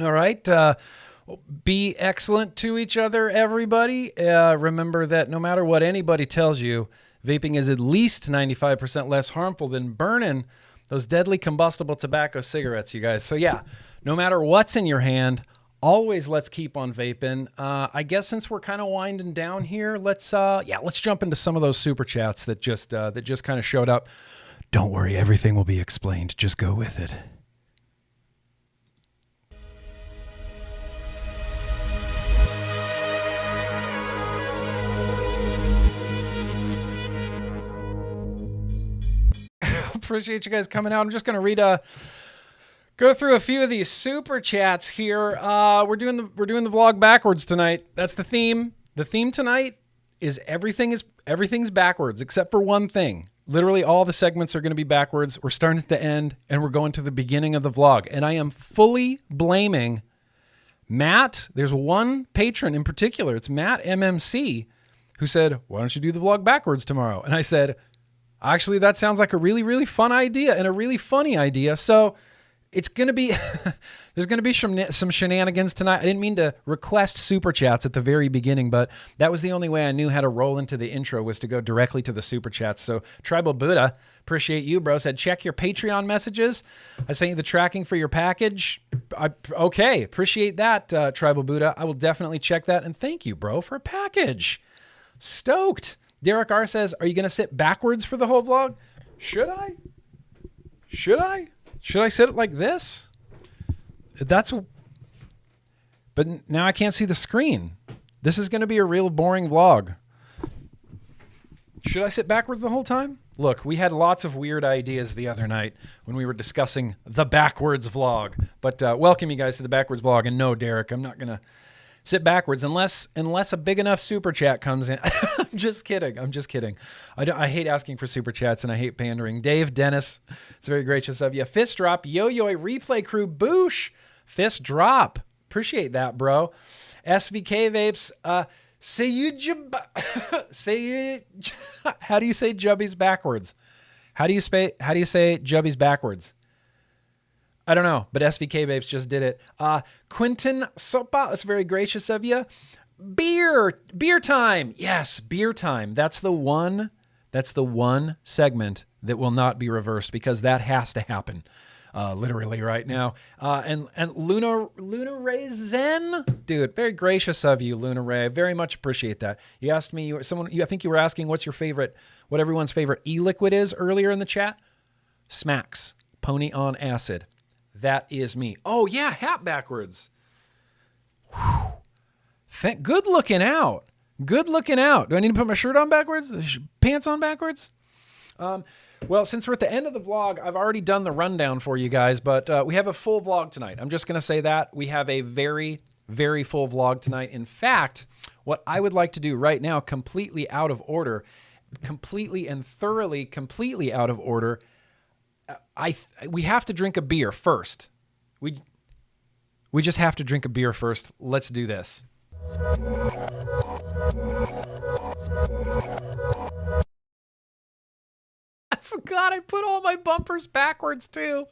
All right. Be excellent to each other, everybody. Remember that no matter what anybody tells you, vaping is at least 95% less harmful than burning those deadly combustible tobacco cigarettes, you guys. So yeah, no matter what's in your hand, always let's keep on vaping. I guess since we're kind of winding down here, let's jump into some of those super chats that just kind of showed up. Don't worry, everything will be explained. Just go with it. Appreciate you guys coming out. I'm just going to go through a few of these super chats here. We're doing the vlog backwards tonight. That's the theme. The theme tonight is everything's backwards except for one thing. Literally all the segments are going to be backwards. We're starting at the end and we're going to the beginning of the vlog. And I am fully blaming Matt. There's one patron in particular. It's Matt MMC who said, "Why don't you do the vlog backwards tomorrow?" And I said, "Actually, that sounds like a really, really fun idea and a really funny idea." So it's going to be, there's going to be some shenanigans tonight. I didn't mean to request super chats at the very beginning, but that was the only way I knew how to roll into the intro, was to go directly to the super chats. So Tribal Buddha, appreciate you, bro, said, "Check your Patreon messages. I sent you the tracking for your package." Okay, appreciate that, Tribal Buddha. I will definitely check that. And thank you, bro, for a package. Stoked. Derek R says, "Are you going to sit backwards for the whole vlog?" Should I? Should I sit it like this? But now I can't see the screen. This is going to be a real boring vlog. Should I sit backwards the whole time? Look, we had lots of weird ideas the other night when we were discussing the backwards vlog. But welcome you guys to the backwards vlog. And no, Derek, I'm not going to sit backwards unless a big enough super chat comes in. I'm just kidding. I hate asking for super chats and I hate pandering. Dave Dennis, it's very gracious of you. Fist drop, YOYOY Replay Crew, Boosh, fist drop. Appreciate that, bro. SVK Vapes, how do you say Jubbies backwards? How do you say Jubbies backwards? I don't know, but SVK Vapes just did it. Quentin Sopa, that's very gracious of you. Beer time. Yes, beer time. That's the one segment that will not be reversed, because that has to happen literally right now. And Luna Ray Zen, dude, very gracious of you, Luna Ray. Very much appreciate that. You asked me, I think you were asking what everyone's favorite e-liquid is earlier in the chat. Smacks, Pony on Acid. That is me. Oh, yeah, hat backwards. Whew. Good looking out. Good looking out. Do I need to put my shirt on backwards? Pants on backwards? Well, since we're at the end of the vlog, I've already done the rundown for you guys, but we have a full vlog tonight. I'm just going to say that. We have a very, very full vlog tonight. In fact, what I would like to do right now, completely out of order, completely and thoroughly, completely out of order, we have to drink a beer first. We just have to drink a beer first. Let's do this. I forgot I put all my bumpers backwards too.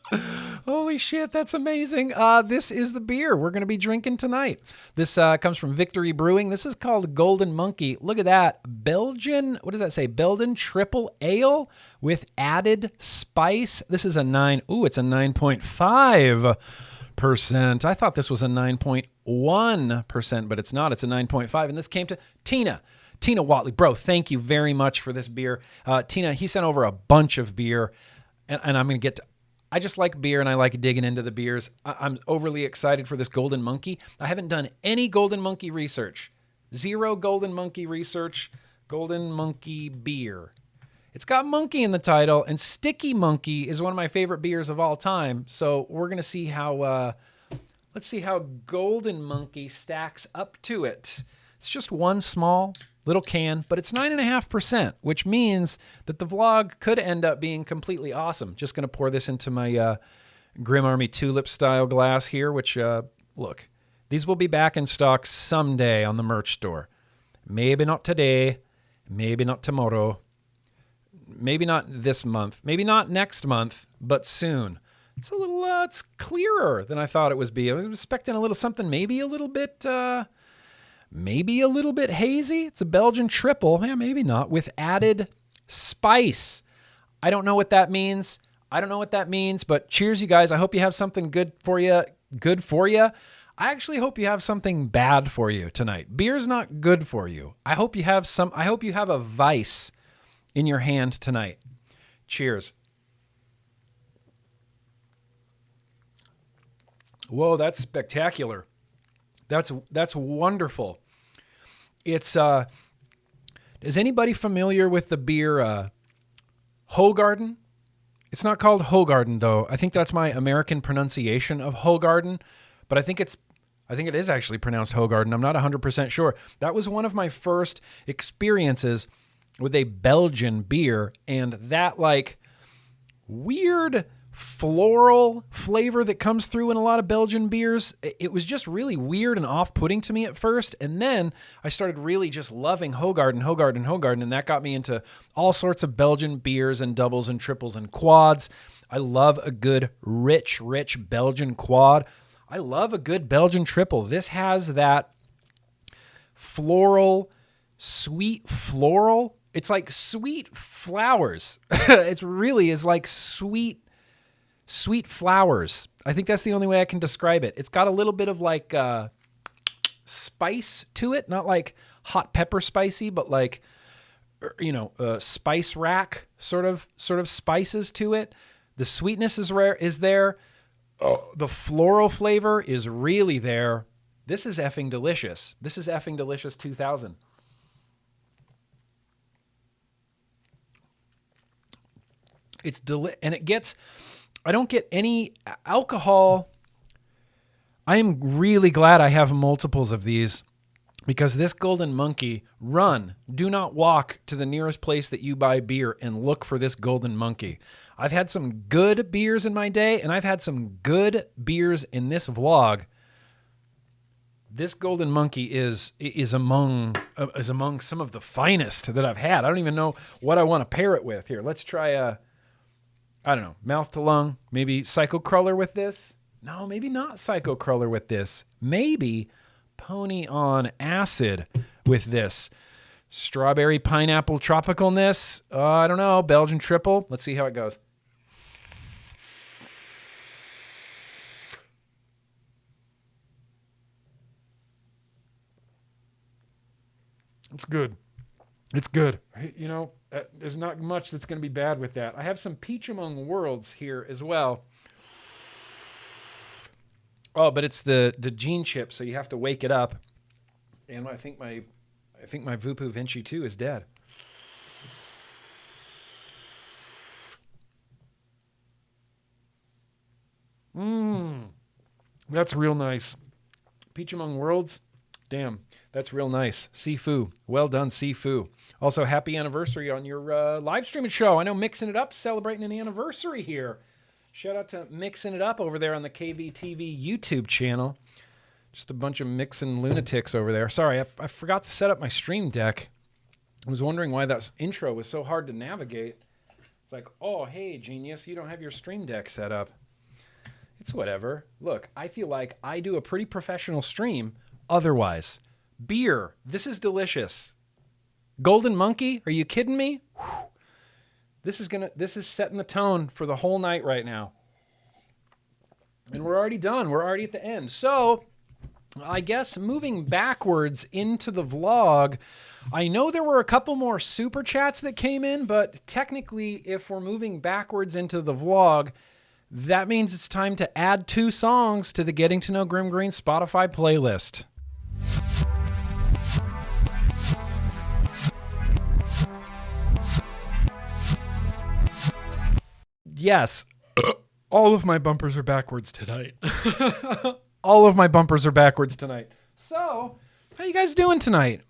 Holy shit, that's amazing. This is the beer we're going to be drinking tonight. This comes from Victory Brewing. This is called Golden Monkey. Look at that. Belgian, what does that say? Belgian triple ale with added spice. This is a 9. Ooh, it's a 9.5%. I thought this was a 9.1%, but it's not. It's a 9.5. And this came to Tina Watley. Bro, thank you very much for this beer. Tina, he sent over a bunch of beer, and I'm going to get to... I just like beer, and I like digging into the beers. I'm overly excited for this Golden Monkey. I haven't done any Golden Monkey research. Zero Golden Monkey research. Golden Monkey beer. It's got monkey in the title, and Sticky Monkey is one of my favorite beers of all time. So we're going to see how... let's see how Golden Monkey stacks up to it. It's just one small little can, but it's 9.5%, which means that the vlog could end up being completely awesome. Just going to pour this into my Grimm Army Tulip style glass here, which, look, these will be back in stock someday on the merch store. Maybe not today, maybe not tomorrow, maybe not this month, maybe not next month, but soon. it's a little, it's clearer than I thought it was be. I was expecting a little something, maybe a little bit hazy. It's a Belgian triple. Yeah, maybe not, with added spice. I don't know what that means. But cheers, you guys. I hope you have something good for you. I actually hope you have something bad for you tonight. Beer's not good for you. I hope you have a vice in your hand tonight. Cheers. Whoa, that's spectacular. That's wonderful. It's is anybody familiar with the beer Hoegaarden? It's not called Hoegaarden though. I think that's my American pronunciation of Hoegaarden, but I think it is actually pronounced Hoegaarden. I'm not 100% sure. That was one of my first experiences with a Belgian beer, and that like weird floral flavor that comes through in a lot of Belgian beers. It was just really weird and off-putting to me at first. And then I started really just loving Hoegaarden. And that got me into all sorts of Belgian beers and doubles and triples and quads. I love a good, rich Belgian quad. I love a good Belgian triple. This has that sweet floral. It's like sweet flowers. It really is like sweet flowers. I think that's the only way I can describe it. It's got a little bit of like spice to it, not like hot pepper spicy, but like, spice rack sort of spices to it. The sweetness is there. Oh, the floral flavor is really there. This is effing delicious. 2000. It's and it gets, I don't get any alcohol. I am really glad I have multiples of these, because this Golden Monkey, do not walk to the nearest place that you buy beer and look for this Golden Monkey. I've had some good beers in my day, and I've had some good beers in this vlog. This Golden Monkey is among some of the finest that I've had. I don't even know what I want to pair it with. Here, let's try I don't know, mouth to lung, maybe Psycho Cruller with this. No, maybe not Psycho Cruller with this. Maybe Pony on Acid with this. Strawberry Pineapple Tropicalness. I don't know, Belgian Triple. Let's see how it goes. It's good. It's good. There's not much that's going to be bad with that. I have some Peach Among Worlds here as well. Oh, but it's the gene chip, so you have to wake it up. And I think my Vupu Vinci 2 is dead. That's real nice. Peach Among Worlds. Damn, that's real nice. Sifu. Well done, Sifu. Also, happy anniversary on your live streaming show. I know Mixing It Up celebrating an anniversary here. Shout out to Mixing It Up over there on the KVTV YouTube channel. Just a bunch of mixing lunatics over there. Sorry, I forgot to set up my stream deck. I was wondering why that intro was so hard to navigate. It's like, oh, hey, genius, you don't have your stream deck set up. It's whatever. Look, I feel like I do a pretty professional stream otherwise. Beer, this is delicious. Golden Monkey, are you kidding me? Whew. This is setting the tone for the whole night right now. And we're already done. We're already at the end. So I guess moving backwards into the vlog, I know there were a couple more super chats that came in, but technically if we're moving backwards into the vlog, that means it's time to add 2 songs to the Getting to Know GrimmGreen Spotify playlist. Yes, all of my bumpers are backwards tonight. All of my bumpers are backwards tonight. So, how you guys doing tonight?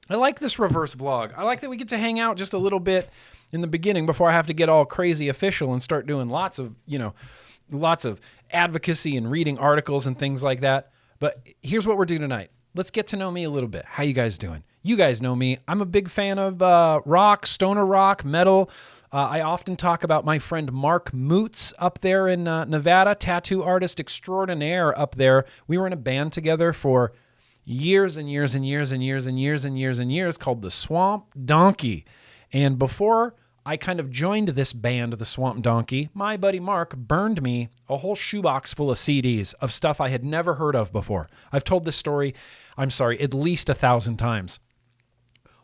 I like this reverse vlog. I like that we get to hang out just a little bit in the beginning before I have to get all crazy official and start doing lots of advocacy and reading articles and things like that. But here's what we're doing tonight. Let's get to know me a little bit. How you guys doing? You guys know me. I'm a big fan of rock, stoner rock, metal. I often talk about my friend Mark Moots up there in Nevada, tattoo artist extraordinaire up there. We were in a band together for years and years and years and years and years and years and years called the Swamp Donkey. And before I kind of joined this band, the Swamp Donkey, my buddy Mark burned me a whole shoebox full of CDs of stuff I had never heard of before. I've told this story, at least 1,000 times.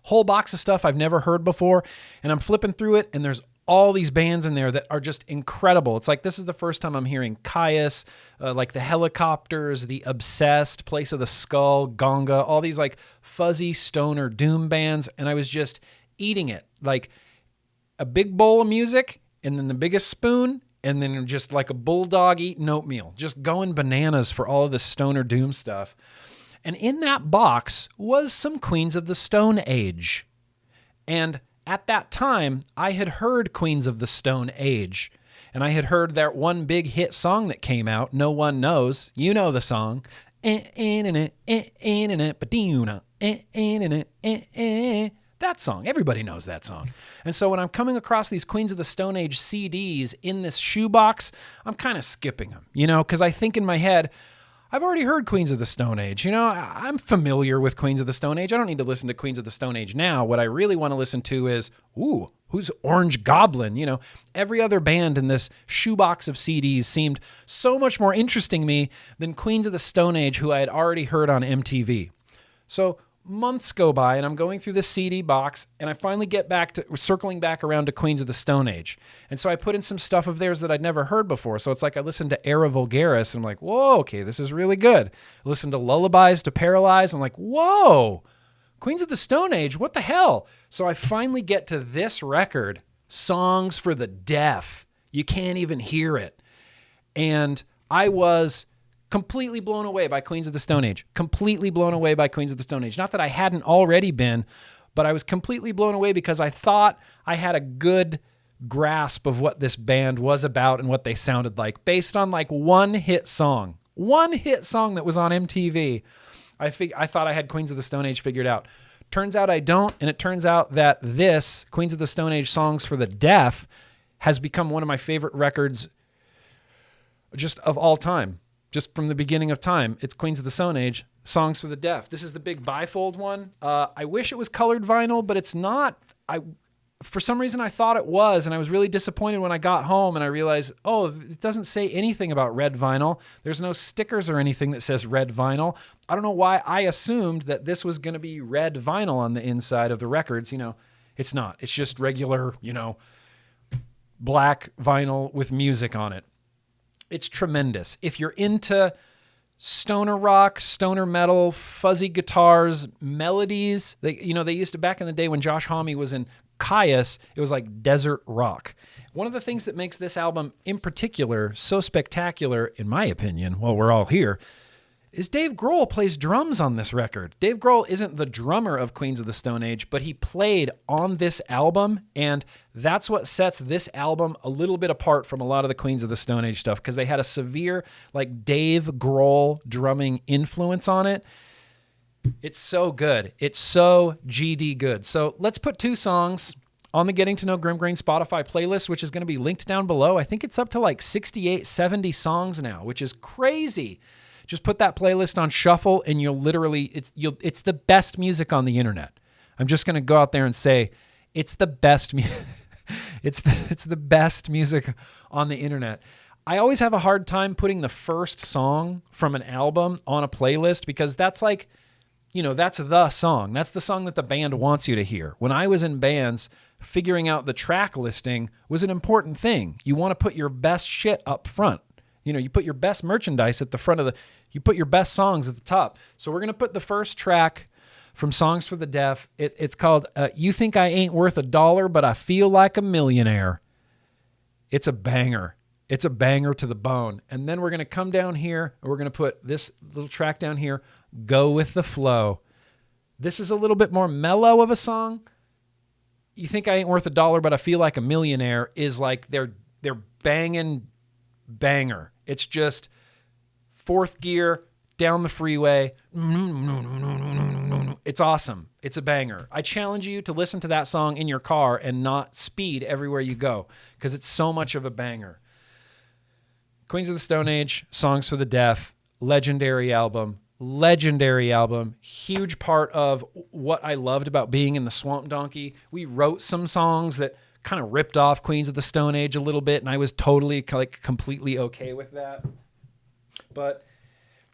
Whole box of stuff I've never heard before, and I'm flipping through it, and there's all these bands in there that are just incredible. It's like this is the first time I'm hearing Caius, like the Helicopters, the Obsessed, Place of the Skull, Gonga, all these like fuzzy stoner doom bands, and I was just eating it. Like a big bowl of music, and then the biggest spoon, and then just like a bulldog eating oatmeal, just going bananas for all of this stoner doom stuff. And in that box was some Queens of the Stone Age. And at that time, I had heard Queens of the Stone Age. And I had heard that one big hit song that came out, No One Knows. You know the song. That song. Everybody knows that song. And so when I'm coming across these Queens of the Stone Age CDs in this shoebox, I'm kind of skipping them, because I think in my head, I've already heard Queens of the Stone Age. I'm familiar with Queens of the Stone Age. I don't need to listen to Queens of the Stone Age now. What I really want to listen to is, who's Orange Goblin? Every other band in this shoebox of CDs seemed so much more interesting to me than Queens of the Stone Age, who I had already heard on MTV. So months go by, and I'm going through this CD box, and I finally get back to circling back around to Queens of the Stone Age. And so I put in some stuff of theirs that I'd never heard before. So it's like I listened to Era Vulgaris, and I'm like, whoa, okay, this is really good. I listened to Lullabies to Paralyze, I'm like, whoa, Queens of the Stone Age, what the hell? So I finally get to this record, Songs for the Deaf. You can't even hear it. And I was completely blown away by Queens of the Stone Age. Completely blown away by Queens of the Stone Age. Not that I hadn't already been, but I was completely blown away because I thought I had a good grasp of what this band was about and what they sounded like based on like one hit song that was on MTV. I thought I had Queens of the Stone Age figured out. Turns out I don't, and it turns out that this Queens of the Stone Age Songs for the Deaf has become one of my favorite records just of all time. Just from the beginning of time, it's Queens of the Stone Age, Songs for the Deaf. This is the big bifold one. I wish it was colored vinyl, but it's not. For some reason, I thought it was, and I was really disappointed when I got home and I realized, it doesn't say anything about red vinyl. There's no stickers or anything that says red vinyl. I don't know why I assumed that this was going to be red vinyl on the inside of the records. It's not. It's just regular, black vinyl with music on it. It's tremendous. If you're into stoner rock, stoner metal, fuzzy guitars, melodies, they used to, back in the day when Josh Homme was in Caius, it was like desert rock. One of the things that makes this album in particular so spectacular, in my opinion, while we're all here, is Dave Grohl plays drums on this record. Dave Grohl isn't the drummer of Queens of the Stone Age, but he played on this album, and that's what sets this album a little bit apart from a lot of the Queens of the Stone Age stuff, because they had a severe, like, Dave Grohl drumming influence on it. It's so good. It's so GD good. So let's put two songs on the Getting to Know GrimmGreen Spotify playlist, which is going to be linked down below. I think it's up to like 68, 70 songs now, which is crazy. Just put that playlist on shuffle, and it's the best music on the internet. I'm just going to go out there and say it's the best it's the best music on the internet. I always have a hard time putting the first song from an album on a playlist because that's like, that's the song. That's the song that the band wants you to hear. When I was in bands, figuring out the track listing was an important thing. You want to put your best shit up front. You put your best merchandise at the front you put your best songs at the top. So we're going to put the first track from Songs for the Deaf. It's called You Think I Ain't Worth $1, But I Feel Like a Millionaire. It's a banger. It's a banger to the bone. And then we're going to come down here, and we're going to put this little track down here, Go With the Flow. This is a little bit more mellow of a song. You Think I Ain't Worth $1, But I Feel Like a Millionaire is like they're banging banger. It's just fourth gear down the freeway. It's awesome. It's a banger. I challenge you to listen to that song in your car and not speed everywhere you go because it's so much of a banger. Queens of the Stone Age, Songs for the Deaf, legendary album. Huge part of what I loved about being in the Swamp Donkey. We wrote some songs that kind of ripped off Queens of the Stone Age a little bit, and I was totally like completely okay with that. But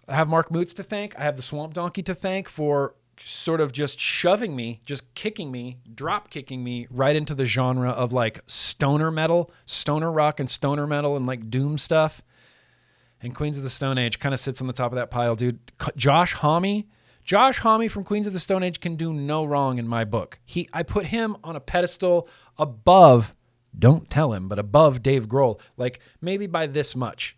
I have Mark Moots to thank. I have the Swamp Donkey to thank for sort of just shoving me, just kicking me, drop kicking me right into the genre of like stoner metal, stoner rock and stoner metal and like doom stuff. And Queens of the Stone Age kind of sits on the top of that pile, dude. Josh Homme from Queens of the Stone Age can do no wrong in my book. I put him on a pedestal above, don't tell him, but above Dave Grohl, like maybe by this much.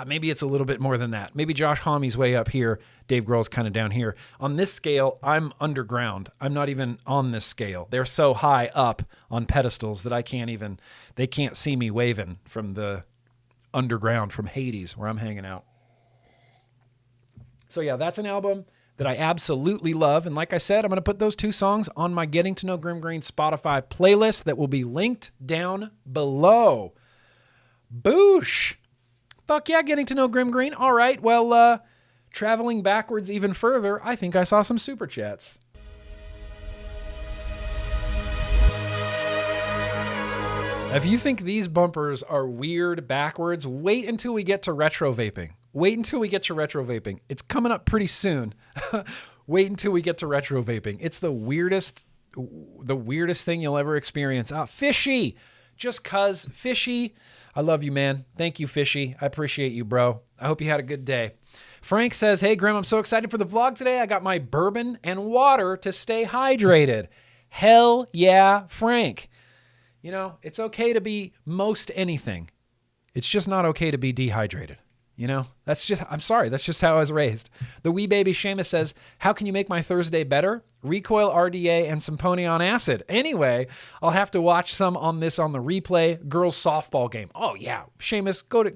Maybe it's a little bit more than that. Maybe Josh Homme's way up here. Dave Grohl's kind of down here. On this scale, I'm underground. I'm not even on this scale. They're so high up on pedestals that they can't see me waving from the underground, from Hades, where I'm hanging out. So yeah, that's an album that I absolutely love. And like I said, I'm going to put those 2 songs on my Getting to Know GrimmGreen Spotify playlist that will be linked down below. Boosh. Fuck yeah, Getting to Know GrimmGreen. All right, well, traveling backwards even further, I think I saw some super chats. If you think these bumpers are weird backwards, wait until we get to retro vaping. It's coming up pretty soon. Wait until we get to retro vaping. It's the weirdest thing you'll ever experience. Fishy. Just cuz. Fishy. I love you, man. Thank you, Fishy. I appreciate you, bro. I hope you had a good day. Frank says, hey, Grimm, I'm so excited for the vlog today. I got my bourbon and water to stay hydrated. Hell yeah, Frank. You know, it's okay to be most anything. It's just not okay to be dehydrated. You know, I'm sorry. That's just how I was raised. The wee baby Seamus says, how can you make my Thursday better? Recoil RDA and some pony on acid. Anyway, I'll have to watch some on the replay. Girls softball game. Oh yeah. Seamus, go to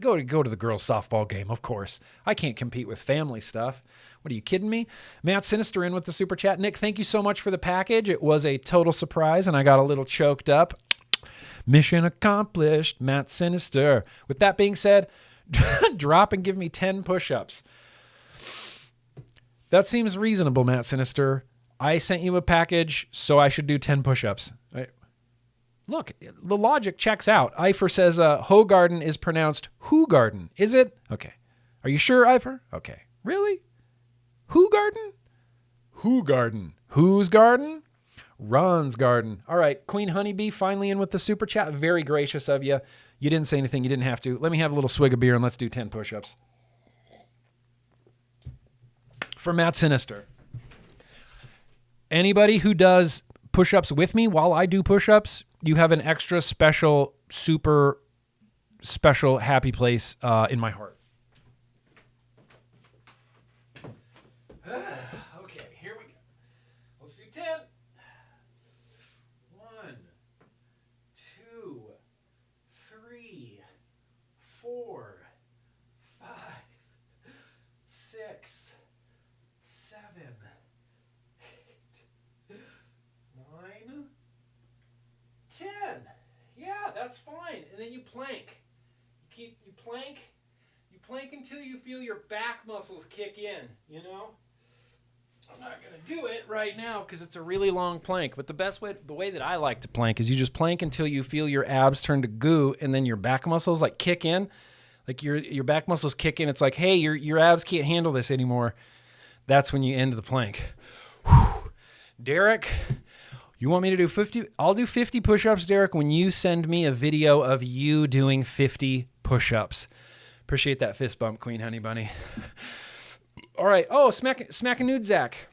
the girls softball game. Of course. I can't compete with family stuff. What are you kidding me? Matt Sinister in with the super chat. Nick, thank you so much for the package. It was a total surprise and I got a little choked up. Mission accomplished, Matt Sinister. With that being said, drop and give me 10 push-ups. That seems reasonable, Matt Sinister. I sent you a package, so I should do 10 push-ups. Look, the logic checks out. Eifer says Hogarden is pronounced Hoogarden. Is it? Okay. Are you sure, Eifer? Okay. Really? Hoogarden? Hoogarden. Whose garden? Ron's garden. All right. Queen Honeybee finally in with the super chat. Very gracious of you. You didn't say anything. You didn't have to. Let me have a little swig of beer and let's do 10 push-ups. For Matt Sinister. Anybody who does push-ups with me while I do push-ups, you have an extra special, super special happy place in my heart. Okay, here we go. Let's do 10. 1, 2, 3, 4, 5, 6, 7, 8, 9, 10. Yeah, that's fine. And then you plank. You plank until you feel your back muscles kick in, you know? I'm not going to do it right now because it's a really long plank, but the way that I like to plank is you just plank until you feel your abs turn to goo and then your back muscles like kick in. Like your back muscles kick in. It's like, hey, your abs can't handle this anymore. That's when you end the plank. Whew. Derek, you want me to do 50? I'll do 50 push-ups, Derek, when you send me a video of you doing 50 push-ups. Appreciate that fist bump, Queen Honey Bunny. All right. Oh, smack a nude Zach.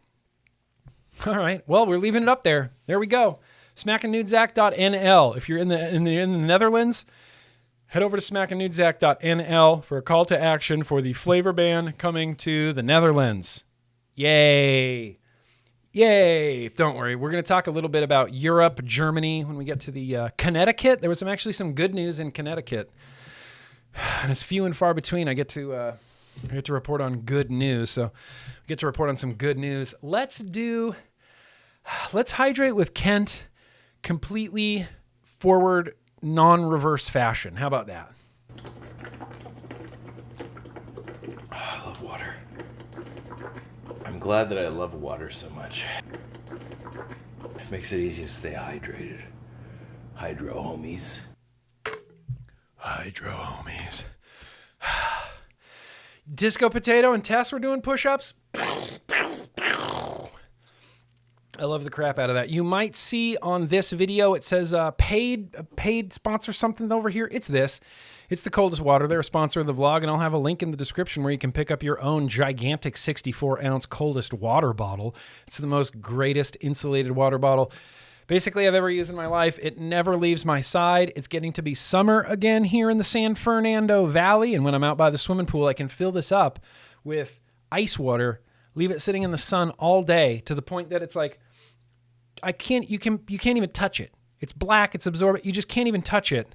All right. Well, we're leaving it up there. There we go. Smackanudezach.nl. If you're in the Netherlands, head over to smackanudezach.nl for a call to action for the flavor ban coming to the Netherlands. Yay. Yay. Don't worry. We're going to talk a little bit about Europe, Germany when we get to the Connecticut. There was actually some good news in Connecticut. And it's few and far between I get to We get to report on good news. So we get to report on some good news. Let's hydrate with Kent completely forward, non-reverse fashion. How about that? I love water. I'm glad that I love water so much. It makes it easy to stay hydrated. Hydro homies. Hydro homies. Disco Potato and Tess were doing push-ups. I love the crap out of that. You might see on this video, it says paid sponsor something over here. It's this. It's the Coldest Water. They're a sponsor of the vlog, and I'll have a link in the description where you can pick up your own gigantic 64-ounce Coldest Water bottle. It's the most greatest insulated water bottle basically I've ever used in my life. It never leaves my side. It's getting to be summer again here in the San Fernando Valley, and when I'm out by the swimming pool, I can fill this up with ice water, leave it sitting in the sun all day to the point that it's like, you can't even touch it. It's black, it's absorbent. You just can't even touch it.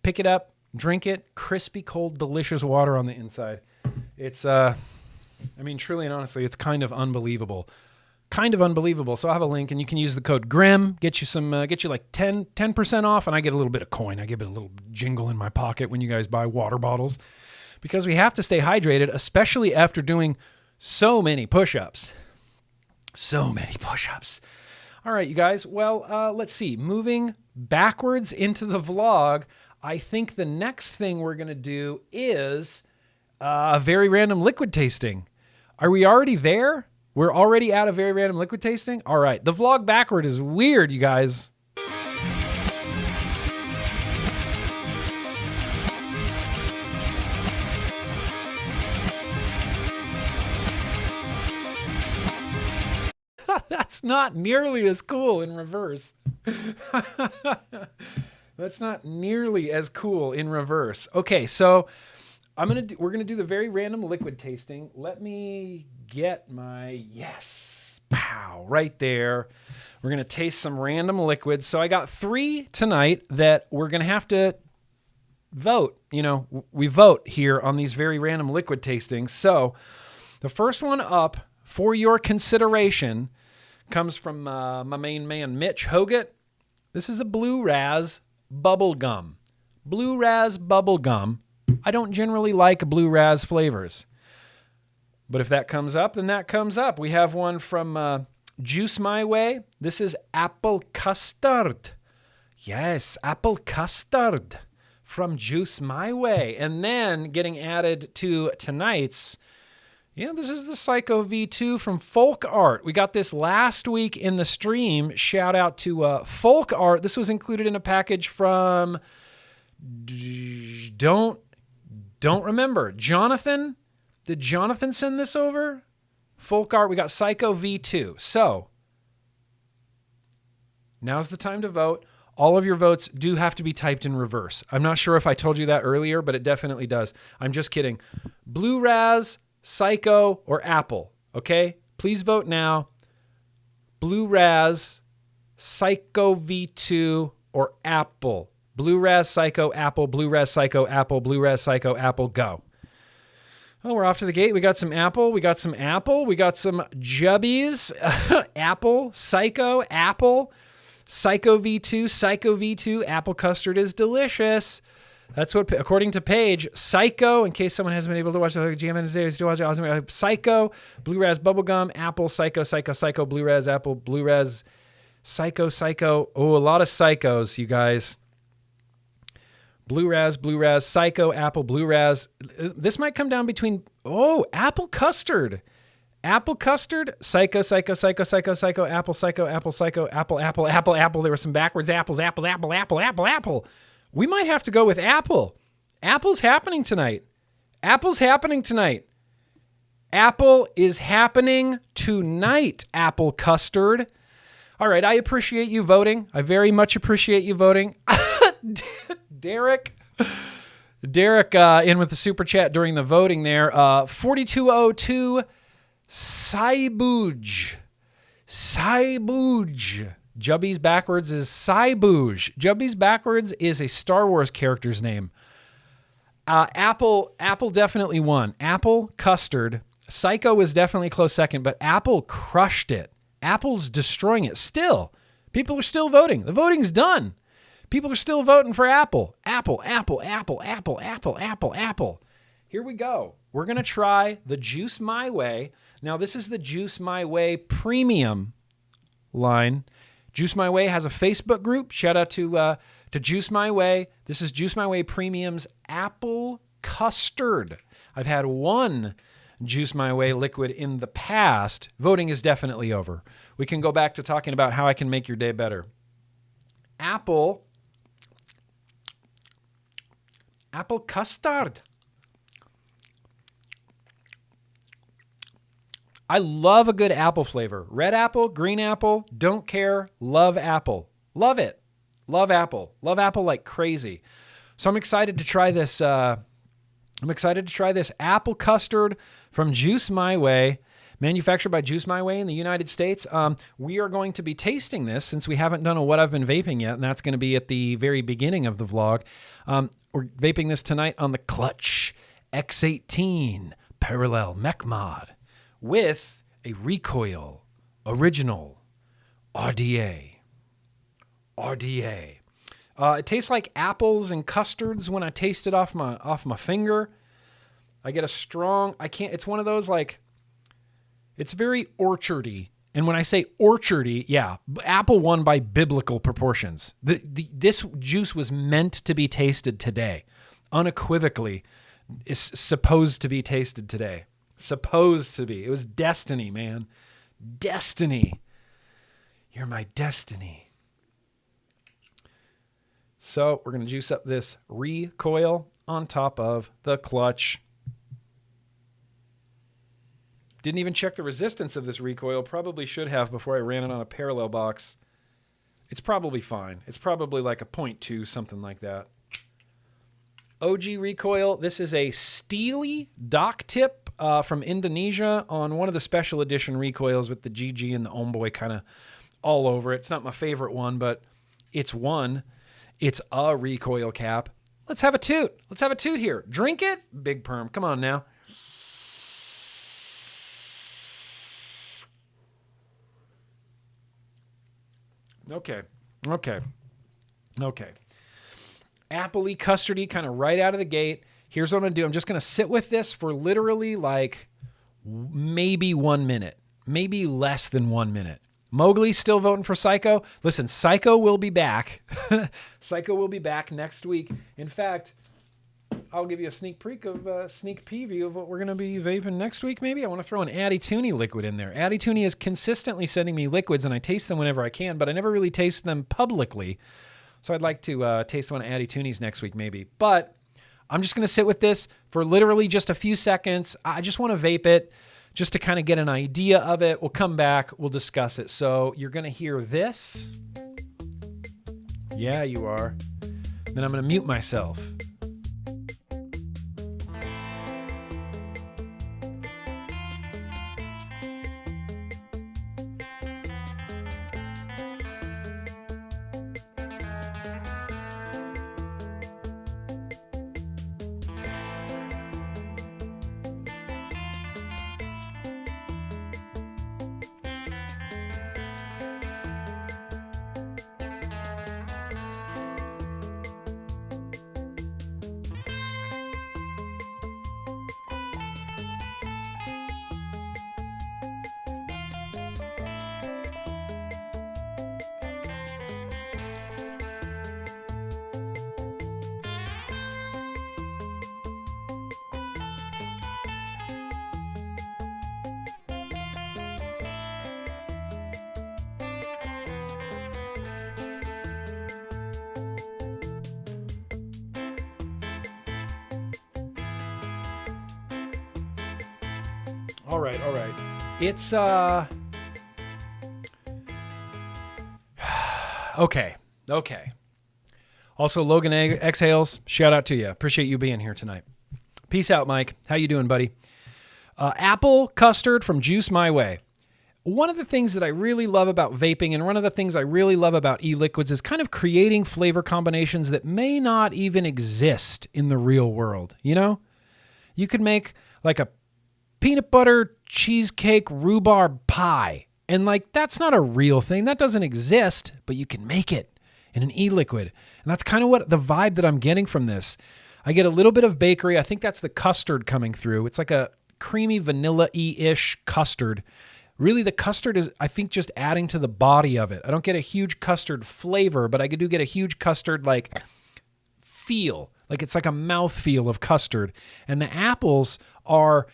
Pick it up, drink it. Crispy, cold, delicious water on the inside. It's, I mean, truly and honestly, it's kind of unbelievable. Kind of unbelievable. So I have a link, and you can use the code GRIM, get you like 10% off, and I get a little bit of coin. I give it a little jingle in my pocket when you guys buy water bottles, because we have to stay hydrated, especially after doing so many push-ups. So many push-ups. All right, you guys. Well, let's see. Moving backwards into the vlog, I think the next thing we're going to do is a very random liquid tasting. Are we already there? We're already at a very random liquid tasting? All right. The vlog backward is weird, you guys. That's not nearly as cool in reverse. That's not nearly as cool in reverse. Okay, so we're gonna do the very random liquid tasting. Let me get my yes, pow, right there. We're gonna taste some random liquids. So I got 3 tonight that we're gonna have to vote. You know, we vote here on these very random liquid tastings. So the first one up for your consideration comes from my main man, Mitch Hoggett. This is a Blue Raz bubble gum. Blue Raz bubble gum. I don't generally like Blue Raz flavors, but if that comes up, then that comes up. We have one from Juice My Way. This is apple custard. Yes, apple custard from Juice My Way. And then getting added to tonight's, this is the Psycho V2 from Folk Art. We got this last week in the stream. Shout out to Folk Art. This was included in a package from, don't remember. Jonathan? Did Jonathan send this over? Folk Art, we got Psycho V2. So, now's the time to vote. All of your votes do have to be typed in reverse. I'm not sure if I told you that earlier, but it definitely does. I'm just kidding. Blue Raz, Psycho, or Apple, okay? Please vote now. Blue Raz, Psycho V2, or Apple. Blue Raz, Psycho, Apple, Blue Raz, Psycho, Apple, Blue Raz, Psycho, Apple, go. Oh, we're off to the gate. We got some Apple. We got some Apple. We got some Jubbies. Apple, Psycho, Apple, Psycho V2, Apple custard is delicious. That's what, according to Paige, Psycho, in case someone hasn't been able to watch the GM today, still watch it. Psycho, Blue Raz bubblegum, Apple, Psycho, Blue Raz, Apple, Blue Raz, Psycho. Oh, a lot of psychos, you guys. Blue Raz, Psycho, Apple, Blue Raz. This might come down between, apple custard. Apple custard, Psycho, Apple, Psycho, Apple. There were some backwards apples, Apple. We might have to go with Apple. Apple's happening tonight. Apple is happening tonight. Apple custard. All right, I appreciate you voting. I very much appreciate you voting. Derek in with the super chat during the voting there. 4202 Saibuj. Jubby's backwards is Saibuj. Jubby's backwards is a Star Wars character's name. Apple definitely won. Apple, custard. Psycho was definitely a close second, but Apple crushed it. Apple's destroying it. Still, people are still voting. The voting's done. People are still voting for Apple. Apple. Here we go. We're going to try the Juice My Way. Now, this is the Juice My Way premium line. Juice My Way has a Facebook group. Shout out to Juice My Way. This is Juice My Way Premium's Apple Custard. I've had one Juice My Way liquid in the past. Voting is definitely over. We can go back to talking about how I can make your day better. Apple custard. I love a good apple flavor. Red apple, green apple, don't care. Love apple. Love it. Love apple. Love apple like crazy. So I'm excited to try this. Apple custard from Juice My Way, manufactured by Juice My Way in the United States. We are going to be tasting this since we haven't done a What I've Been Vaping yet, and that's going to be at the very beginning of the vlog. We're vaping this tonight on the Clutch X18 Parallel Mech Mod with a Recoil Original RDA. It tastes like apples and custards when I taste it off my finger. I get a strong, it's one of those like, it's very orchardy. And when I say orchardy, yeah, apple won by biblical proportions. This juice was meant to be tasted today. Unequivocally, is supposed to be tasted today. Supposed to be. It was destiny, man. Destiny. You're my destiny. So we're going to juice up this Recoil on top of the Clutch. Didn't even check the resistance of this Recoil. Probably should have before I ran it on a parallel box. It's probably fine. It's probably like a 0.2, something like that. OG Recoil. This is a steely dock tip from Indonesia on one of the special edition Recoils with the GG and the Omboy kind of all over it. It's not my favorite one, but it's one. It's a Recoil cap. Let's have a toot. Let's have a toot here. Drink it. Big perm. Come on now. Okay. Appley, custardy, kind of right out of the gate. Here's what I'm going to do. I'm just going to sit with this for literally like maybe 1 minute. Maybe less than 1 minute. Mowgli's still voting for Psycho. Listen, Psycho will be back. Psycho will be back next week. In fact, I'll give you a sneak preview of what we're going to be vaping next week, maybe. I want to throw an Addy Tooney liquid in there. Addy Tooney is consistently sending me liquids, and I taste them whenever I can, but I never really taste them publicly. So I'd like to taste one of Addy Tooney's next week, maybe. But I'm just going to sit with this for literally just a few seconds. I just want to vape it just to kind of get an idea of it. We'll come back. We'll discuss it. So you're going to hear this. Yeah, you are. Then I'm going to mute myself. All right. It's, okay. Also, Logan Exhales, shout out to you. Appreciate you being here tonight. Peace out, Mike. How you doing, buddy? Apple custard from Juice My Way. one of the things that I really love about vaping and one of the things I really love about e-liquids is kind of creating flavor combinations that may not even exist in the real world. You know, you could make like a peanut butter cheesecake rhubarb pie. And like, that's not a real thing. That doesn't exist, but you can make it in an e-liquid. And that's kind of what the vibe that I'm getting from this. I get a little bit of bakery. I think that's the custard coming through. It's like a creamy vanilla-y-ish custard. Really, the custard is, I think, just adding to the body of it. I don't get a huge custard flavor, but I do get a huge custard like feel. Like it's like a mouth feel of custard. And the apples are,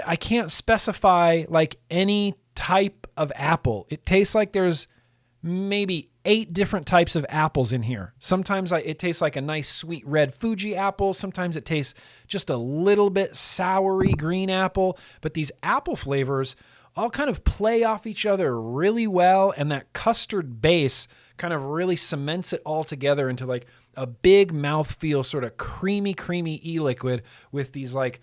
I can't specify like any type of apple. It tastes like there's maybe 8 different types of apples in here. Sometimes it tastes like a nice sweet red Fuji apple. Sometimes it tastes just a little bit soury green apple. But these apple flavors all kind of play off each other really well. And that custard base kind of really cements it all together into like a big mouthfeel, sort of creamy e-liquid with these like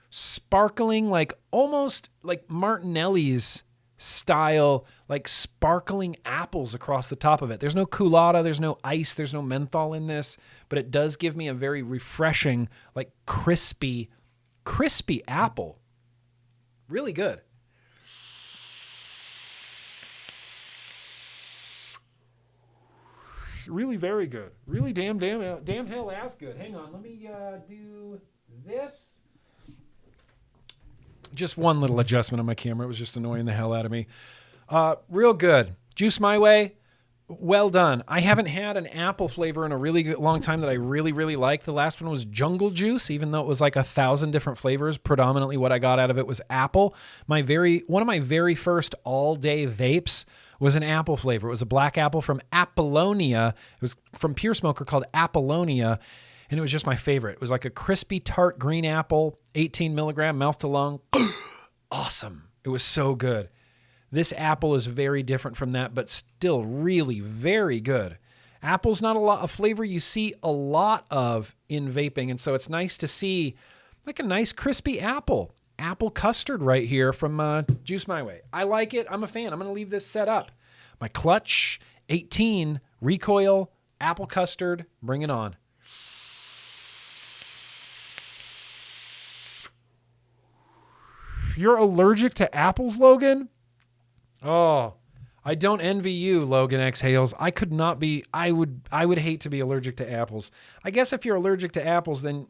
sparkling, like almost like Martinelli's style, like sparkling apples across the top of it. There's no culotta, there's no ice, there's no menthol in this, but it does give me a very refreshing, like crispy apple. Really good. Really very good. Really damn hell ass good. Hang on, let me do this. Just one little adjustment on my camera. It was just annoying the hell out of me. Real good. Juice My Way, well done. I haven't had an apple flavor in a really long time that I really liked. The last one was Jungle Juice, even though it was like 1,000 different flavors. Predominantly what I got out of it was apple. One of my very first all-day vapes was an apple flavor. It was a black apple from Apollonia. It was from Pure Smoker called Apollonia. And it was just my favorite. It was like a crispy, tart green apple, 18 milligram, mouth to lung. Awesome. It was so good. This apple is very different from that, but still really very good. Apple's not a flavor you see a lot of in vaping, and so it's nice to see like a nice crispy apple custard right here from Juice My Way. I like it. I'm a fan. I'm going to leave this set up. My clutch, 18, recoil, apple custard. Bring it on. You're allergic to apples, Logan? Oh, I don't envy you, Logan Exhales. I could not be. I would hate to be allergic to apples. I guess if you're allergic to apples, then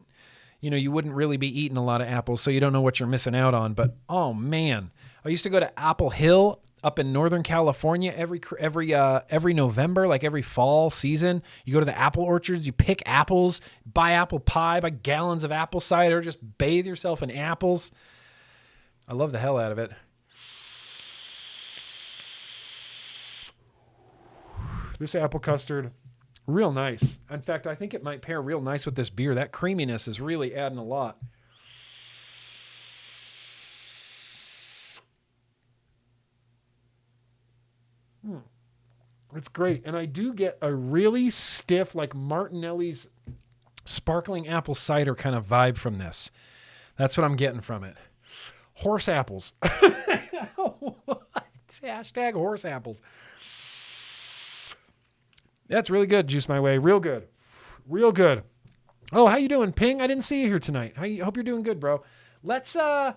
you wouldn't really be eating a lot of apples, so you don't know what you're missing out on. But oh man, I used to go to Apple Hill up in Northern California every November, like every fall season. You go to the apple orchards, you pick apples, buy apple pie, buy gallons of apple cider, just bathe yourself in apples. I love the hell out of it. This apple custard, real nice. In fact, I think it might pair real nice with this beer. That creaminess is really adding a lot. It's great. And I do get a really stiff, like Martinelli's sparkling apple cider kind of vibe from this. That's what I'm getting from it. Horse apples. What? Hashtag horse apples. That's really good, Juice My Way. Real good. Real good. Oh, how you doing, Ping? I didn't see you here tonight. Hope you're doing good, bro. Let's, were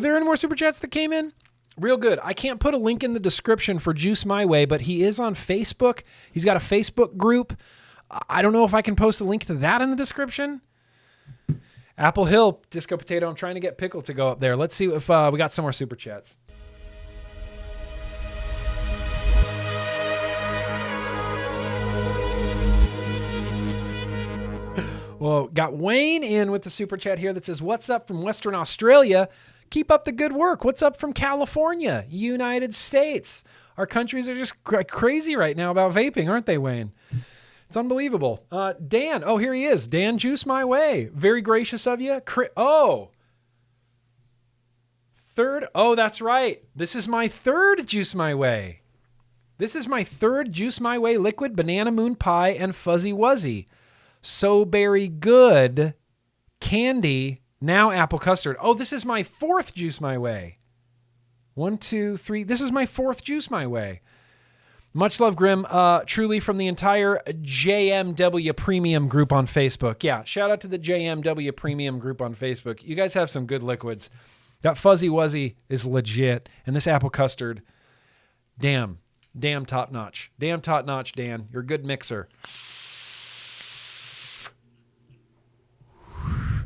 there any more Super Chats that came in? Real good. I can't put a link in the description for Juice My Way, but he is on Facebook. He's got a Facebook group. I don't know if I can post a link to that in the description. Apple Hill, Disco Potato. I'm trying to get Pickle to go up there. Let's see if we got some more Super Chats. Well, got Wayne in with the Super Chat here that says, what's up from Western Australia? Keep up the good work. What's up from California, United States? Our countries are just crazy right now about vaping, aren't they, Wayne? It's unbelievable. Dan. Oh, here he is. Dan, Juice My Way. Very gracious of you. Third. Oh, that's right. This is my third Juice My Way. This is my third Juice My Way liquid, banana moon pie, and fuzzy wuzzy. So berry good. Candy. Now apple custard. Oh, this is my fourth Juice My Way. 1, 2, 3. This is my 4th juice my way. Much love, Grimm. Truly from the entire JMW Premium group on Facebook. Yeah, shout out to the JMW Premium group on Facebook. You guys have some good liquids. That Fuzzy Wuzzy is legit. And this apple custard, damn top notch. Damn top notch, Dan. You're a good mixer.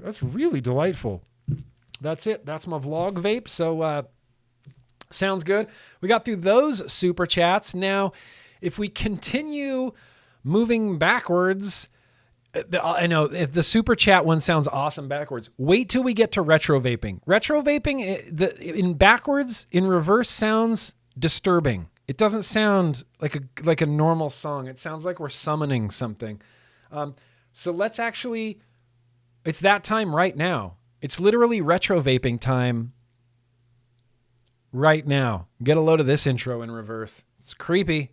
That's really delightful. That's it. That's my vlog vape. So, sounds good. We got through those super chats. Now, if we continue moving backwards, I know if the super chat one sounds awesome backwards. Wait till we get to retro vaping. Retro vaping in backwards, in reverse, sounds disturbing. It doesn't sound like a normal song. It sounds like we're summoning something. So let's actually, it's that time right now. It's literally retro vaping time right now. Get a load of this intro in reverse. It's creepy.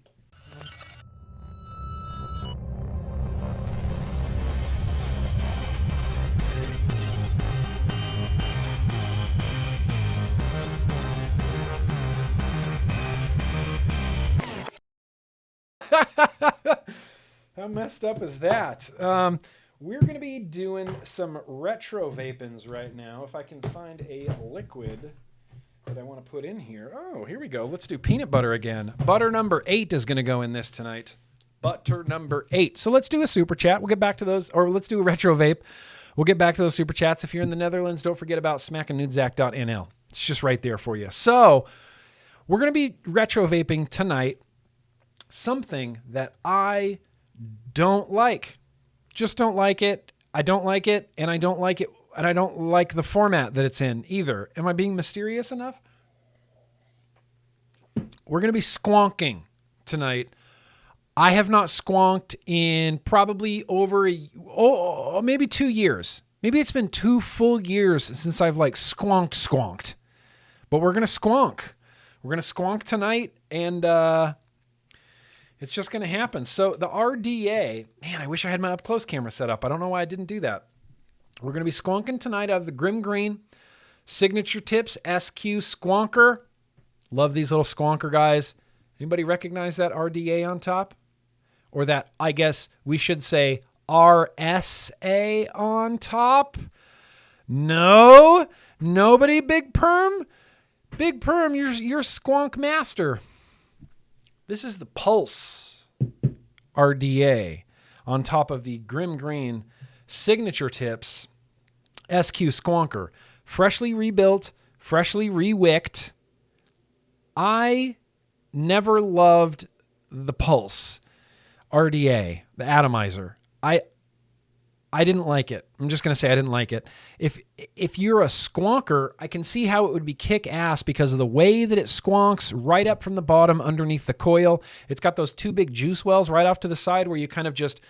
How messed up is that? We're going to be doing some retro vapins right now. If I can find a liquid that I want to put in here. Oh, here we go. Let's do peanut butter again. Butter number 8 is going to go in this tonight. Butter number 8. So let's do a super chat. We'll get back to those, or let's do a retro vape. We'll get back to those super chats. If you're in the Netherlands, don't forget about smackandnudzak.nl. It's just right there for you. So we're going to be retro vaping tonight. Something that I don't like. Just don't like it. I don't like it, and I don't like it, and I don't like the format that it's in either. Am I being mysterious enough? We're going to be squonking tonight. I have not squonked in probably over maybe 2 years. Maybe it's been 2 full years since I've squonked. But we're going to squonk. We're going to squonk tonight, and it's just going to happen. So the RDA, man, I wish I had my up-close camera set up. I don't know why I didn't do that. We're going to be squonking tonight out of the GrimmGreen Signature Tips SQ Squonker. Love these little squonker guys. Anybody recognize that RDA on top? Or that, I guess we should say, RSA on top? No? Nobody, Big Perm? Big Perm, you're squonk master. This is the Pulse RDA on top of the GrimmGreen Signature Tips SQ Squonker. Freshly rebuilt, freshly rewicked. I never loved the Pulse RDA, the atomizer. I didn't like it. I'm just going to say I didn't like it. If you're a squonker, I can see how it would be kick-ass because of the way that it squonks right up from the bottom underneath the coil. It's got those 2 big juice wells right off to the side where you kind of just,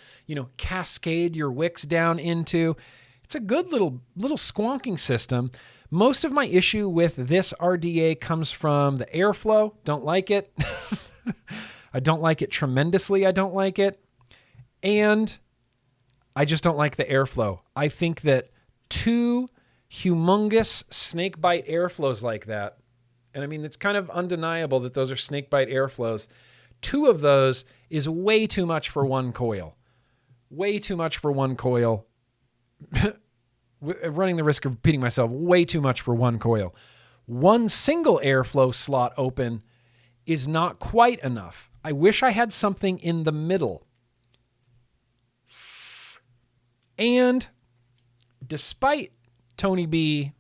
cascade your wicks down into. It's a good little squonking system. Most of my issue with this RDA comes from the airflow. Don't like it. I don't like it tremendously. I don't like it. And I just don't like the airflow. I think that 2 humongous snakebite airflows like that, and I mean, it's kind of undeniable that those are snakebite airflows. 2 of those is way too much for one coil. Way too much for one coil. Running the risk of repeating myself, way too much for one coil. 1 single airflow slot open is not quite enough. I wish I had something in the middle. And despite Tony B,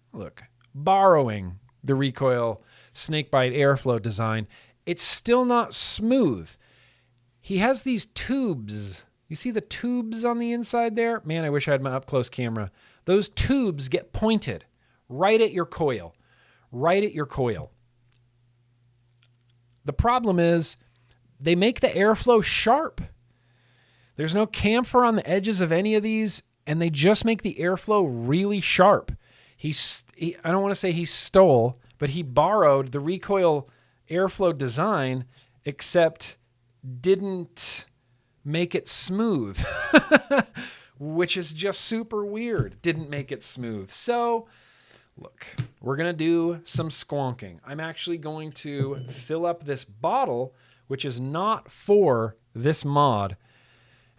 borrowing the recoil snakebite airflow design, it's still not smooth. He has these tubes. You see the tubes on the inside there? Man, I wish I had my up-close camera. Those tubes get pointed right at your coil. Right at your coil. The problem is they make the airflow sharp. There's no camphor on the edges of any of these, and they just make the airflow really sharp. I don't want to say he stole, but he borrowed the recoil airflow design, except didn't make it smooth, which is just super weird. Didn't make it smooth. So Look, we're going to do some squonking. I'm actually going to fill up this bottle, which is not for this mod.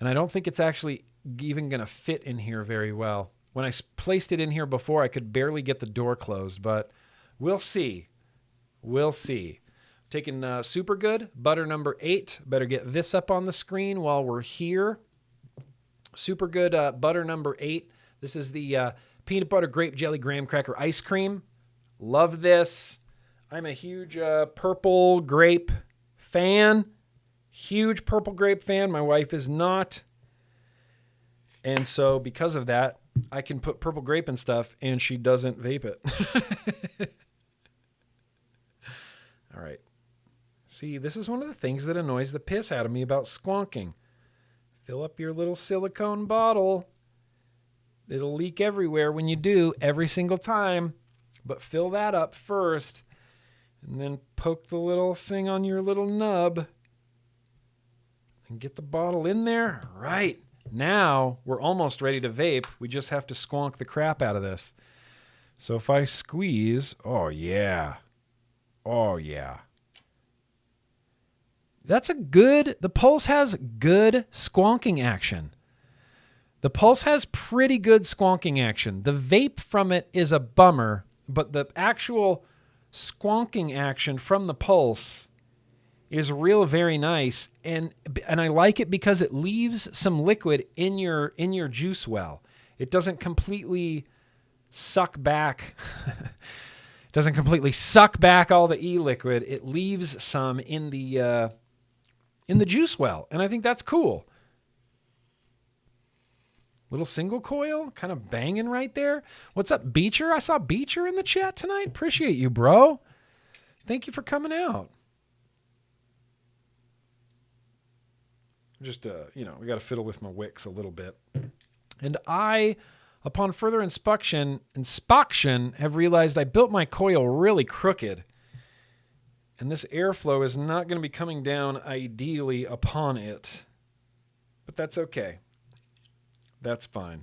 And I don't think it's actually even going to fit in here very well. When I placed it in here before, I could barely get the door closed, but we'll see. We'll see. Taking Super Good, butter number 8. Better get this up on the screen while we're here. Super Good butter number 8. This is the peanut butter grape jelly graham cracker ice cream. Love this. I'm a huge purple grape fan. Huge purple grape fan. My wife is not. And so because of that, I can put purple grape and stuff and she doesn't vape it. All right. See, this is one of the things that annoys the piss out of me about squonking. Fill up your little silicone bottle. It'll leak everywhere when you do, every single time. But fill that up first. And then poke the little thing on your little nub. And get the bottle in there. Right. Now, we're almost ready to vape. We just have to squonk the crap out of this. So if I squeeze, oh yeah. Oh yeah. That's a good, the Pulse has good squonking action. The Pulse has pretty good squonking action. The vape from it is a bummer, but the actual squonking action from the Pulse is very nice, and I like it because it leaves some liquid in your juice well. It doesn't completely suck back. It doesn't completely suck back all the e-liquid. It leaves some in the juice well, and I think that's cool. Little single coil, kind of banging right there. What's up, Beecher? I saw Beecher in the chat tonight. Appreciate you, bro. Thank you for coming out. Just, we got to fiddle with my wicks a little bit. And I, upon further inspection, have realized I built my coil really crooked. And this airflow is not going to be coming down ideally upon it. But that's okay. That's fine.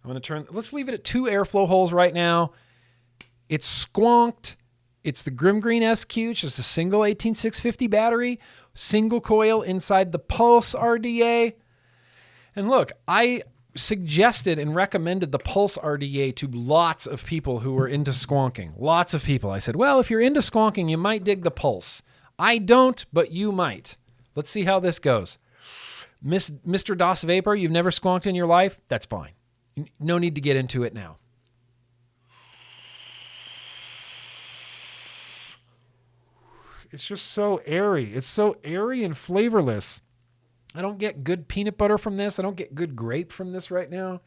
I'm going to let's leave it at 2 airflow holes right now. It's squonked. It's the GrimmGreen SQ, which is a single 18650 battery, single coil inside the Pulse RDA. And look, I suggested and recommended the Pulse RDA to lots of people who were into squonking. Lots of people. I said, well, if you're into squonking, you might dig the Pulse. I don't, but you might. Let's see how this goes. Mr. DOS Vapor, you've never squonked in your life? That's fine. No need to get into it now. It's just so airy. It's so airy and flavorless. I don't get good peanut butter from this. I don't get good grape from this right now.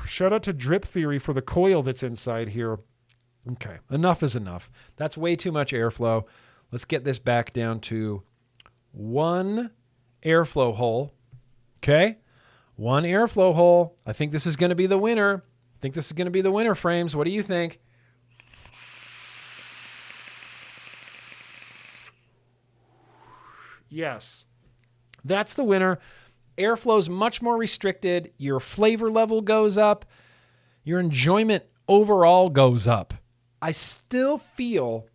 Shout out to Drip Theory for the coil that's inside here. Okay, enough is enough. That's way too much airflow. Let's get this back down to 1 airflow hole. Okay, 1 airflow hole. I think this is going to be the winner. Frames. What do you think? Yes, that's the winner. Airflow is much more restricted. Your flavor level goes up. Your enjoyment overall goes up. I still feel,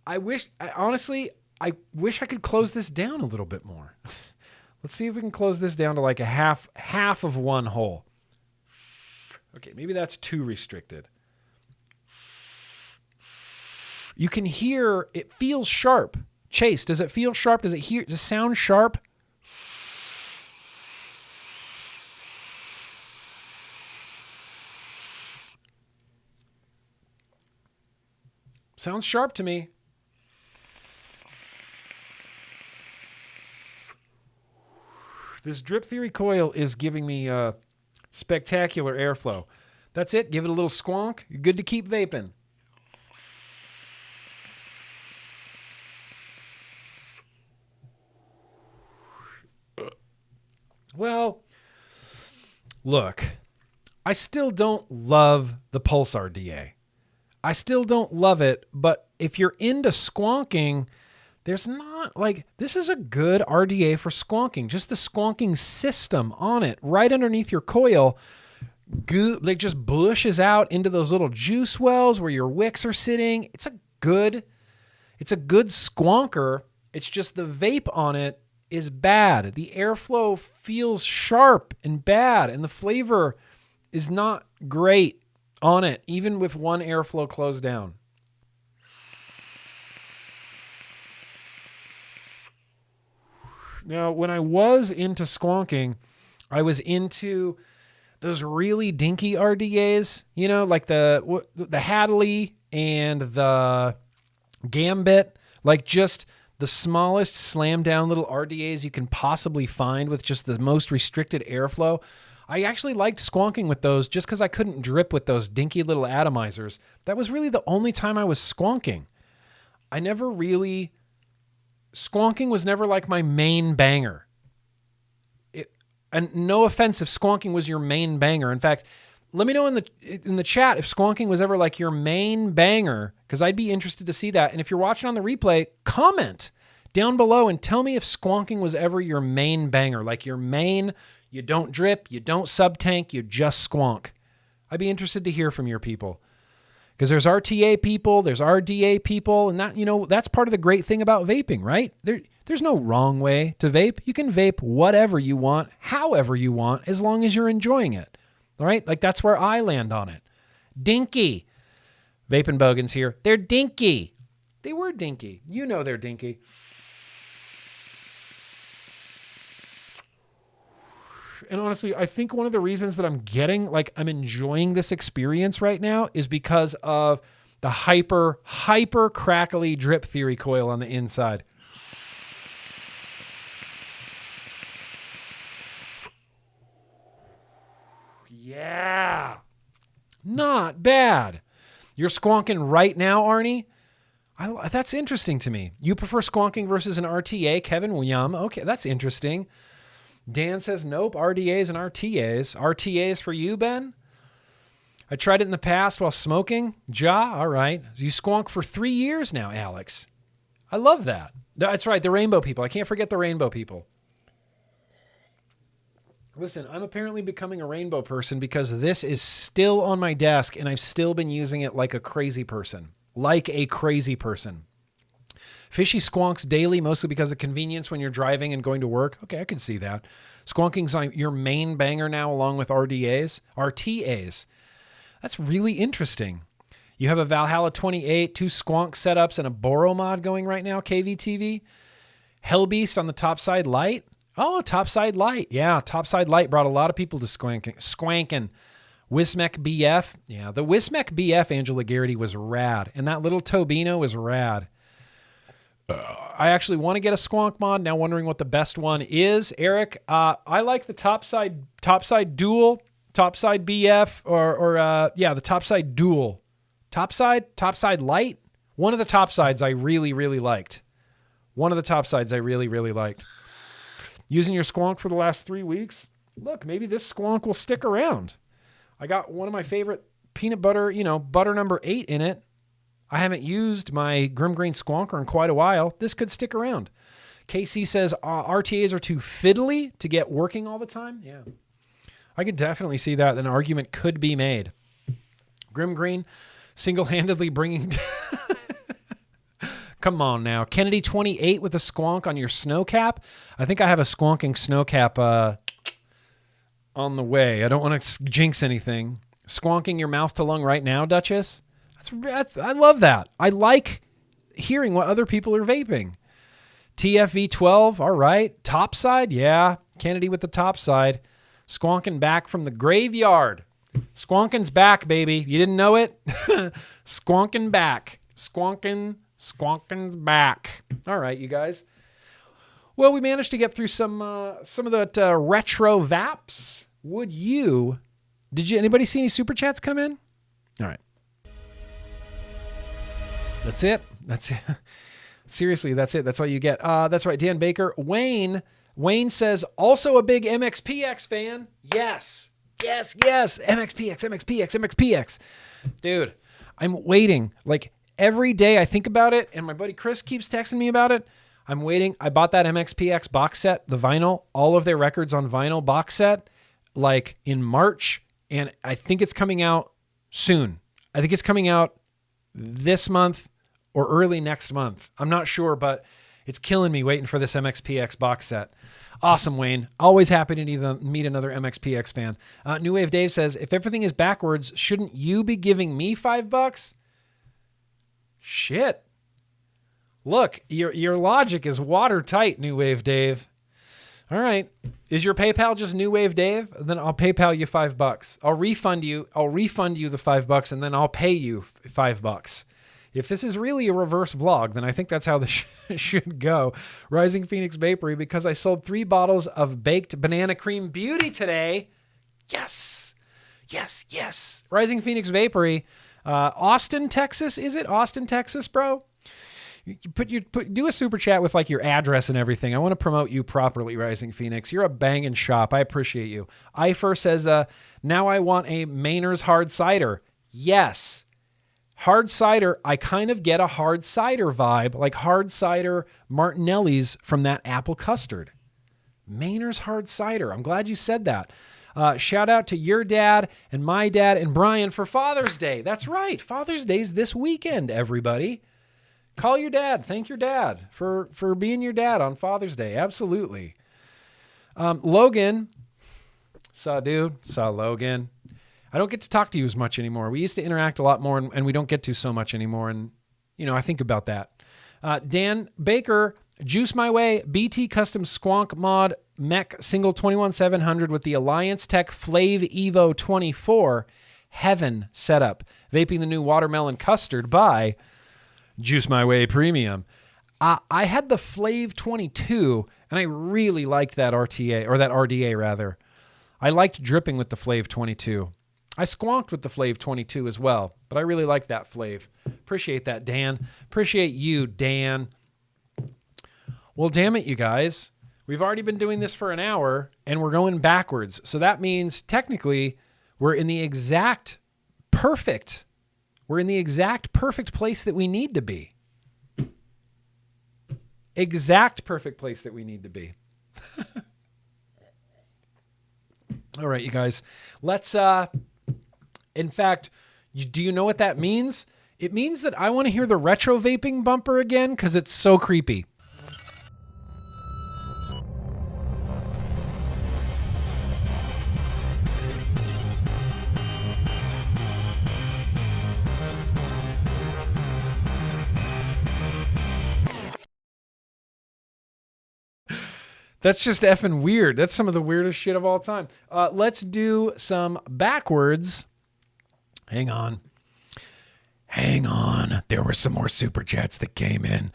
I wish I could close this down a little bit more. Let's see if we can close this down to like a half of 1 hole. Okay, maybe that's too restricted. You can hear, it feels sharp. Chase, does it feel sharp? Does it sound sharp? Sounds sharp to me. This Drip Theory coil is giving me spectacular airflow. That's it. Give it a little squonk. You're good to keep vaping. Well, look, I still don't love the Pulse RDA. I still don't love it, but if you're into squonking, There's not, like, this is a good RDA for squonking. Just the squonking system on it, right underneath your coil, like just bushes out into those little juice wells where your wicks are sitting. It's a good squonker. It's just the vape on it is bad. The airflow feels sharp and bad, and the flavor is not great on it, even with one airflow closed down. Now, when I was into squonking, I was into those really dinky RDAs, you know, like the Hadley and the Gambit, like just the smallest slam down little RDAs you can possibly find with just the most restricted airflow. I actually liked squonking with those just because I couldn't drip with those dinky little atomizers. That was really the only time I was squonking. Squonking was never like my main banger. And no offense if squonking was your main banger. In fact, let me know in the chat if squonking was ever like your main banger, because I'd be interested to see that. And if you're watching on the replay, comment down below and tell me if squonking was ever your main banger, like your main, you don't drip, you don't sub-tank, you just squonk. I'd be interested to hear from your people. Because there's RTA people, there's RDA people, and that, you know, that's part of the great thing about vaping, right? There's no wrong way to vape. You can vape whatever you want, however you want, as long as you're enjoying it. All right? Like, that's where I land on it. Dinky. Vaping Bogans here. They're dinky. They were dinky. You know they're dinky. And honestly, I think one of the reasons that I'm enjoying this experience right now is because of the hyper crackly drip theory coil on the inside. Yeah. Not bad. You're squonking right now, Arnie? That's interesting to me. You prefer squonking versus an RTA, Kevin Yum. Okay, that's interesting. Dan says, nope, RDAs and RTAs. RTAs for you, Ben? I tried it in the past while smoking. All right. You squonk for 3 years now, Alex. I love that. That's right, the rainbow people. I can't forget the rainbow people. Listen, I'm apparently becoming a rainbow person because this is still on my desk and I've still been using it like a crazy person. Like a crazy person. Fishy squonks daily, mostly because of convenience when you're driving and going to work. Okay, I can see that. Squonking's your main banger now, along with RTAs. That's really interesting. You have a Valhalla 28, 2 squonk setups, and a Boro mod going right now, KVTV. Hellbeast on the topside light. Oh, topside light. Yeah, topside light brought a lot of people to squanking. Wismec BF. Yeah, the Wismec BF Angela Garrity was rad, and that little Tobino was rad. I actually want to get a squonk mod. Now wondering what the best one is. Eric, I like the topside dual, topside BF, or the topside dual. Topside light. One of the topsides I really, really liked. Using your squonk for the last 3 weeks. Look, maybe this squonk will stick around. I got one of my favorite peanut butter, butter number 8 in it. I haven't used my GrimmGreen squonker in quite a while. This could stick around. KC says RTAs are too fiddly to get working all the time. Yeah, I could definitely see that. An argument could be made. GrimmGreen single-handedly bringing... Come on now. Kennedy 28 with a squonk on your snow cap. I think I have a squonking snow cap on the way. I don't want to jinx anything. Squonking your mouth to lung right now, Duchess? I love that. I like hearing what other people are vaping. TFV12, all right. Topside, yeah. Kennedy with the topside. Squonking back from the graveyard. Squonking's back, baby. You didn't know it? Squonking back. Squonking's back. All right, you guys. Well, we managed to get through some of that retro vaps. Anybody see any super chats come in? All right. That's it. Seriously, that's it. That's all you get. That's right, Dan Baker. Wayne says, also a big MXPX fan. Yes. MXPX. Dude, I'm waiting. Like, Every day I think about it, and my buddy Chris keeps texting me about it. I'm waiting. I bought that MXPX box set, the vinyl, all of their records on vinyl box set, like in March, and I think it's coming out soon. I think it's coming out this month or early next month. I'm not sure, but it's killing me waiting for this MXPX box set. Awesome, Wayne. Always happy to meet another MXPX fan. New Wave Dave says, if everything is backwards, shouldn't you be giving me $5? Shit. Look, your logic is watertight, New Wave Dave. All right. Is your PayPal just New Wave Dave? Then I'll PayPal you $5. I'll refund you the $5 and then I'll pay you $5. If this is really a reverse vlog, then I think that's how this should go. Rising Phoenix Vapery, because I sold 3 bottles of baked banana cream beauty today. Yes. Yes, yes. Rising Phoenix Vapery. Austin, Texas, is it? Austin, Texas, bro? Do a super chat with like your address and everything. I want to promote you properly, Rising Phoenix. You're a banging shop. I appreciate you. Ifer says, now I want a Maynard's hard cider. Yes. Hard cider, I kind of get a hard cider vibe, like hard cider Martinelli's from that apple custard. Maynard's hard cider. I'm glad you said that. Shout out to your dad and my dad and Brian for Father's Day. That's right. Father's Day's this weekend, everybody. Call your dad. Thank your dad for being your dad on Father's Day. Absolutely. Logan. Saw Logan. I don't get to talk to you as much anymore. We used to interact a lot more, and we don't get to so much anymore. And, I think about that. Dan Baker, Juice My Way, BT Custom Squonk Mod Mech Single 21700 with the Alliance Tech Flav Evo 24 Heaven setup. Vaping the new Watermelon Custard by Juice My Way Premium. I had the Flav 22, and I really liked that RTA, or that RDA rather. I liked dripping with the Flav 22. I squonked with the Flav 22 as well, but I really like that Flav. Appreciate that, Dan. Appreciate you, Dan. Well, damn it, you guys. We've already been doing this for an hour, and we're going backwards. So that means, technically, we're in the exact perfect place that we need to be. Exact perfect place that we need to be. All right, you guys. Let's... In fact, do you know what that means? It means that I want to hear the retro vaping bumper again because it's so creepy. That's just effing weird. That's some of the weirdest shit of all time. Let's do some backwards. Hang on. There were some more super chats that came in.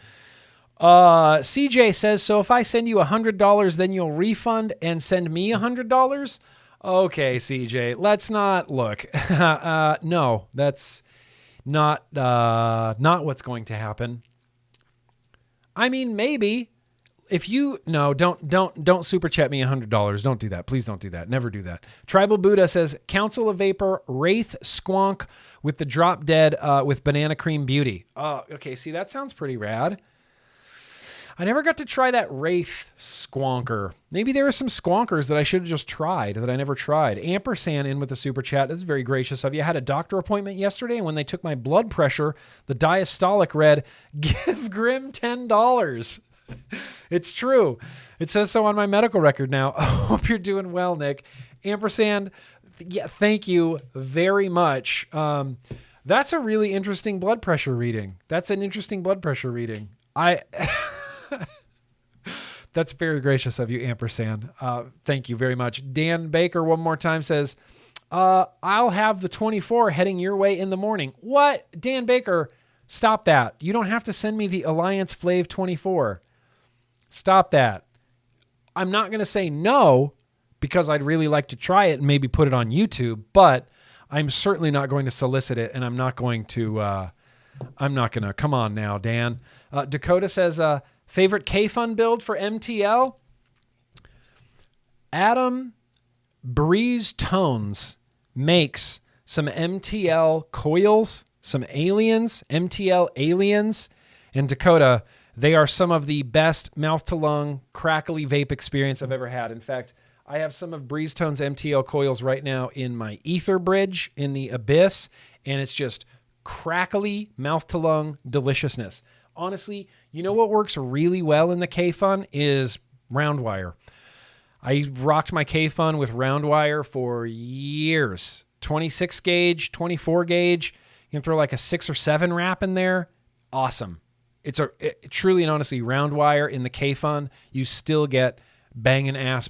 CJ says, so if I send you $100, then you'll refund and send me $100? Okay, CJ, let's not look. No, that's not what's going to happen. I mean, maybe. If you don't super chat me $100. Don't do that. Please don't do that. Never do that. Tribal Buddha says Council of Vapor Wraith Squonk with the Drop Dead with Banana Cream Beauty. Okay. See, that sounds pretty rad. I never got to try that Wraith Squonker. Maybe there are some Squonkers that I should have just tried that I never tried. Ampersand in with the super chat. That's very gracious of you. I had a doctor appointment yesterday, and when they took my blood pressure, the diastolic read, "Give Grimm $10." It's true. It says so on my medical record now. I hope you're doing well, Nick. Ampersand, yeah, thank you very much. That's a really interesting blood pressure reading. That's an interesting blood pressure reading. That's very gracious of you, Ampersand. Thank you very much. Dan Baker one more time says, I'll have the 24 heading your way in the morning. What? Dan Baker, stop that. You don't have to send me the Alliance Flav 24. Stop that. I'm not going to say no because I'd really like to try it and maybe put it on YouTube, but I'm certainly not going to solicit it, and I'm not going to, come on now, Dan. Dakota says, favorite K-Fun build for MTL? Adam Breeze Tones makes some MTL coils, some aliens, MTL aliens, and Dakota. They are some of the best mouth-to-lung, crackly vape experience I've ever had. In fact, I have some of BreezeTone's MTL coils right now in my ether bridge in the Abyss, and it's just crackly, mouth-to-lung deliciousness. Honestly, you know what works really well in the K-Fun is round wire. I rocked my K-Fun with round wire for years. 26 gauge, 24 gauge. You can throw like a 6 or 7 wrap in there. Awesome. Truly and honestly, round wire in the K-Fun, you still get bangin' ass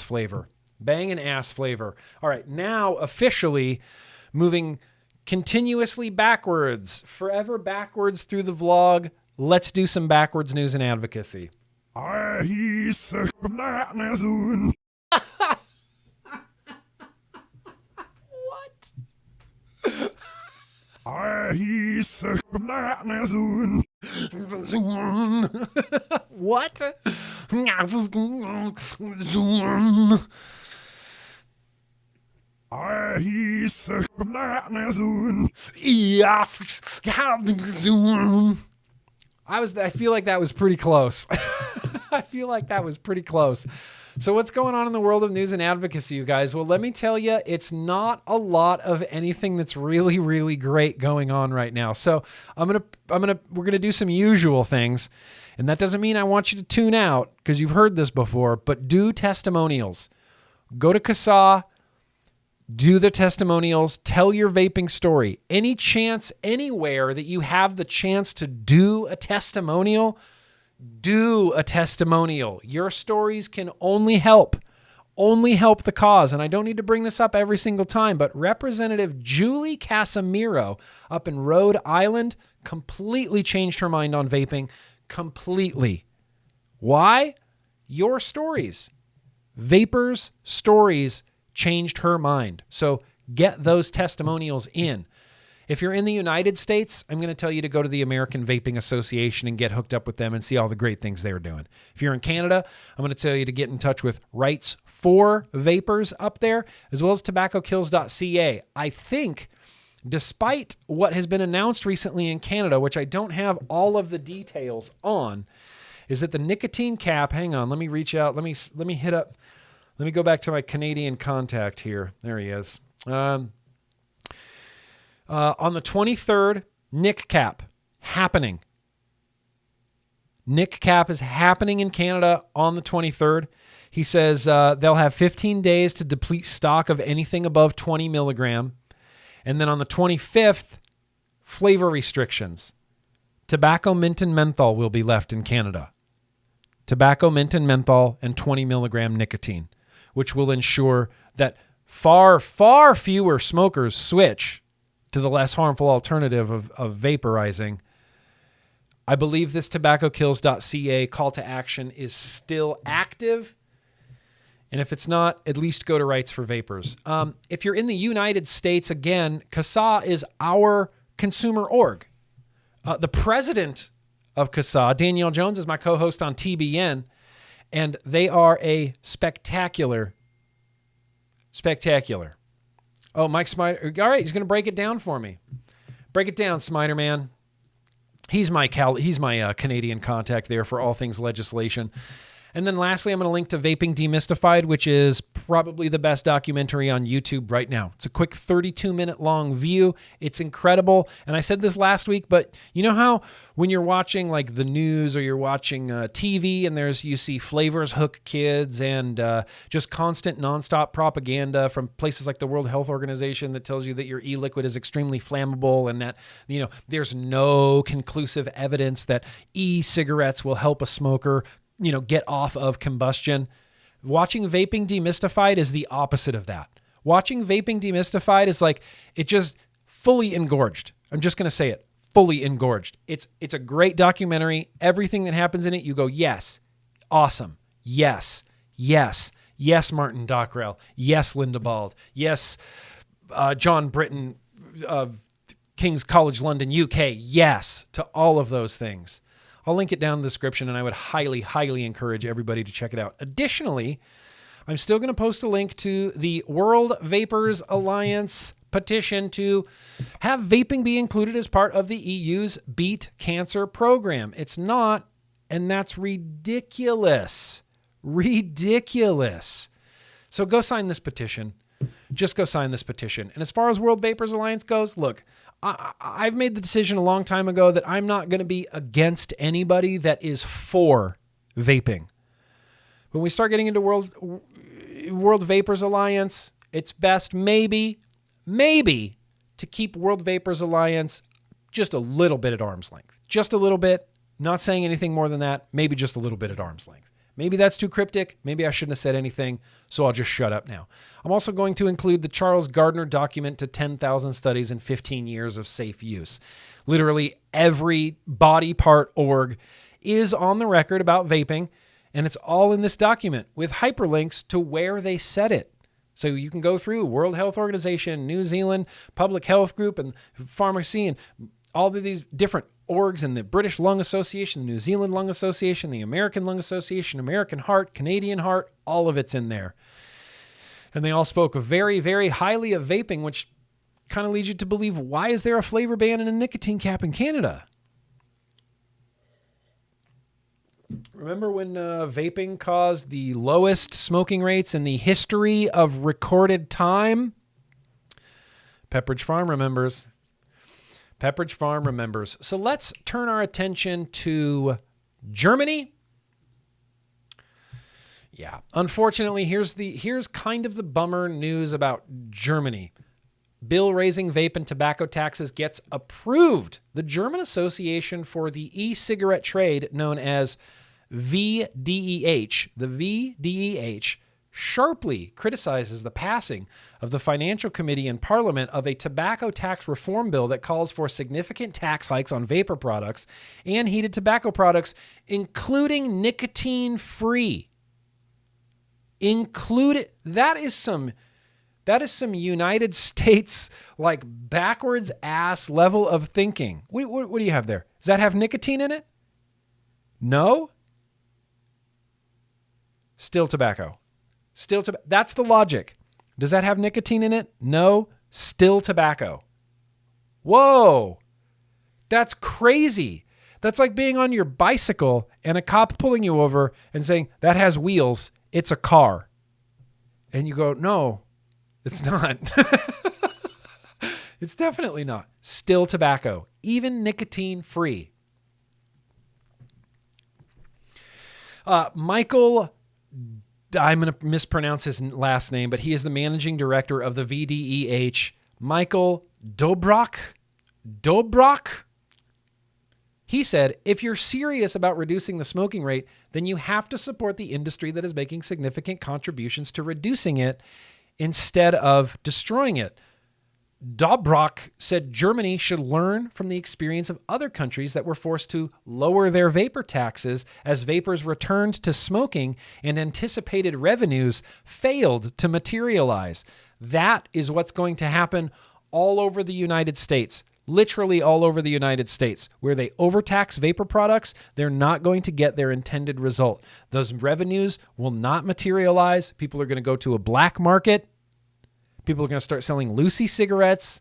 flavor. Bangin' ass flavor. All right, now officially moving continuously backwards, forever backwards through the vlog. Let's do some backwards news and advocacy. What? What? I feel like that was pretty close. I feel like that was pretty close. So what's going on in the world of news and advocacy, you guys? Well, let me tell you, it's not a lot of anything that's really, really great going on right now. So we're gonna do some usual things, and that doesn't mean I want you to tune out because you've heard this before. But do testimonials. Go to CASA. Do the testimonials. Tell your vaping story. Any chance anywhere that you have the chance to do a testimonial. Do a testimonial. Your stories can only help the cause. And I don't need to bring this up every single time, but Representative Julie Casimiro up in Rhode Island completely changed her mind on vaping. Completely. Why? Your stories. Vapers' stories changed her mind. So get those testimonials in. If you're in the United States, I'm going to tell you to go to the American Vaping Association and get hooked up with them and see all the great things they're doing. If you're in Canada, I'm going to tell you to get in touch with Rights for Vapers up there, as well as TobaccoKills.ca. I think, despite what has been announced recently in Canada, which I don't have all of the details on, is that the nicotine cap, hang on, let me reach out, let me hit up, let me go back to my Canadian contact here. There he is. On the 23rd, Nick Cap happening. Nick Cap is happening in Canada on the 23rd. He says they'll have 15 days to deplete stock of anything above 20 milligram. And then on the 25th, flavor restrictions. Tobacco, mint, and menthol will be left in Canada. Tobacco, mint, and menthol, and 20 milligram nicotine, which will ensure that far, far fewer smokers switch to the less harmful alternative of vaporizing. I believe this TobaccoKills.ca call to action is still active. And if it's not, at least go to Rights for Vapers. If you're in the United States, again, CASA is our consumer org. The president of CASA, Danielle Jones, is my co-host on TBN. And they are a spectacular. Oh, Mike Smider. All right, he's going to break it down for me. Break it down, Smider man. He's my Canadian contact there for all things legislation. And then lastly, I'm going to link to Vaping Demystified, which is probably the best documentary on YouTube right now. It's a quick 32-minute long view. It's incredible. And I said this last week, but you know how when you're watching like the news or you're watching TV and you see flavors hook kids and just constant nonstop propaganda from places like the World Health Organization that tells you that your e-liquid is extremely flammable and that, you know, there's no conclusive evidence that e-cigarettes will help a smoker get off of combustion. Watching Vaping Demystified is the opposite of that. Watching Vaping Demystified is like, it just fully engorged. I'm just going to say it, fully engorged. It's a great documentary. Everything that happens in it, you go, yes, awesome. Yes, yes, yes, Martin Dockrell. Yes, Linda Bald. Yes, John Britton of King's College London, UK. Yes, to all of those things. I'll link it down in the description, and I would highly, highly encourage everybody to check it out. Additionally, I'm still going to post a link to the World Vapers Alliance petition to have vaping be included as part of the EU's Beat Cancer program. It's not, and that's ridiculous. Ridiculous. So go sign this petition. Just go sign this petition. And as far as World Vapers Alliance goes, look, I've made the decision a long time ago that I'm not going to be against anybody that is for vaping. When we start getting into World Vapers Alliance, it's best maybe to keep World Vapers Alliance just a little bit at arm's length. Just a little bit. Not saying anything more than that. Maybe just a little bit at arm's length. Maybe that's too cryptic. Maybe I shouldn't have said anything, so I'll just shut up now. I'm also going to include the Charles Gardner document to 10,000 studies and 15 years of safe use. Literally every body part org is on the record about vaping, and it's all in this document with hyperlinks to where they said it. So you can go through World Health Organization, New Zealand Public Health Group, and Pharmacy, and all of these different orgs, and the British Lung Association, the New Zealand Lung Association, the American Lung Association, American Heart, Canadian Heart, all of it's in there. And they all spoke very, very highly of vaping, which kind of leads you to believe, why is there a flavor ban and a nicotine cap in Canada? Remember when vaping caused the lowest smoking rates in the history of recorded time? Pepperidge Farm remembers. Pepperidge Farm remembers. So let's turn our attention to Germany. Yeah, unfortunately, here's kind of the bummer news about Germany. Bill raising vape and tobacco taxes gets approved. The German Association for the E-Cigarette Trade, known as VDEH, the VDEH, sharply criticizes the passing of the Financial Committee in Parliament of a tobacco tax reform bill that calls for significant tax hikes on vapor products and heated tobacco products, including nicotine-free. That is some United States, like, backwards ass level of thinking. What do you have there? Does that have nicotine in it? No? Still tobacco. That's the logic. Does that have nicotine in it? No. Still tobacco. Whoa. That's crazy. That's like being on your bicycle and a cop pulling you over and saying, that has wheels. It's a car. And you go, no, it's not. It's definitely not. Still tobacco. Even nicotine free. Michael, I'm going to mispronounce his last name, but he is the managing director of the VDEH, Michael Dobrock. He said, if you're serious about reducing the smoking rate, then you have to support the industry that is making significant contributions to reducing it instead of destroying it. Dobrock said Germany should learn from the experience of other countries that were forced to lower their vapor taxes as vapors returned to smoking and anticipated revenues failed to materialize. That is what's going to happen all over the United States. Literally all over the United States. Where they overtax vapor products, they're not going to get their intended result. Those revenues will not materialize. People are going to go to a black market. People are going to start selling Lucy cigarettes.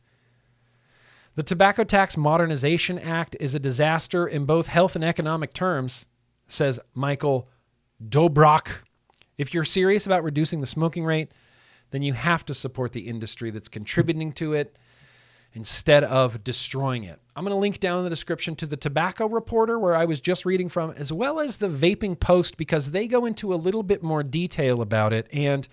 The Tobacco Tax Modernization Act is a disaster in both health and economic terms, says Michael Dobrock. If you're serious about reducing the smoking rate, then you have to support the industry that's contributing to it instead of destroying it. I'm going to link down in the description to the Tobacco Reporter, where I was just reading from, as well as the Vaping Post, because they go into a little bit more detail about it. And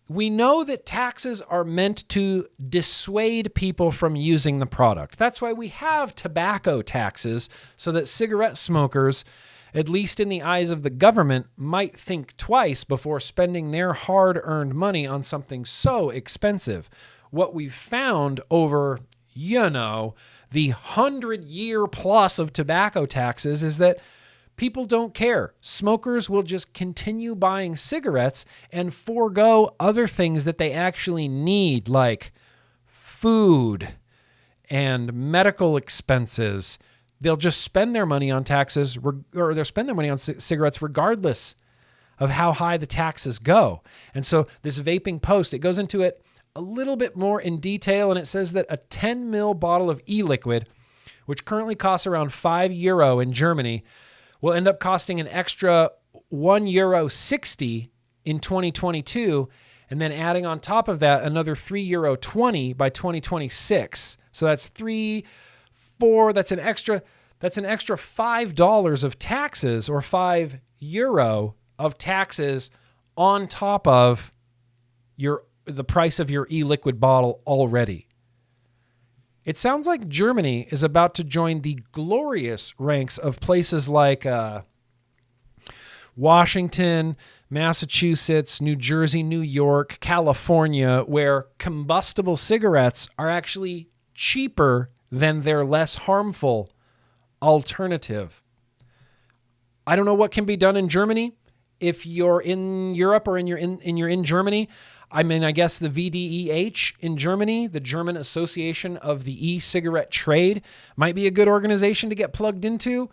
we know that taxes are meant to dissuade people from using the product. That's why we have tobacco taxes, so that cigarette smokers, at least in the eyes of the government, might think twice before spending their hard-earned money on something so expensive. What we've found over, the 100-year plus of tobacco taxes is that people don't care. Smokers will just continue buying cigarettes and forego other things that they actually need, like food and medical expenses. They'll just spend their money on taxes, or they'll spend their money on cigarettes regardless of how high the taxes go. And so this Vaping Post, it goes into it a little bit more in detail, and it says that a 10 ml bottle of e-liquid, which currently costs around €5 in Germany, will end up costing an extra €1.60 in 2022, and then adding on top of that another €3.20 by 2026. So that's that's an extra $5 of taxes, or €5 of taxes on top of the price of your e-liquid bottle already. It sounds like Germany is about to join the glorious ranks of places like Washington, Massachusetts, New Jersey, New York, California, where combustible cigarettes are actually cheaper than their less harmful alternative. I don't know what can be done in Germany. If you're in Europe or you're in Germany, I mean, I guess the VDEH in Germany, the German Association of the E-Cigarette Trade, might be a good organization to get plugged into.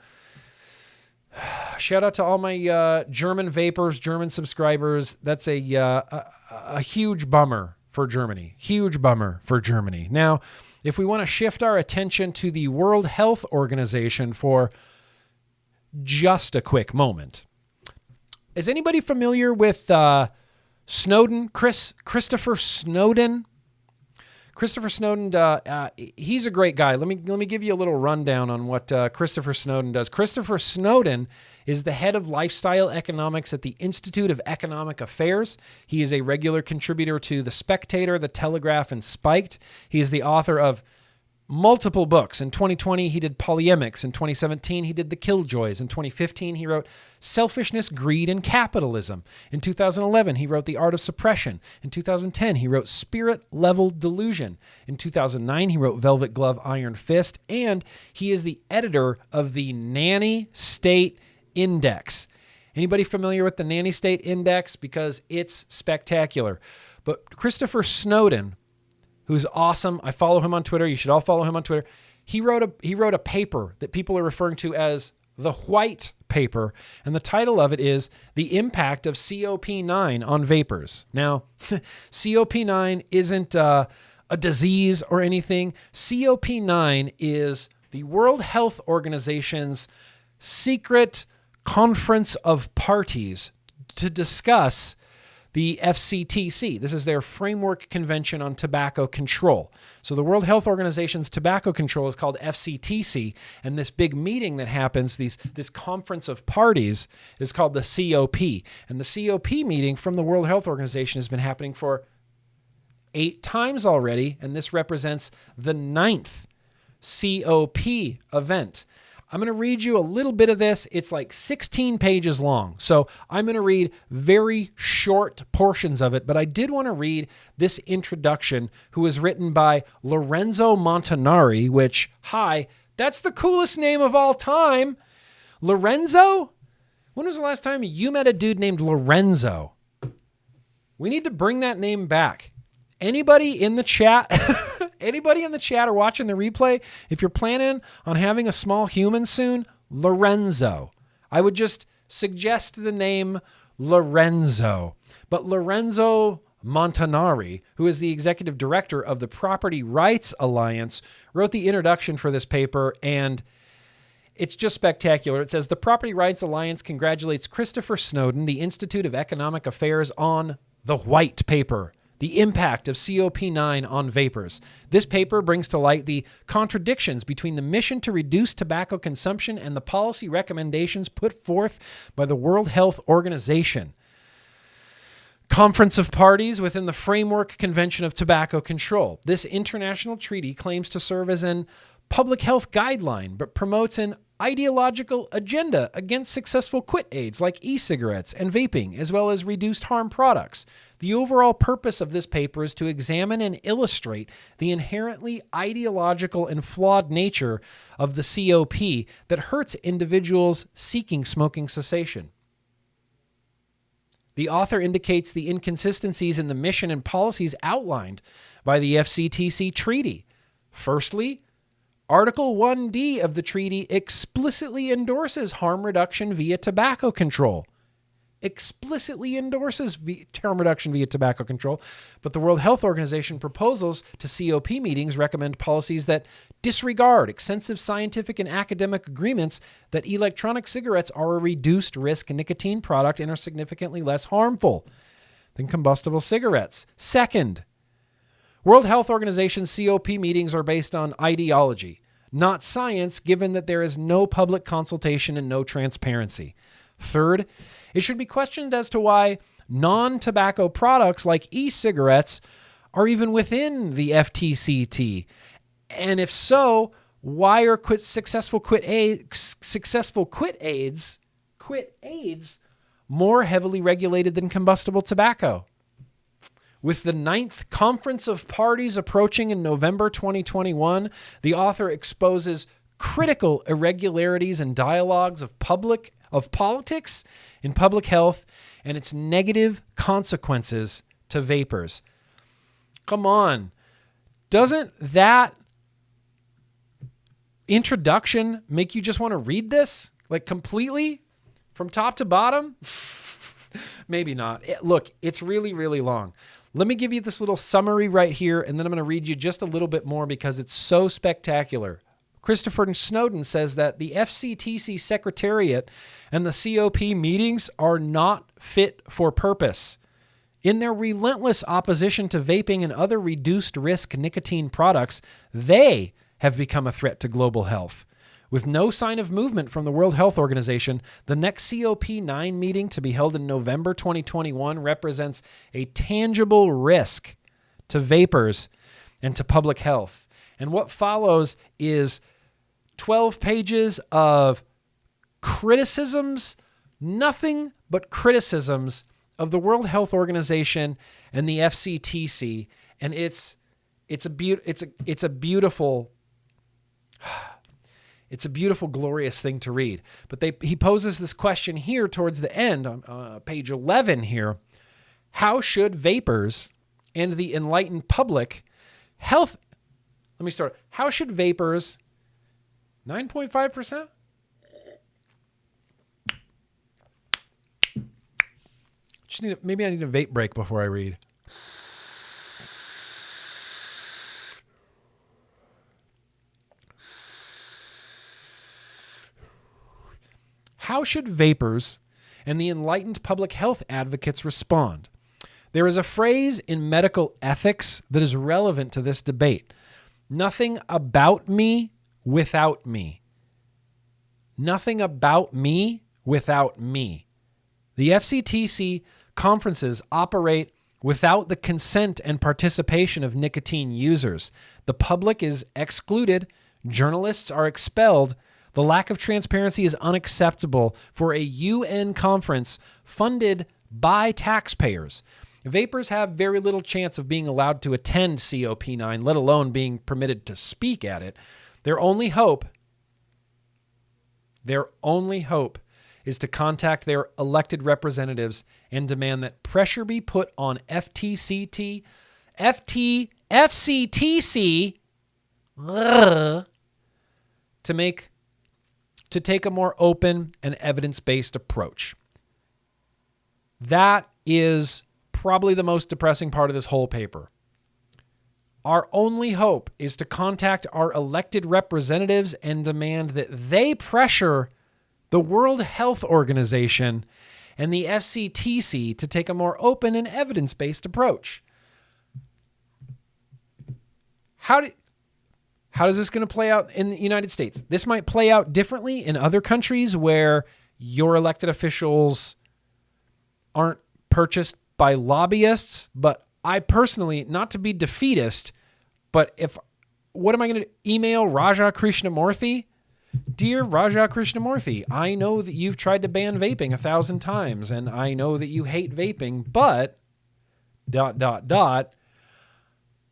Shout out to all my German vapers, German subscribers. That's a huge bummer for Germany. Huge bummer for Germany. Now, if we want to shift our attention to the World Health Organization for just a quick moment. Is anybody familiar with Snowden? Christopher Snowden? Christopher Snowden, he's a great guy. Let me give you a little rundown on what Christopher Snowden does. Christopher Snowden is the head of lifestyle economics at the Institute of Economic Affairs. He is a regular contributor to The Spectator, The Telegraph, and Spiked. He is the author of multiple books. In 2020, he did Polyemics. In 2017, he did The Killjoys. In 2015, he wrote Selfishness, Greed, and Capitalism. In 2011, he wrote The Art of Suppression. In 2010, he wrote Spirit Level Delusion. In 2009, he wrote Velvet Glove, Iron Fist. And he is the editor of the Nanny State Index. Anybody familiar with the Nanny State Index? Because it's spectacular. But Christopher Snowden, who's awesome. I follow him on Twitter. You should all follow him on Twitter. He wrote a paper that people are referring to as the White Paper, and the title of it is The Impact of COP9 on Vapers. Now, COP9 isn't a disease or anything. COP9 is the World Health Organization's secret conference of parties to discuss the FCTC. This is their Framework Convention on Tobacco Control. So the World Health Organization's tobacco control is called FCTC, and this big meeting that happens, this conference of parties, is called the COP. And the COP meeting from the World Health Organization has been happening for 8 times already, and this represents the 9th COP event. I'm going to read you a little bit of this. It's like 16 pages long. So I'm going to read very short portions of it, but I did want to read this introduction, who was written by Lorenzo Montanari, which, hi, that's the coolest name of all time. Lorenzo? When was the last time you met a dude named Lorenzo? We need to bring that name back. Anybody in the chat, anybody in the chat or watching the replay, if you're planning on having a small human soon, Lorenzo. I would just suggest the name Lorenzo. But Lorenzo Montanari, who is the executive director of the Property Rights Alliance, wrote the introduction for this paper, and it's just spectacular. It says, the Property Rights Alliance congratulates Christopher Snowden, the Institute of Economic Affairs, on the White Paper, the impact of COP9 on vapers. This paper brings to light the contradictions between the mission to reduce tobacco consumption and the policy recommendations put forth by the World Health Organization. Conference of Parties within the Framework Convention of Tobacco Control. This international treaty claims to serve as an public health guideline, but promotes an ideological agenda against successful quit aids like e-cigarettes and vaping, as well as reduced harm products. The overall purpose of this paper is to examine and illustrate the inherently ideological and flawed nature of the COP that hurts individuals seeking smoking cessation. The author indicates the inconsistencies in the mission and policies outlined by the FCTC treaty. Firstly, Article 1D of the treaty explicitly endorses harm reduction via tobacco control. explicitly endorses harm reduction via tobacco control, but the World Health Organization proposals to COP meetings recommend policies that disregard extensive scientific and academic agreements that electronic cigarettes are a reduced risk nicotine product and are significantly less harmful than combustible cigarettes. Second, World Health Organization COP meetings are based on ideology, not science, given that there is no public consultation and no transparency. Third, it should be questioned as to why non-tobacco products like e-cigarettes are even within the FTCT. And if so, why are successful quit aids more heavily regulated than combustible tobacco? With the 9th Conference of Parties approaching in November 2021, the author exposes critical irregularities and dialogues of politics in public health and its negative consequences to vapers. Come on. Doesn't that introduction make you just want to read this? Like completely? From top to bottom? Maybe not. Look, it's really, really long. Let me give you this little summary right here, and then I'm going to read you just a little bit more because it's so spectacular. Christopher Snowden says that the FCTC Secretariat and the COP meetings are not fit for purpose. In their relentless opposition to vaping and other reduced risk nicotine products, they have become a threat to global health. With no sign of movement from the World Health Organization, the next COP9 meeting to be held in November 2021 represents a tangible risk to vapers and to public health. And what follows is 12 pages of criticisms, nothing but criticisms of the World Health Organization and the FCTC. And it's a beautiful, glorious thing to read. But he poses this question here towards the end on page 11 here. How should vapers and the enlightened public health... Let me start. How should vapers... 9.5%? Maybe I need a vape break before I read. How should vapers and the enlightened public health advocates respond? There is a phrase in medical ethics that is relevant to this debate. Nothing about me without me. Nothing about me without me. The FCTC conferences operate without the consent and participation of nicotine users. The public is excluded. Journalists are expelled. The lack of transparency is unacceptable for a UN conference funded by taxpayers. Vapers have very little chance of being allowed to attend COP9, let alone being permitted to speak at it. Their only hope is to contact their elected representatives and demand that pressure be put on FCTC to take a more open and evidence-based approach. That is probably the most depressing part of this whole paper. Our only hope is to contact our elected representatives and demand that they pressure the World Health Organization and the FCTC to take a more open and evidence-based approach. How is this going to play out in the United States? This might play out differently in other countries where your elected officials aren't purchased by lobbyists, but I personally, not to be defeatist, but what am I going to email Raja Krishnamurthy? Dear Raja Krishnamurthy, I know that you've tried to ban vaping 1,000 times, and I know that you hate vaping, but ...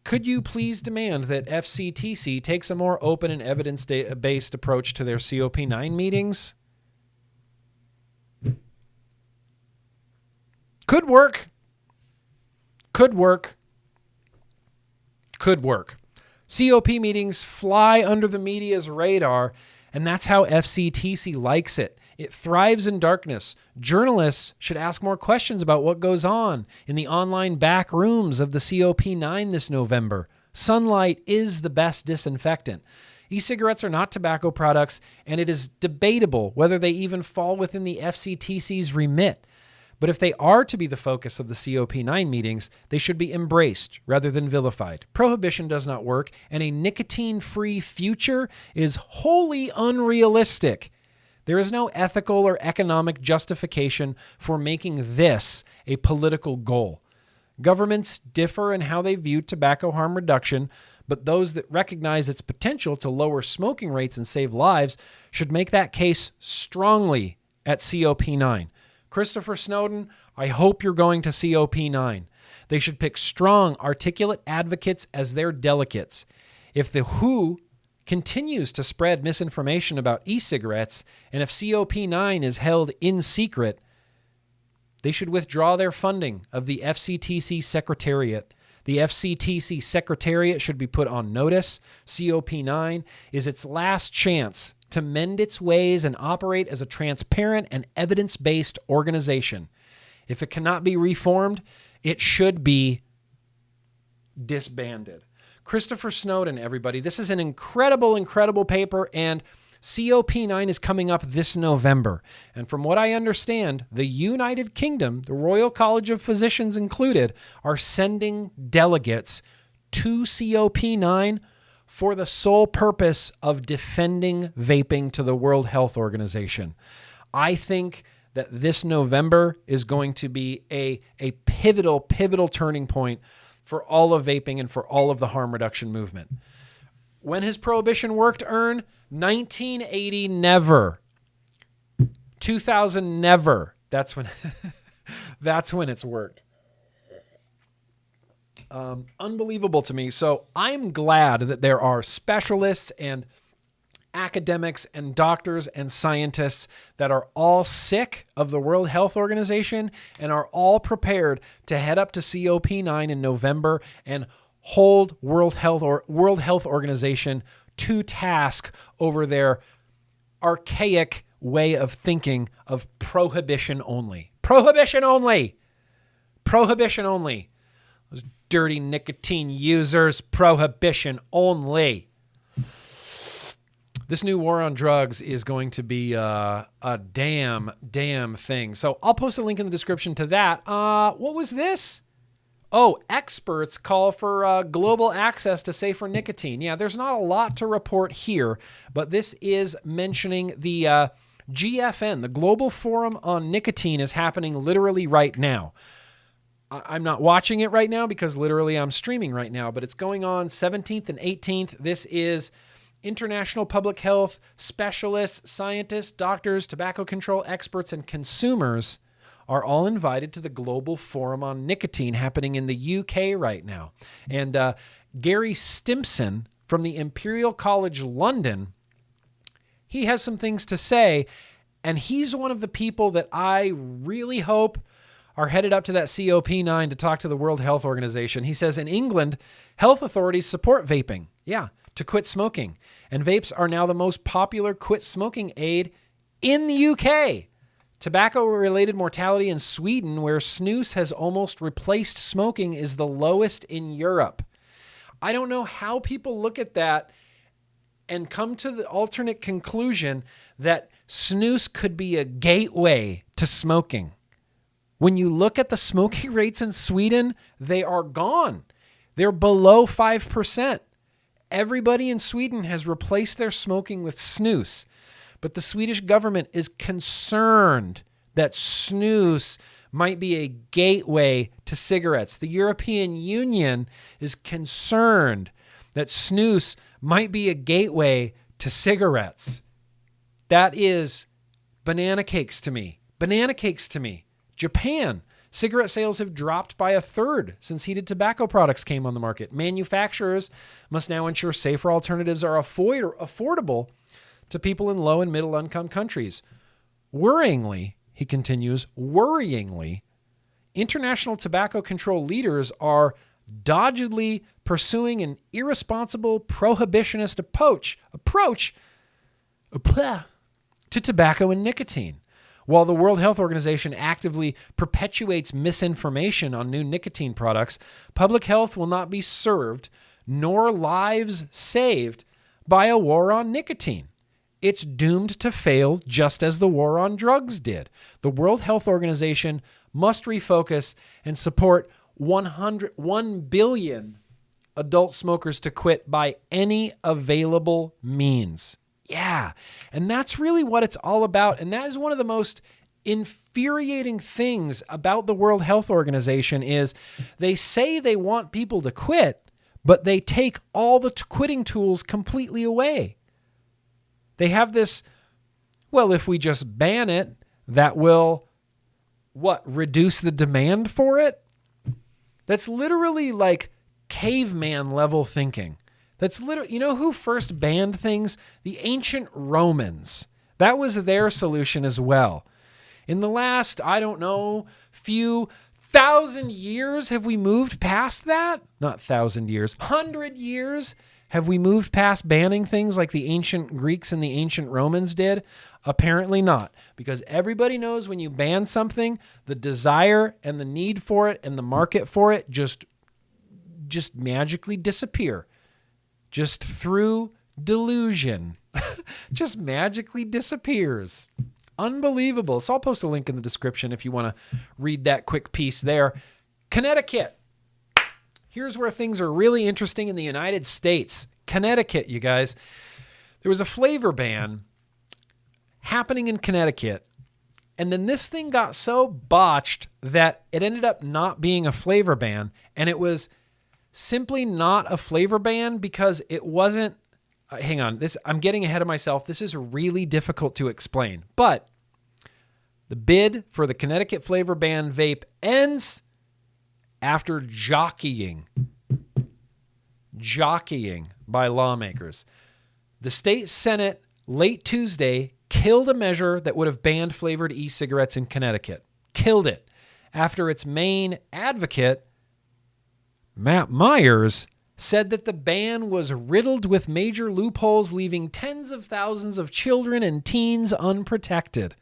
Could you please demand that FCTC takes a more open and evidence-based approach to their COP9 meetings? Could work. Could work. Could work. COP meetings fly under the media's radar, and that's how FCTC likes it. It thrives in darkness. Journalists should ask more questions about what goes on in the online back rooms of the COP9 this November. Sunlight is the best disinfectant. E-cigarettes are not tobacco products, and it is debatable whether they even fall within the FCTC's remit. But if they are to be the focus of the COP9 meetings, they should be embraced rather than vilified. Prohibition does not work, and a nicotine-free future is wholly unrealistic. There is no ethical or economic justification for making this a political goal. Governments differ in how they view tobacco harm reduction, but those that recognize its potential to lower smoking rates and save lives should make that case strongly at COP9. Christopher Snowdon, I hope you're going to COP9. They should pick strong, articulate advocates as their delegates. If the WHO continues to spread misinformation about e-cigarettes, and if COP9 is held in secret, they should withdraw their funding of the FCTC Secretariat. The FCTC Secretariat should be put on notice. COP9 is its last chance to mend its ways and operate as a transparent and evidence-based organization. If it cannot be reformed, it should be disbanded. Christopher Snowdon, everybody. This is an incredible, incredible paper, and COP9 is coming up this November. And from what I understand, the United Kingdom, the Royal College of Physicians included, are sending delegates to COP9 for the sole purpose of defending vaping to the World Health Organization. I think that this November is going to be a pivotal turning point for all of vaping and for all of the harm reduction movement. When has prohibition worked, Ern? 1980, never. 2000, never. That's when it's worked. Unbelievable to me. So I'm glad that there are specialists and academics and doctors and scientists that are all sick of the World Health Organization and are all prepared to head up to COP9 in November and hold World Health Organization to task over their archaic way of thinking of prohibition only. Prohibition only. Prohibition only. Those dirty nicotine users, prohibition only. This new war on drugs is going to be a damn thing. So I'll post a link in the description to that. What was this? Oh, experts call for global access to safer nicotine. Yeah, there's not a lot to report here, but this is mentioning the GFN, the Global Forum on Nicotine, is happening literally right now. I'm not watching it right now because literally I'm streaming right now, but it's going on 17th and 18th. This is international public health specialists, scientists, doctors, tobacco control experts, and consumers are all invited to the Global Forum on Nicotine happening in the UK right now. And Gary Stimpson from the Imperial College London, he has some things to say, and he's one of the people that I really hope are headed up to that COP9 to talk to the World Health Organization. He says, in England, health authorities support vaping, to quit smoking. And vapes are now the most popular quit smoking aid in the UK. Tobacco-related mortality in Sweden, where snus has almost replaced smoking, is the lowest in Europe. I don't know how people look at that and come to the alternate conclusion that snus could be a gateway to smoking. When you look at the smoking rates in Sweden, they are gone. They're below 5%. Everybody in Sweden has replaced their smoking with snus. But the Swedish government is concerned that snus might be a gateway to cigarettes. The European Union is concerned that snus might be a gateway to cigarettes. That is banana cakes to me. Banana cakes to me. Japan. Cigarette sales have dropped by 1/3 since heated tobacco products came on the market. Manufacturers must now ensure safer alternatives are affordable to people in low and middle income countries. Worryingly, he continues, international tobacco control leaders are doggedly pursuing an irresponsible prohibitionist approach to to tobacco and nicotine. While the World Health Organization actively perpetuates misinformation on new nicotine products, public health will not be served nor lives saved by a war on nicotine. It's doomed to fail just as the war on drugs did. The World Health Organization must refocus and support 1 billion adult smokers to quit by any available means. Yeah, and that's really what it's all about. And that is one of the most infuriating things about the World Health Organization is they say they want people to quit, but they take all the quitting tools completely away. They have this, well, if we just ban it, that will, reduce the demand for it? That's literally like caveman level thinking. That's literally, you know who first banned things? The ancient Romans. That was their solution as well. In the last, I don't know, few thousand years, have we moved past that? Not 1,000 years, 100 years. Have we moved past banning things like the ancient Greeks and the ancient Romans did? Apparently not, because everybody knows when you ban something, the desire and the need for it and the market for it just magically disappear. Just through delusion. Just magically disappears. Unbelievable. So I'll post a link in the description if you want to read that quick piece there. Connecticut. Here's where things are really interesting in the United States. Connecticut, you guys. There was a flavor ban happening in Connecticut, and then this thing got so botched that it ended up not being a flavor ban, and it was simply not a flavor ban because it wasn't, hang on, I'm getting ahead of myself. This is really difficult to explain, but the bid for the Connecticut flavor ban vape ends after jockeying by lawmakers. The state Senate late Tuesday killed a measure that would have banned flavored e-cigarettes in Connecticut. Killed it after its main advocate, Matt Myers, said that the ban was riddled with major loopholes, leaving tens of thousands of children and teens unprotected.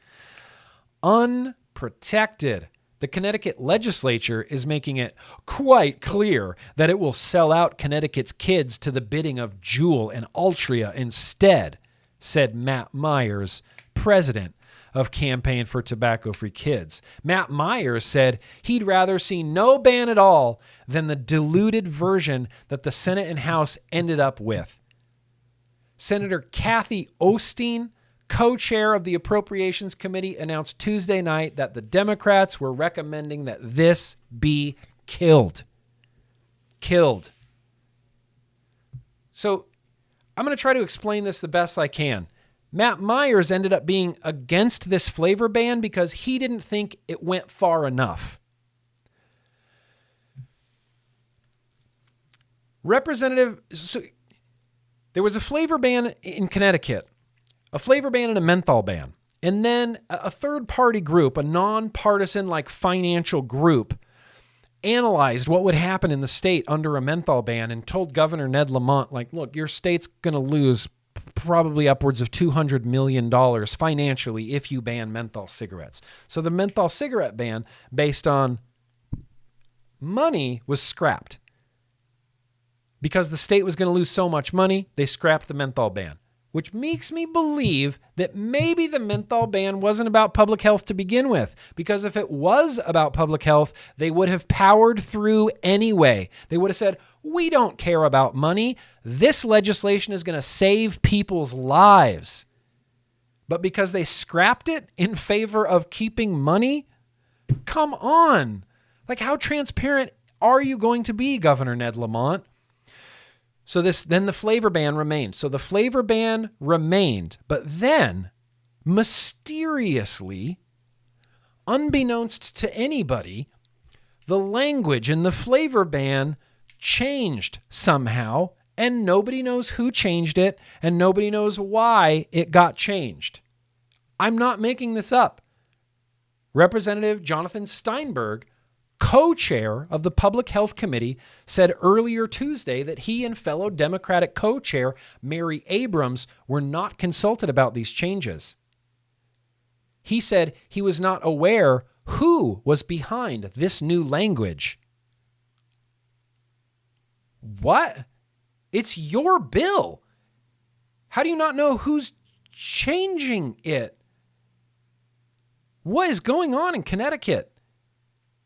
Unprotected. The Connecticut legislature is making it quite clear that it will sell out Connecticut's kids to the bidding of Juul and Altria instead, said Matt Myers, president of Campaign for Tobacco-Free Kids. Matt Myers said he'd rather see no ban at all than the diluted version that the Senate and House ended up with. Senator Kathy Osteen, co-chair of the Appropriations Committee, announced Tuesday night that the Democrats were recommending that this be killed. Killed. So I'm going to try to explain this the best I can. Matt Myers ended up being against this flavor ban because he didn't think it went far enough. There was a flavor ban in Connecticut, a flavor ban and a menthol ban. And then a third-party group, a nonpartisan like financial group, analyzed what would happen in the state under a menthol ban and told Governor Ned Lamont, like, look, your state's going to lose probably upwards of $200 million financially if you ban menthol cigarettes. So the menthol cigarette ban, based on money, was scrapped. Because the state was going to lose so much money, they scrapped the menthol ban, which makes me believe that maybe the menthol ban wasn't about public health to begin with. Because if it was about public health, they would have powered through anyway. They would have said, we don't care about money. This legislation is going to save people's lives. But because they scrapped it in favor of keeping money, come on. Like, how transparent are you going to be, Governor Ned Lamont? So then the flavor ban remained. So the flavor ban remained, but then mysteriously, unbeknownst to anybody, the language in the flavor ban changed somehow, and nobody knows who changed it, and nobody knows why it got changed. I'm not making this up. Representative Jonathan Steinberg, co-chair of the Public Health Committee, said earlier Tuesday that he and fellow Democratic co-chair Mary Abrams were not consulted about these changes. He said he was not aware who was behind this new language. What? It's your bill. How do you not know who's changing it? What is going on in Connecticut?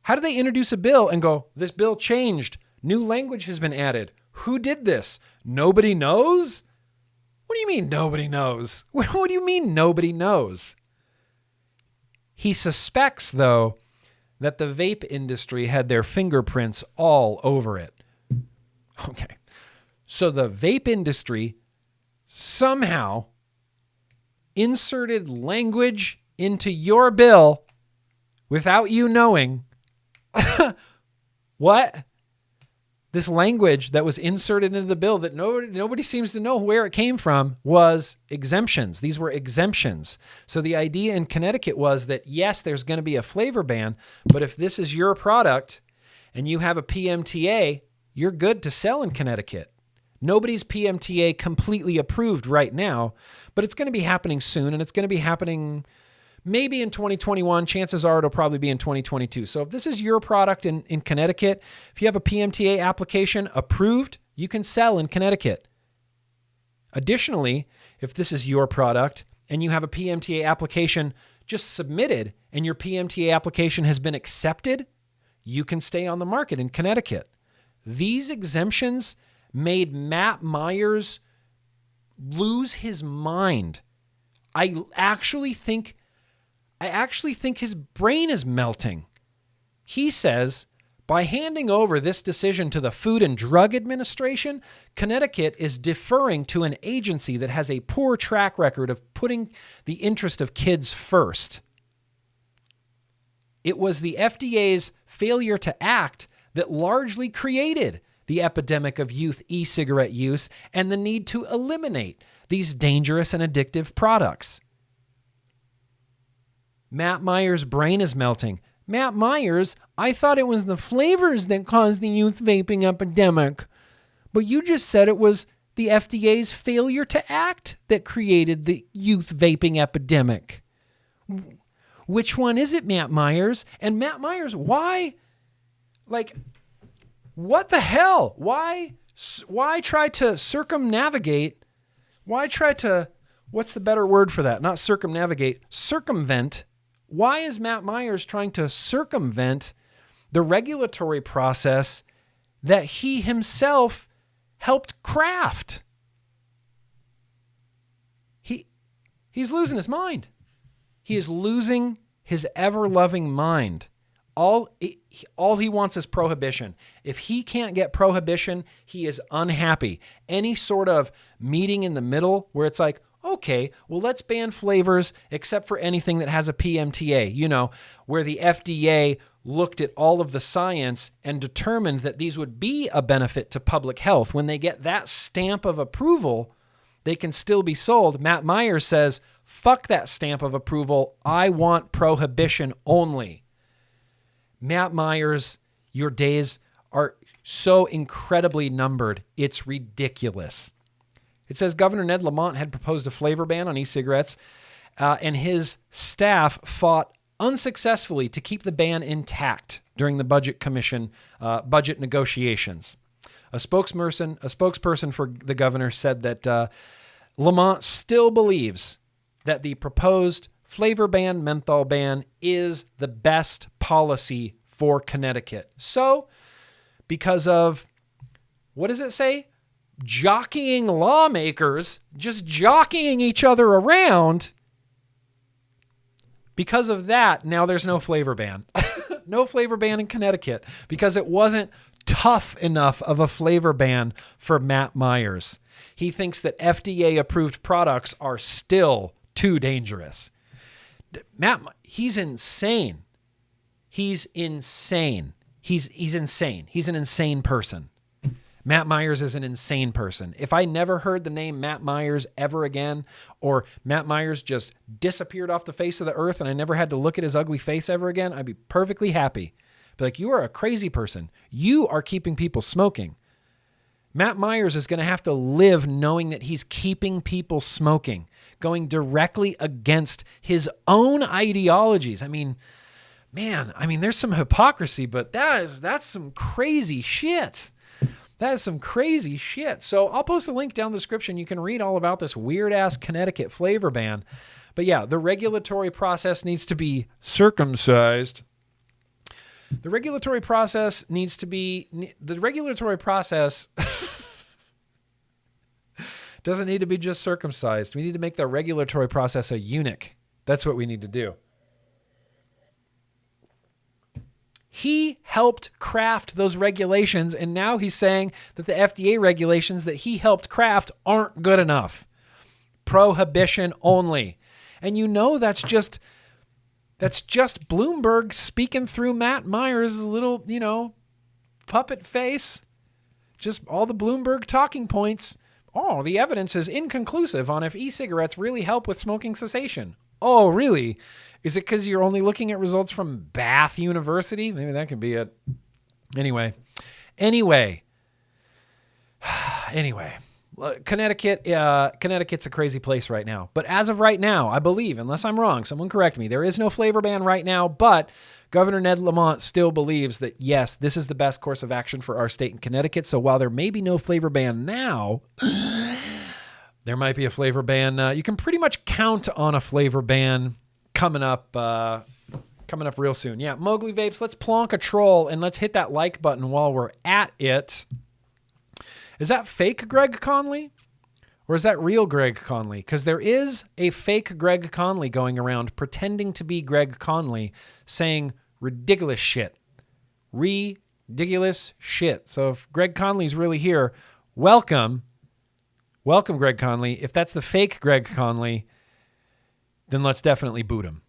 How do they introduce a bill and go, this bill changed, new language has been added? Who did this? Nobody knows? What do you mean nobody knows? What do you mean nobody knows? He suspects, though, that the vape industry had their fingerprints all over it. Okay. So the vape industry somehow inserted language into your bill without you knowing. What? This language that was inserted into the bill that nobody seems to know where it came from was exemptions. These were exemptions. So the idea in Connecticut was that, yes, there's going to be a flavor ban, but if this is your product and you have a PMTA, you're good to sell in Connecticut. Nobody's PMTA completely approved right now, but it's going to be happening soon, and it's going to be happening maybe in 2021. Chances are it'll probably be in 2022. So if this is your product in Connecticut, if you have a PMTA application approved, you can sell in Connecticut. Additionally, if this is your product and you have a PMTA application just submitted and your PMTA application has been accepted, you can stay on the market in Connecticut. These exemptions made Matt Myers lose his mind. I actually think his brain is melting. He says, by handing over this decision to the Food and Drug Administration, Connecticut is deferring to an agency that has a poor track record of putting the interest of kids first. It was the FDA's failure to act that largely created the epidemic of youth e-cigarette use and the need to eliminate these dangerous and addictive products. Matt Myers' brain is melting. Matt Myers, I thought it was the flavors that caused the youth vaping epidemic, but you just said it was the FDA's failure to act that created the youth vaping epidemic. Which one is it, Matt Myers? And Matt Myers, why? Like, what the hell? Why try to circumnavigate? Why try to, what's the better word for that? Not circumnavigate, circumvent. Why is Matt Myers trying to circumvent the regulatory process that he himself helped craft? He's losing his mind. He is losing his ever-loving mind. All he wants is prohibition. If he can't get prohibition, he is unhappy. Any sort of meeting in the middle where it's like, okay, well, let's ban flavors except for anything that has a PMTA, you know, where the FDA looked at all of the science and determined that these would be a benefit to public health. When they get that stamp of approval, they can still be sold. Matt Myers says, fuck that stamp of approval. I want prohibition only. Matt Myers, your days are so incredibly numbered. It's ridiculous. It says Governor Ned Lamont had proposed a flavor ban on e-cigarettes, and his staff fought unsuccessfully to keep the ban intact during the Budget Commission budget negotiations. A spokesperson for the governor said that Lamont still believes that the proposed flavor ban, menthol ban, is the best policy for Connecticut. So, because of, what does it say? Jockeying lawmakers, just jockeying each other around. Because of that, now there's no flavor ban. No flavor ban in Connecticut because it wasn't tough enough of a flavor ban for Matt Myers. He thinks that FDA-approved products are still too dangerous. Matt, he's insane. He's insane. He's insane. He's an insane person. Matt Myers is an insane person. If I never heard the name Matt Myers ever again, or Matt Myers just disappeared off the face of the earth and I never had to look at his ugly face ever again, I'd be perfectly happy. Be like, you are a crazy person. You are keeping people smoking. Matt Myers is going to have to live knowing that he's keeping people smoking, going directly against his own ideologies. I mean, man, there's some hypocrisy, but that's some crazy shit. That is some crazy shit. So I'll post a link down in the description. You can read all about this weird-ass Connecticut flavor ban. But yeah, the regulatory process needs to be circumcised. The regulatory process doesn't need to be just circumcised. We need to make the regulatory process a eunuch. That's what we need to do. He helped craft those regulations, and now he's saying that the FDA regulations that he helped craft aren't good enough. Prohibition only. And you know that's just Bloomberg speaking through Matt Myers' little, puppet face. Just all the Bloomberg talking points. Oh, the evidence is inconclusive on if e-cigarettes really help with smoking cessation. Oh, really? Is it because you're only looking at results from Bath University? Maybe that could be it. Anyway. Connecticut's a crazy place right now. But as of right now, I believe, unless I'm wrong, someone correct me, there is no flavor ban right now, but Governor Ned Lamont still believes that, yes, this is the best course of action for our state in Connecticut. So while there may be no flavor ban now, there might be a flavor ban. You can pretty much count on a flavor ban coming up real soon. Yeah, Mowgli Vapes, let's plonk a troll and let's hit that like button while we're at it. Is that fake Greg Conley? Or is that real Greg Conley? Because there is a fake Greg Conley going around pretending to be Greg Conley saying ridiculous shit. Ridiculous shit. So if Greg Conley's really here, welcome. Welcome, Greg Conley. If that's the fake Greg Conley, then let's definitely boot him.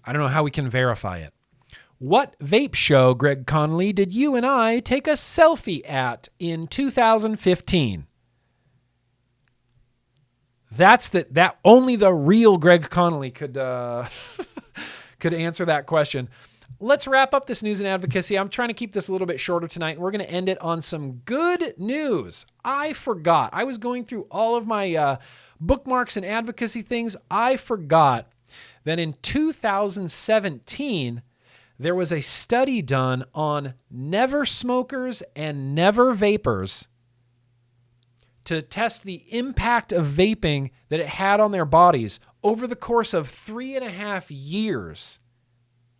I don't know how we can verify it. What vape show, Greg Conley, did you and I take a selfie at in 2015? That only the real Greg Conley could could answer that question. Let's wrap up this news and advocacy. I'm trying to keep this a little bit shorter tonight, and we're going to end it on some good news. I forgot. I was going through all of my bookmarks and advocacy things. I forgot that in 2017, there was a study done on never smokers and never vapers to test the impact of vaping that it had on their bodies over the course of 3.5 years.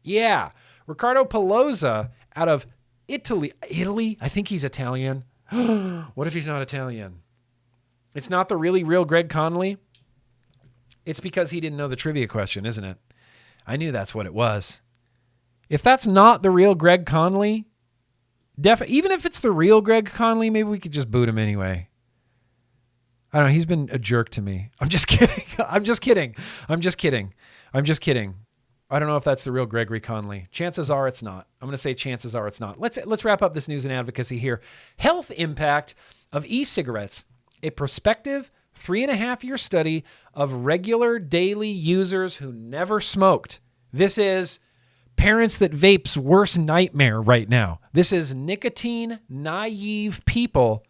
Yeah. Riccardo Pelosa out of Italy. I think he's Italian. What if he's not Italian? It's not the really real Greg Conley. It's because he didn't know the trivia question, isn't it? I knew that's what it was. If that's not the real Greg Conley, even if it's the real Greg Conley, maybe we could just boot him anyway. I don't know. He's been a jerk to me. I'm just kidding. I'm just kidding. I don't know if that's the real Gregory Conley. Chances are it's not. I'm going to say chances are it's not. Let's wrap up this news and advocacy here. Health impact of e-cigarettes. A prospective 3.5-year study of regular daily users who never smoked. This is parents that vape's worst nightmare right now. This is nicotine naive people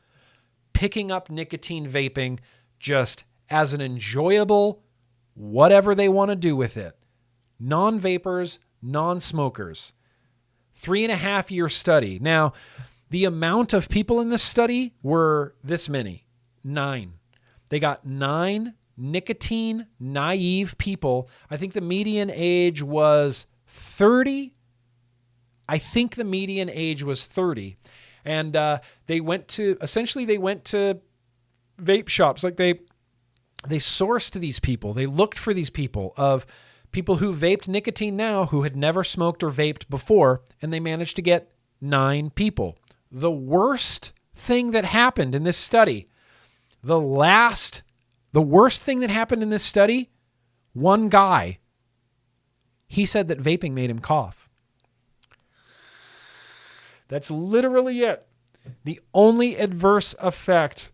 picking up nicotine vaping just as an enjoyable whatever they want to do with it. Non-vapers, non-smokers. 3.5-year study. Now, the amount of people in this study were this many. 9. They got 9 nicotine naive people. I think the median age was 30. And they went to vape shops. Like they sourced these people. They looked for these people of people who vaped nicotine now who had never smoked or vaped before, and they managed to get 9 people. The worst thing that happened in this study, the worst thing that happened in this study, one guy, he said that vaping made him cough. That's literally it. The only adverse effect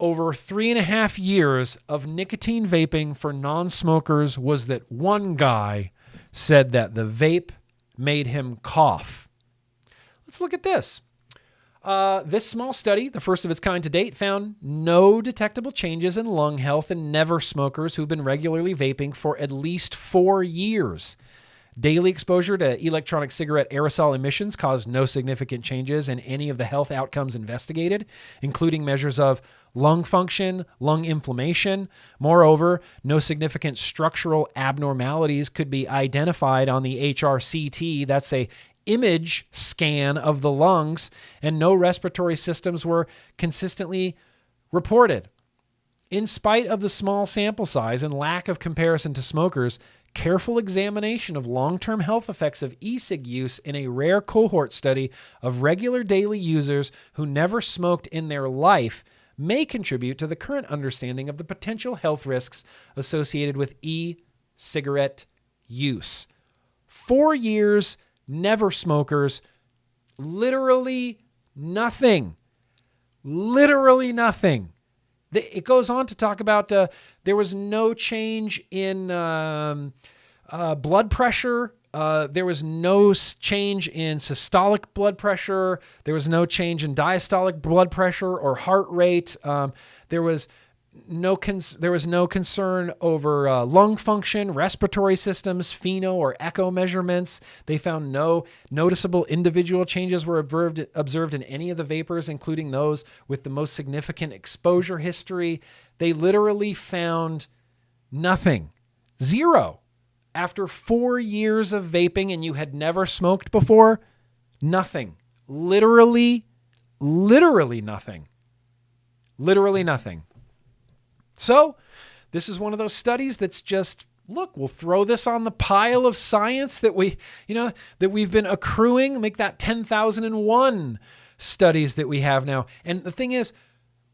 over 3.5 years of nicotine vaping for non-smokers was that one guy said that the vape made him cough. Let's look at this. This small study, the first of its kind to date, found no detectable changes in lung health in never smokers who've been regularly vaping for at least 4 years. Daily exposure to electronic cigarette aerosol emissions caused no significant changes in any of the health outcomes investigated, including measures of lung function, lung inflammation. Moreover, no significant structural abnormalities could be identified on the HRCT. That's a image scan of the lungs, and no respiratory systems were consistently reported. In spite of the small sample size and lack of comparison to smokers, careful examination of long-term health effects of e-cig use in a rare cohort study of regular daily users who never smoked in their life may contribute to the current understanding of the potential health risks associated with e-cigarette use. 4 years, never smokers, literally nothing. Literally nothing. It goes on to talk about there was no change in blood pressure. There was no change in systolic blood pressure. There was no change in diastolic blood pressure or heart rate. There was no concern over lung function, respiratory systems, pheno or echo measurements. They found no noticeable individual changes were observed in any of the vapors, including those with the most significant exposure history. They literally found nothing. Zero. After 4 years of vaping and you had never smoked before, nothing. Literally nothing. Literally nothing. So this is one of those studies that's just, look, we'll throw this on the pile of science that we've been accruing, make that 10,001 studies that we have now. And the thing is,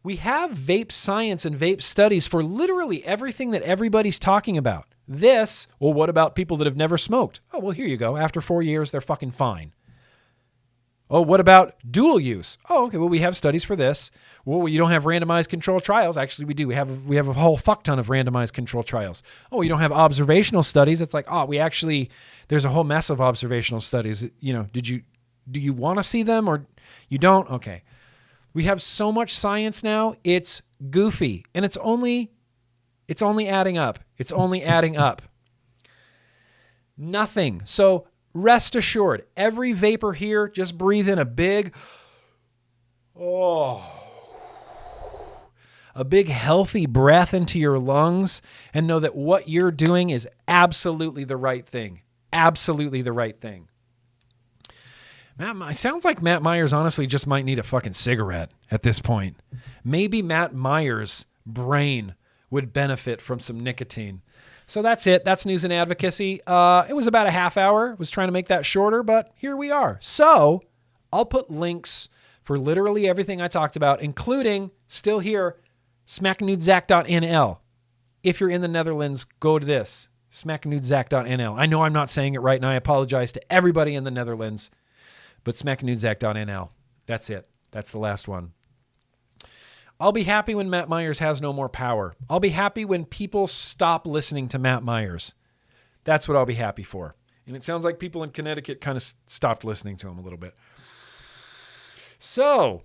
we have vape science and vape studies for literally everything that everybody's talking about. This, well, what about people that have never smoked? Oh, well, here you go. After 4 years, they're fucking fine. Oh, what about dual use? Oh, okay, well, we have studies for this. Well, you don't have randomized control trials. Actually, we do. We have a whole fuck ton of randomized control trials. Oh, you don't have observational studies. It's like, oh, there's a whole mess of observational studies. Do you want to see them or you don't? Okay. We have so much science now, it's goofy. And it's only adding up. It's only adding up. Nothing. So rest assured, every vapor here, just breathe in a big healthy breath into your lungs and know that what you're doing is absolutely the right thing. Absolutely the right thing. It sounds like Matt Myers honestly just might need a fucking cigarette at this point. Maybe Matt Myers' brain would benefit from some nicotine. So that's it. That's news and advocacy. It was about a half hour. Was trying to make that shorter, but here we are. So I'll put links for literally everything I talked about, including, still here, smacknudezak.nl. If you're in the Netherlands, go to this, smacknudezak.nl. I know I'm not saying it right, and I apologize to everybody in the Netherlands, but smacknudezak.nl. That's it. That's the last one. I'll be happy when Matt Myers has no more power. I'll be happy when people stop listening to Matt Myers. That's what I'll be happy for. And it sounds like people in Connecticut kind of stopped listening to him a little bit. So,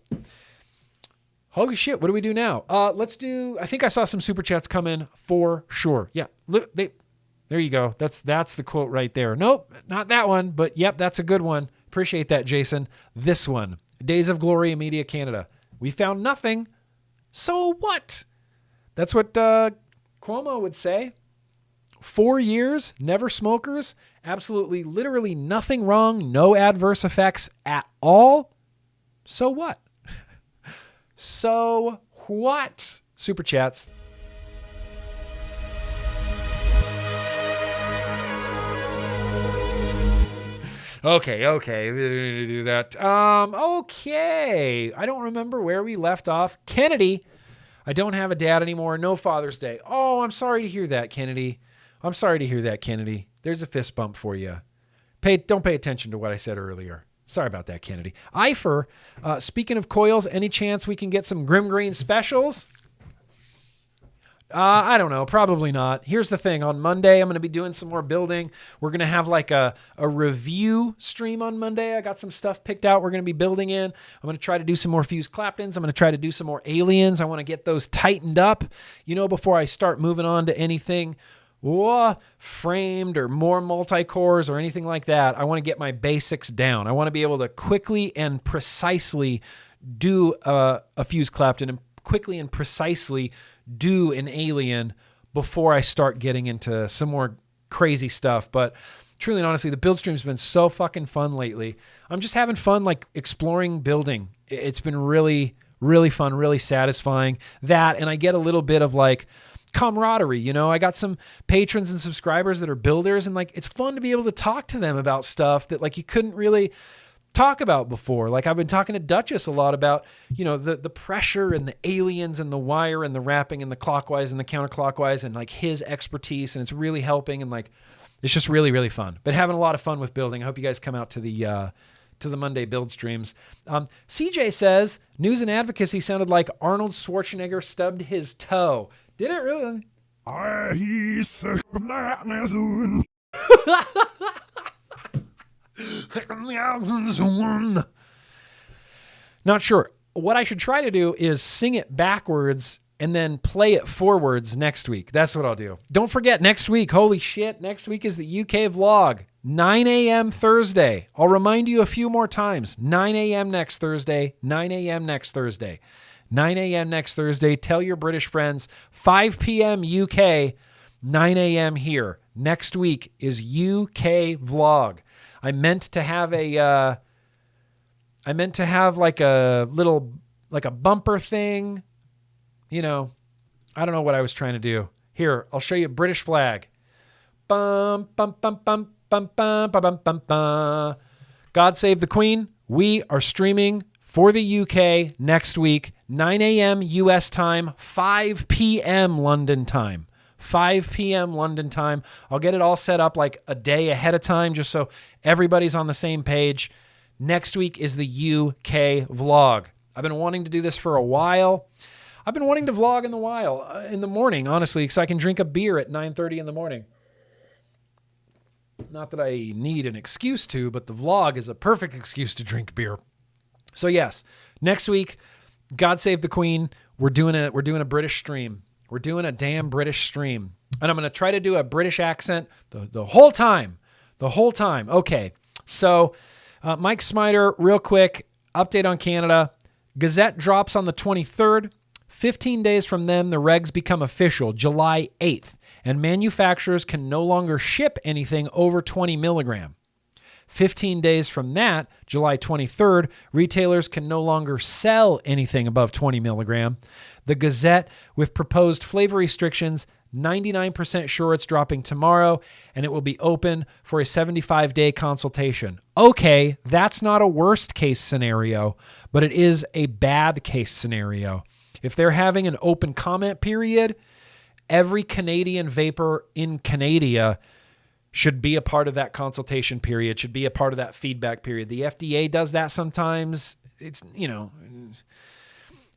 holy shit, what do we do now? I think I saw some super chats come in for sure. Yeah, there you go. That's the quote right there. Nope, not that one, but yep, that's a good one. Appreciate that, Jason. This one, Days of Glory Media Canada. We found nothing. So what? That's what Cuomo would say. 4 years, never smokers, absolutely, literally nothing wrong, no adverse effects at all. So what? So what? Super chats. Okay, we're going to do that. Okay. I don't remember where we left off. Kennedy, I don't have a dad anymore. No Father's Day. Oh, I'm sorry to hear that, Kennedy. There's a fist bump for you. Don't pay attention to what I said earlier. Sorry about that, Kennedy. Eifer, speaking of coils, any chance we can get some GrimmGreen specials? I don't know. Probably not. Here's the thing. On Monday, I'm going to be doing some more building. We're going to have like a review stream on Monday. I got some stuff picked out we're going to be building in. I'm going to try to do some more fused Claptons. I'm going to try to do some more aliens. I want to get those tightened up, before I start moving on to anything framed or more multi-cores or anything like that. I want to get my basics down. I want to be able to quickly and precisely do a fused Clapton and quickly and precisely do an alien before I start getting into some more crazy stuff. But truly and honestly, the build stream's been so fucking fun lately. I'm just having fun, like exploring building. It's been really, really fun, really satisfying. That, and I get a little bit of like camaraderie. I got some patrons and subscribers that are builders, and like it's fun to be able to talk to them about stuff that like you couldn't really talk about before. Like I've been talking to Duchess a lot about, the pressure and the aliens and the wire and the wrapping and the clockwise and the counterclockwise and like his expertise, and it's really helping, and like it's just really, really fun. But having a lot of fun with building. I hope you guys come out to the Monday build streams. CJ says news and advocacy sounded like Arnold Schwarzenegger stubbed his toe. Did it really? Not sure. What I should try to do is sing it backwards and then play it forwards next week. That's what I'll do. Don't forget, next week, holy shit, next week is the UK vlog. 9 a.m. Thursday. I'll remind you a few more times. 9 a.m. next Thursday. 9 a.m. next Thursday. 9 a.m. next Thursday. Tell your British friends. 5 p.m. UK. 9 a.m. here. Next week is UK vlog. I meant to have like a little, like a bumper thing. I don't know what I was trying to do. Here, I'll show you a British flag. Bum, bum, bum, bum, bum, bum, bum, bum, bum, bum. God Save the Queen. We are streaming for the UK next week, 9 a.m. US time, 5 p.m. London time. 5 p.m. London time. I'll get it all set up like a day ahead of time just so everybody's on the same page. Next week is the UK vlog. I've been wanting to do this for a while. I've been wanting to vlog in the morning, honestly, because I can drink a beer at 9:30 in the morning. Not that I need an excuse to, but the vlog is a perfect excuse to drink beer. So yes, next week, God Save the Queen. We're doing a British stream. We're doing a damn British stream. And I'm going to try to do a British accent the whole time. The whole time. Okay. So Mike Smiter, real quick, update on Canada. Gazette drops on the 23rd. 15 days from then, the regs become official, July 8th. And manufacturers can no longer ship anything over 20 milligram. 15 days from that, July 23rd, retailers can no longer sell anything above 20 milligram. The Gazette, with proposed flavor restrictions, 99% sure it's dropping tomorrow, and it will be open for a 75-day consultation. Okay, that's not a worst case scenario, but it is a bad case scenario. If they're having an open comment period, every Canadian vapor in Canada should be a part of that consultation period, should be a part of that feedback period. The FDA does that sometimes. It's,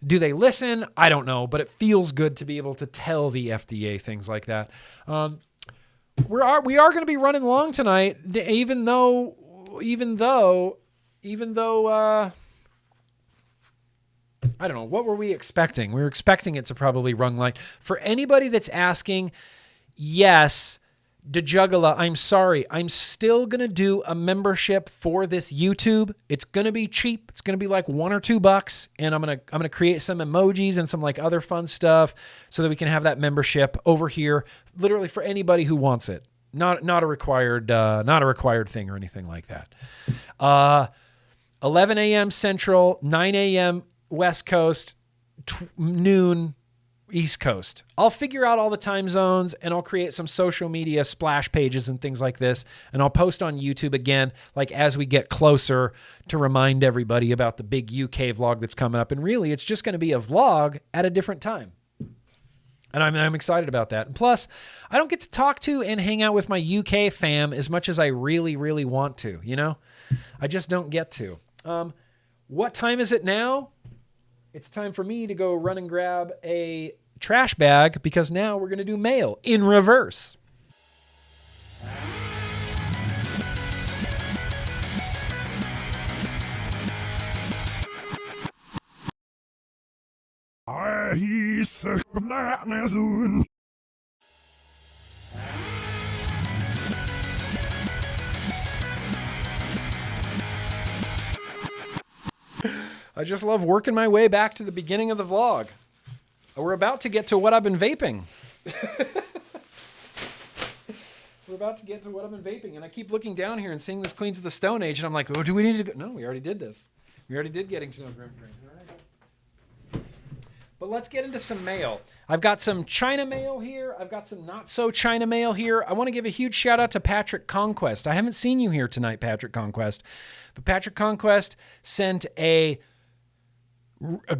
do they listen? I don't know, but it feels good to be able to tell the FDA things like that. We are going to be running long tonight, even though I don't know, what were we expecting? We were expecting it to probably run light. For anybody that's asking, yes, DeJuggala, I'm sorry. I'm still going to do a membership for this YouTube. It's going to be cheap. It's going to be like $1 or $2, and I'm going to create some emojis and some like other fun stuff so that we can have that membership over here literally for anybody who wants it. Not a required thing or anything like that. 11 a.m. Central, 9 a.m. West Coast, noon East Coast. I'll figure out all the time zones, and I'll create some social media splash pages and things like this, and I'll post on YouTube again, like as we get closer, to remind everybody about the big UK vlog that's coming up. And really, it's just going to be a vlog at a different time. And I'm excited about that. And plus, I don't get to talk to and hang out with my UK fam as much as I really, really want to, I just don't get to. What time is it now? It's time for me to go run and grab a trash bag because now we're going to do mail in reverse. I just love working my way back to the beginning of the vlog. We're about to get to what I've been vaping. We're about to get to what I've been vaping, and I keep looking down here and seeing this Queens of the Stone Age, and I'm like, oh, do we need to go? No, we already did this. We already did getting to know GrimmGreen. But let's get into some mail. I've got some China mail here. I've got some not so China mail here. I want to give a huge shout out to Patrick Conquest. I haven't seen you here tonight, Patrick Conquest. But Patrick Conquest sent a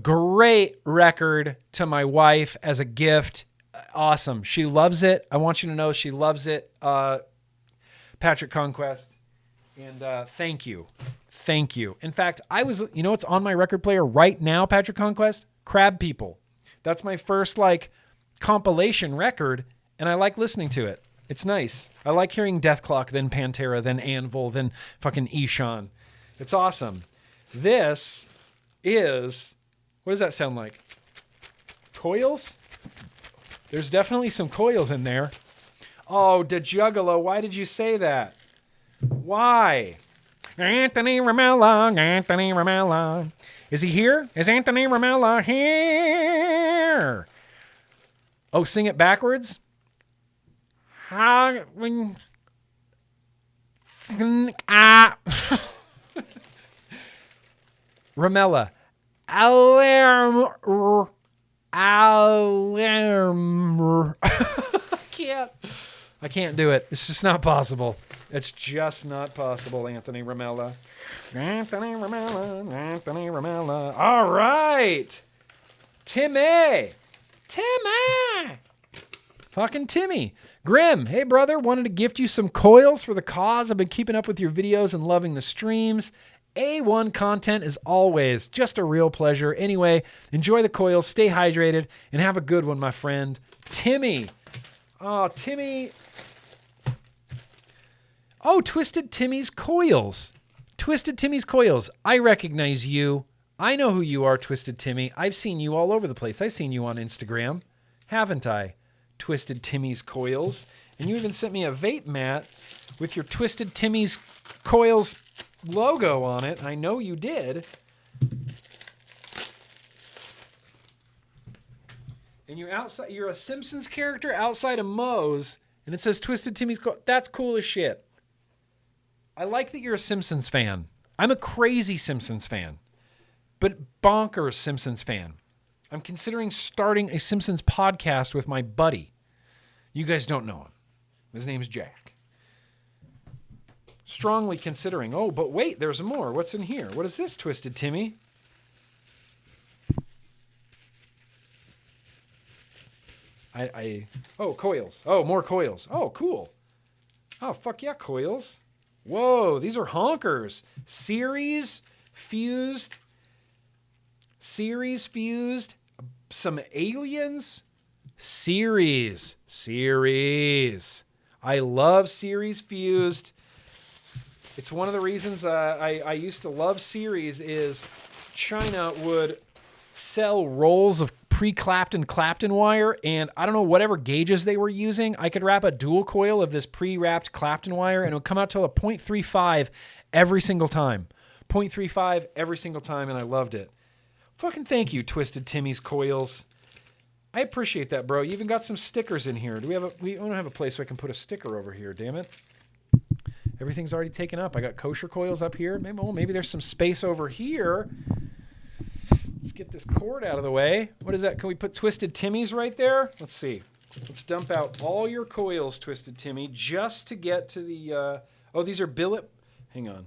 great record to my wife as a gift. Awesome. She loves it. I want you to know she loves it. Patrick Conquest. And thank you. Thank you. In fact, you know what's on my record player right now, Patrick Conquest? Crab People. That's my first compilation record, and I like listening to it. It's nice. I like hearing Death Clock, then Pantera, then Anvil, then fucking Ishan. It's awesome. This is, what does that sound like? Coils? There's definitely some coils in there. Oh, the Juggalo, why did you say that? Why? Anthony Ramella. Is he here? Is Anthony Ramella here? Oh, sing it backwards? Ramella. Alarm. I can't do it. It's just not possible. It's just not possible, Anthony Ramella. Anthony Ramella. All right. Timmy. Fucking Timmy. Grimm, hey brother, wanted to gift you some coils for the cause. I've been keeping up with your videos and loving the streams. A1 content is always just a real pleasure. Anyway, enjoy the coils, stay hydrated, and have a good one, my friend. Timmy. Oh, Timmy. Oh, Twisted Timmy's Coils. Twisted Timmy's Coils. I recognize you. I know who you are, Twisted Timmy. I've seen you all over the place. I've seen you on Instagram, haven't I? Twisted Timmy's Coils. And you even sent me a vape mat with your Twisted Timmy's Coils logo on it. I know you did. And you're a Simpsons character outside of Moe's, and it says Twisted Timmy's Coils. That's cool as shit. I like that you're a Simpsons fan. I'm a crazy Simpsons fan, but bonkers Simpsons fan. I'm considering starting a Simpsons podcast with my buddy. You guys don't know him. His name's Jack. Strongly considering. Oh, but wait, there's more. What's in here? What is this, Twisted Timmy? Oh, coils. Oh, more coils. Oh, cool. Oh, fuck yeah, coils. Whoa, these are honkers. Series fused. Some aliens. Series. I love series fused. It's one of the reasons I used to love series is China would sell rolls of pre-Clapton Clapton wire, and I don't know, whatever gauges they were using, I could wrap a dual coil of this pre-wrapped Clapton wire, and it would come out to a 0.35 every single time. 0.35 every single time, and I loved it. Fucking thank you, Twisted Timmy's Coils. I appreciate that, bro. You even got some stickers in here. We don't have a place so I can put a sticker over here, damn it. Everything's already taken up. I got kosher coils up here. Maybe there's some space over here. Let's get this cord out of the way. What is that? Can we put Twisted Timmy's right there? Let's see. Let's dump out all your coils, Twisted Timmy, just to get to the... oh, these are billet... Hang on.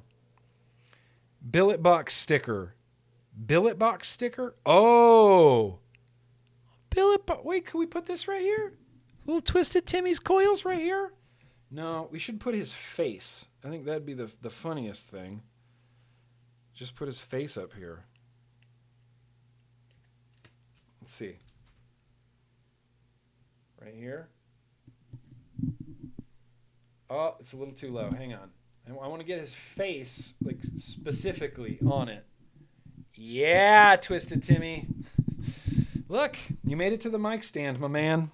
Billet box sticker. Billet box sticker? Oh! Billet box... Wait, can we put this right here? Little Twisted Timmy's coils right here? No, we should put his face. I think that'd be the funniest thing. Just put his face up here. Let's see. Right here. Oh, it's a little too low. Hang on. I want to get his face, like, specifically on it. Yeah, Twisted Timmy. Look, you made it to the mic stand, my man.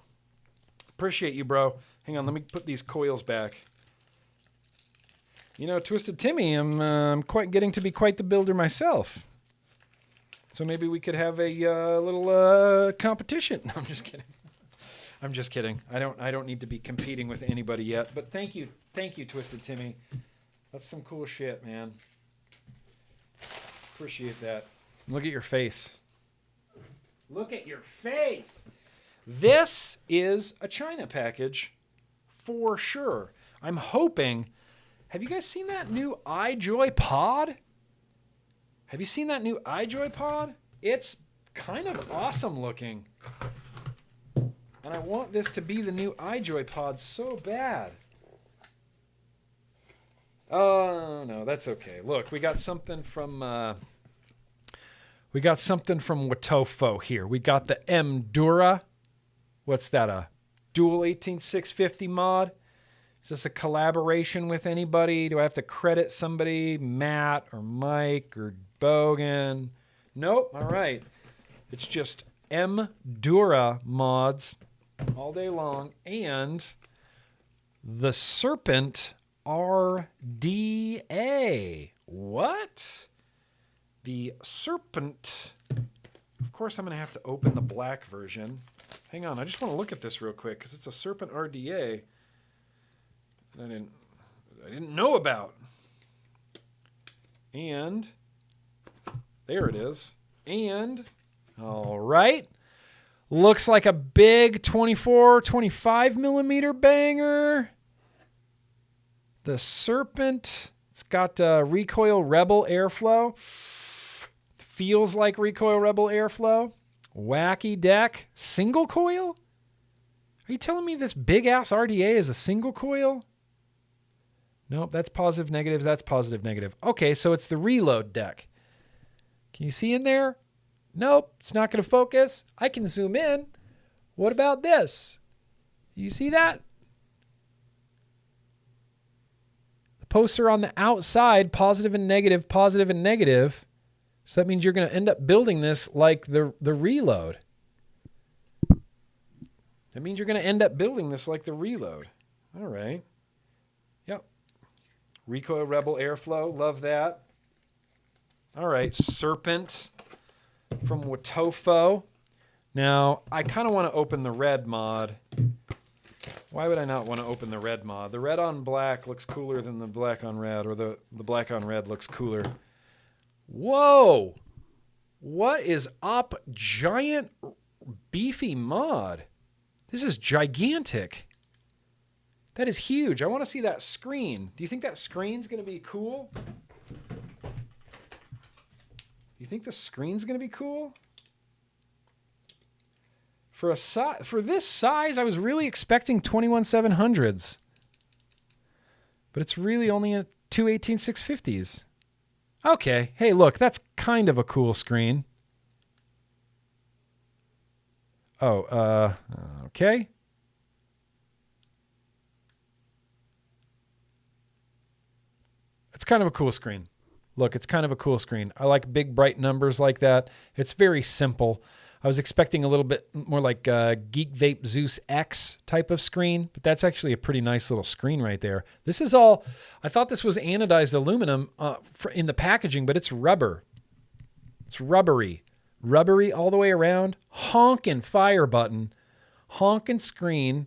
Appreciate you, bro. Hang on, let me put these coils back. You know, Twisted Timmy, I'm quite getting to be quite the builder myself. So maybe we could have a little competition. No, I'm just kidding. I'm just kidding. I don't need to be competing with anybody yet. But thank you, Twisted Timmy. That's some cool shit, man. Appreciate that. Look at your face. Look at your face. This is a China package for sure. I'm hoping. Have you guys seen that new YOYOY pod? Have you seen that new YOYOY pod? It's kind of awesome looking. And I want this to be the new YOYOY pod so bad. Oh, no, that's okay. Look, we got something from Watofo here. We got the M-Dura. What's that, a dual 18650 mod? Is this a collaboration with anybody? Do I have to credit somebody? Matt or Mike or Bogan? Nope. All right. It's just M-Dura mods all day long. And the Serpent RDA. What? The Serpent. Of course, I'm going to have to open the black version. Hang on. I just want to look at this real quick because it's a Serpent RDA that I didn't know about. And there it is. And all right. Looks like a big 24, 25 millimeter banger. The Serpent. It's got recoil rebel airflow. Feels like recoil rebel airflow. Wacky deck. Single coil? Are you telling me this big ass RDA is a single coil? Nope, that's positive negatives. That's positive negative. Okay, so it's the reload deck. Can you see in there? Nope, it's not going to focus. I can zoom in. What about this? You see that? The posts are on the outside, positive and negative, positive and negative. So that means you're going to end up building this like the reload. That means you're going to end up building this like the reload. All right. Yep. Recoil Rebel Airflow. Love that. All right. Serpent from Watofo. Now, I kind of want to open the red mod. Why would I not want to open the red mod? The red on black looks cooler than the black on red, or the black on red looks cooler. Whoa! What is up? Giant, beefy mod. This is gigantic. That is huge. I want to see that screen. Do you think that screen's going to be cool? Do you think the screen's going to be cool? For this size, I was really expecting 21-700s. But it's really only a 2 18-650s. Okay. Hey, look, that's kind of a cool screen. Oh, okay. It's kind of a cool screen. Look, it's kind of a cool screen. I like big, bright numbers like that. It's very simple. I was expecting a little bit more like Geek Vape Zeus X type of screen, but that's actually a pretty nice little screen right there. This is all, I thought this was anodized aluminum in the packaging, but it's rubber. It's rubbery. Rubbery all the way around. Honkin' fire button. Honkin' screen.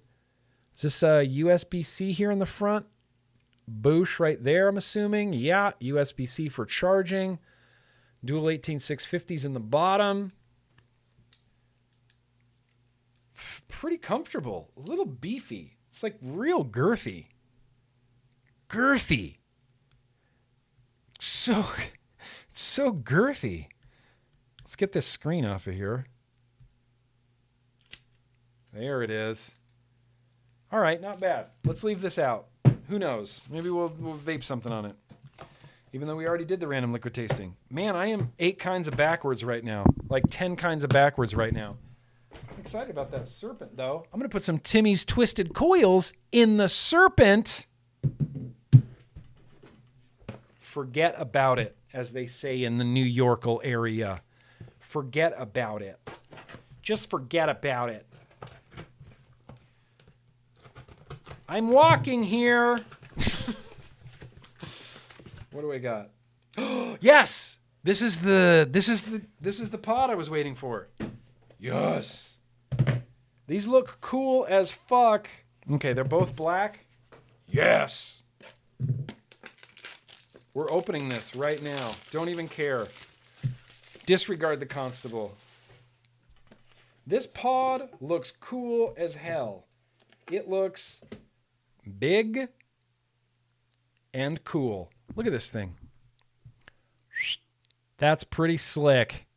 Is this USB-C here in the front? Boosh right there, I'm assuming. Yeah, USB-C for charging. Dual 18650s in the bottom. Pretty comfortable. A little beefy. It's like real girthy. Girthy. So girthy. Let's get this screen off of here. There it is. All right, not bad. Let's leave this out. Who knows? Maybe we'll vape something on it. Even though we already did the random liquid tasting. Man, I am 8 kinds of backwards right now. Like 10 kinds of backwards right now. excited about that Serpent, though. I'm going to put some Timmy's Twisted Coils in the Serpent. Forget about it, as they say in the New Yorkle area. Forget about it. Just forget about it. I'm walking here. What do I got? Yes! This is the pod I was waiting for. Yes. These look cool as fuck. Okay, they're both black. Yes. We're opening this right now. Don't even care. Disregard the constable. This pod looks cool as hell. It looks big and cool. Look at this thing. That's pretty slick.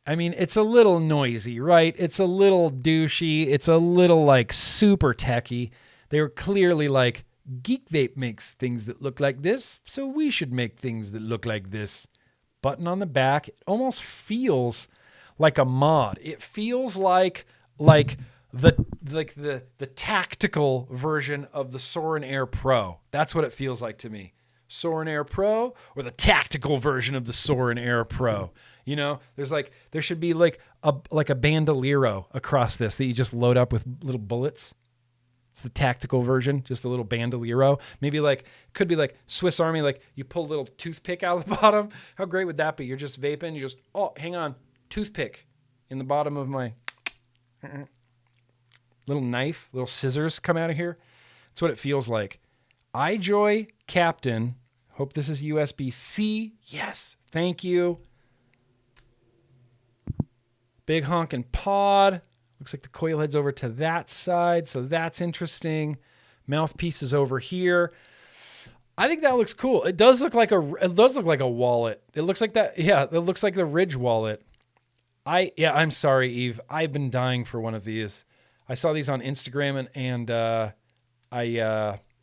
I mean, it's a little noisy, right? It's a little douchey. It's a little like super techy. They were clearly like, Geek Vape makes things that look like this, so we should make things that look like this. Button on the back. It almost feels like a mod. It feels like the tactical version of the Soren Air Pro. That's what it feels like to me. Soren Air Pro or the tactical version of the Soren Air Pro. You know, there should be like a bandolero across this that you just load up with little bullets. It's the tactical version, just a little bandolero. Maybe could be like Swiss Army, like you pull a little toothpick out of the bottom. How great would that be? You're just vaping, hang on, toothpick in the bottom of my little knife, little scissors come out of here. That's what it feels like. YOYOY Captain. Hope this is USB-C. Yes, thank you. Big honkin' pod. Looks like the coil head's over to that side, so that's interesting. Mouthpiece is over here. I think that looks cool. It does look like a wallet. It looks like that. Yeah, it looks like the Ridge wallet. I'm sorry, Eve. I've been dying for one of these. I saw these on Instagram and I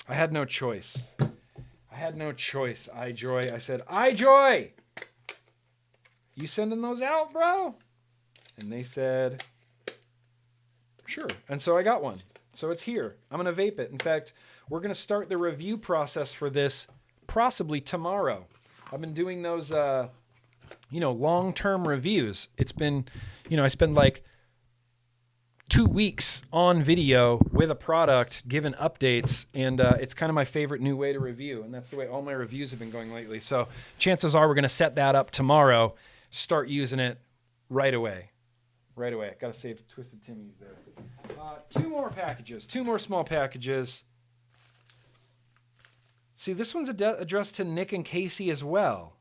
had no choice. YOYOY. I said, YOYOY, you sending those out, bro? And they said, sure. And so I got one. So it's here. I'm going to vape it. In fact, we're going to start the review process for this possibly tomorrow. I've been doing those, long-term reviews. It's been, I spend like 2 weeks on video with a product, giving updates, and it's kind of my favorite new way to review, and that's the way all my reviews have been going lately. So chances are we're going to set that up tomorrow, start using it right away. Got to save Twisted Timmy's there. 2 more packages, 2 more small packages. See, this one's addressed to Nick and Casey as well.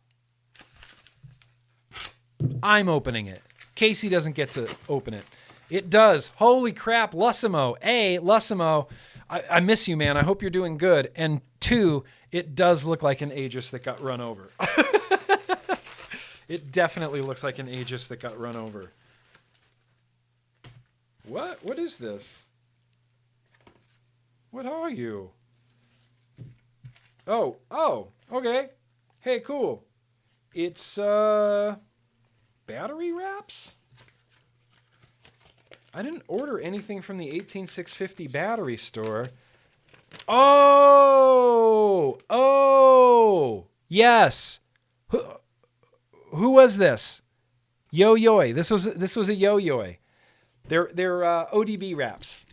I'm opening it. Casey doesn't get to open it. It does. Holy crap, Lussimo. A, Lussimo, I miss you, man. I hope you're doing good. And 2, it does look like an Aegis that got run over. It definitely looks like an Aegis that got run over. What? What is this? What are you? Oh, okay. Hey, cool. It's, battery wraps? I didn't order anything from the 18650 battery store. Oh, yes. Who was this? YOYOY. This was a YOYOY. They're ODB wraps.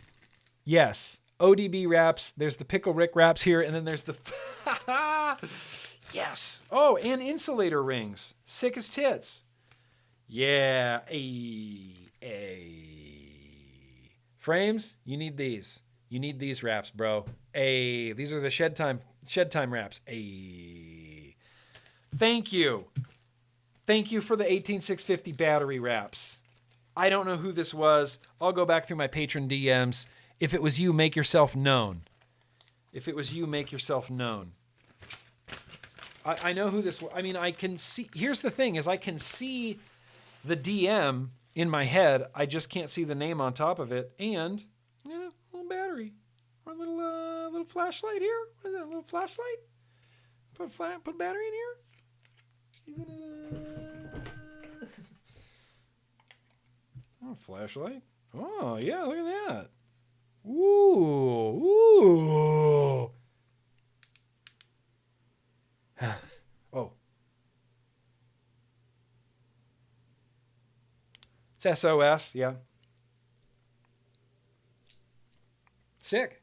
Yes, ODB wraps. There's the Pickle Rick wraps here, and then there's the yes. Oh, and insulator rings. Sick as tits. Yeah. Frames, you need these. You need these wraps, bro. These are the shed time wraps. Thank you. Thank you for the 18650 battery wraps. I don't know who this was. I'll go back through my patron DMs. If it was you, make yourself known. I know who this was. I mean, I can see. Here's the thing is I can see the DM in my head. I just can't see the name on top of it. And a little battery. Or a little flashlight here. What is that, a little flashlight? Put a battery in here? Oh, flashlight. Oh, yeah, look at that. Ooh. Oh. It's SOS, yeah. Sick.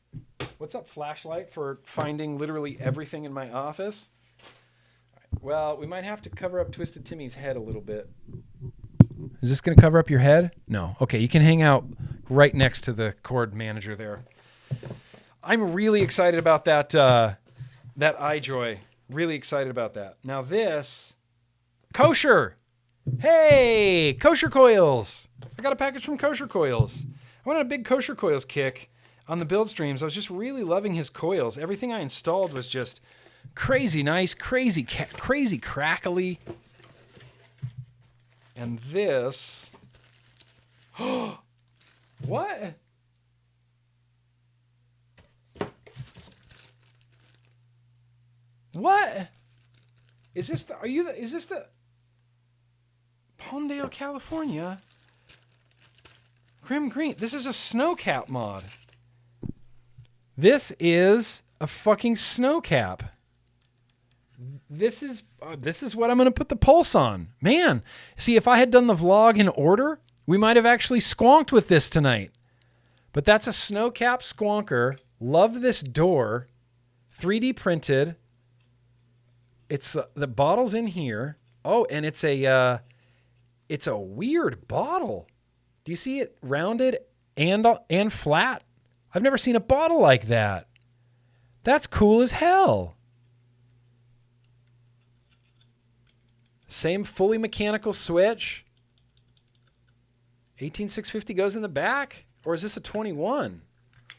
What's up, flashlight, for finding literally everything in my office? Well, we might have to cover up Twisted Timmy's head a little bit. Is this going to cover up your head? No. Okay, you can hang out right next to the cord manager there. I'm really excited about that that iJoy. Really excited about that. Now this, kosher. Hey, kosher coils. I got a package from Kosher Coils. I went on a big Kosher Coils kick on the build streams. I was just really loving his coils. Everything I installed was just crazy nice, crazy crackly. And this, what? What? Is this the, is this the Palmdale, California? GrimmGreen. This is a snow cap mod. This is a fucking snow cap. This is what I'm going to put the pulse on. Man, see, if I had done the vlog in order, we might have actually squonked with this tonight. But that's a snow cap squonker. Love this door. 3D printed. It's the bottle's in here. Oh, and it's a weird bottle. Do you see it rounded and flat? I've never seen a bottle like that. That's cool as hell. Same fully mechanical switch. 18650 goes in the back? Or is this a 21?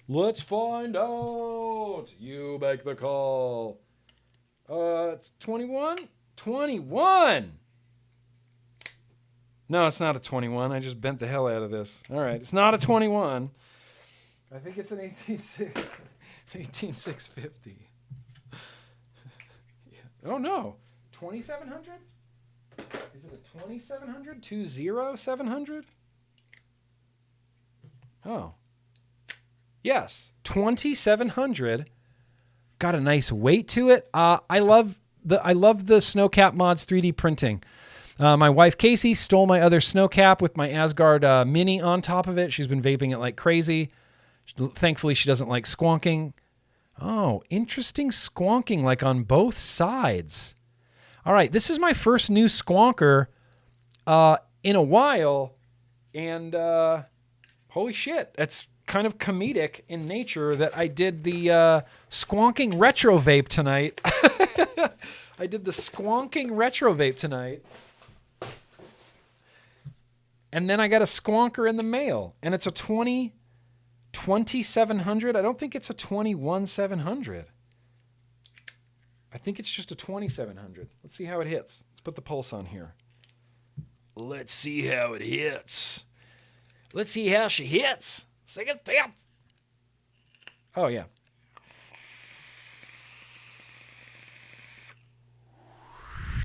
Let's find out. You make the call. It's 21? 21! No, it's not a 21. I just bent the hell out of this. All right, it's not a 21. I think it's an 18650. Yeah. Oh, no. 2700? Is it a 2700? 20700? Oh. Yes, 2700. Got a nice weight to it. I love the Snowcap Mods 3D printing. My wife Casey stole my other Snowcap with my Asgard Mini on top of it. She's been vaping it like crazy. Thankfully, she doesn't like squonking. Oh, interesting squonking, like on both sides. All right, this is my first new squonker in a while, and holy shit, it's kind of comedic in nature that I did the squonking retro vape tonight. I did the squonking retro vape tonight. And then I got a squonker in the mail, and it's a 2700. I don't think it's a 21700. I think it's just a 2700. Let's see how it hits. Let's put the pulse on here. Let's see how it hits. Let's see how she hits. Oh, yeah.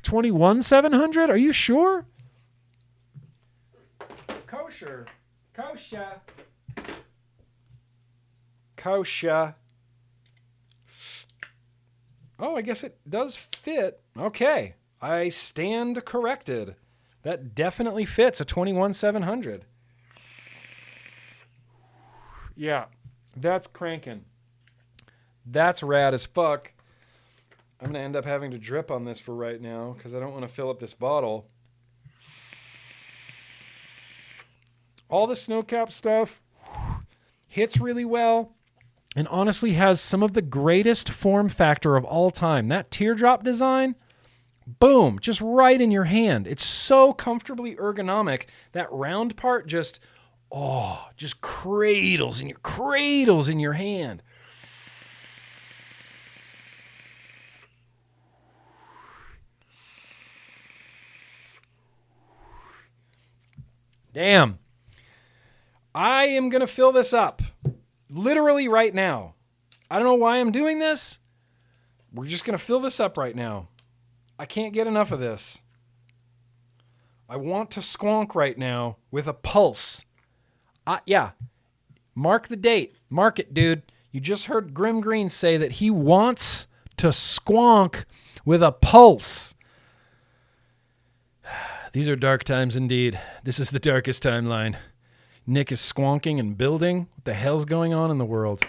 $21,700? Are you sure? Kosher. Oh, I guess it does fit. Okay. I stand corrected. That definitely fits a 21,700. Yeah, that's cranking. That's rad as fuck. I'm going to end up having to drip on this for right now because I don't want to fill up this bottle. All the Snowcap stuff hits really well and honestly has some of the greatest form factor of all time. That teardrop design, boom, just right in your hand. It's so comfortably ergonomic. That round part just cradles in your hand. Damn. I am going to fill this up literally right now. I don't know why I'm doing this. We're just going to fill this up right now. I can't get enough of this. I want to squonk right now with a pulse. Yeah. Mark the date. Mark it, dude. You just heard GrimmGreen say that he wants to squonk with a pulse. These are dark times indeed. This is the darkest timeline. Nick is squonking and building. What the hell's going on in the world?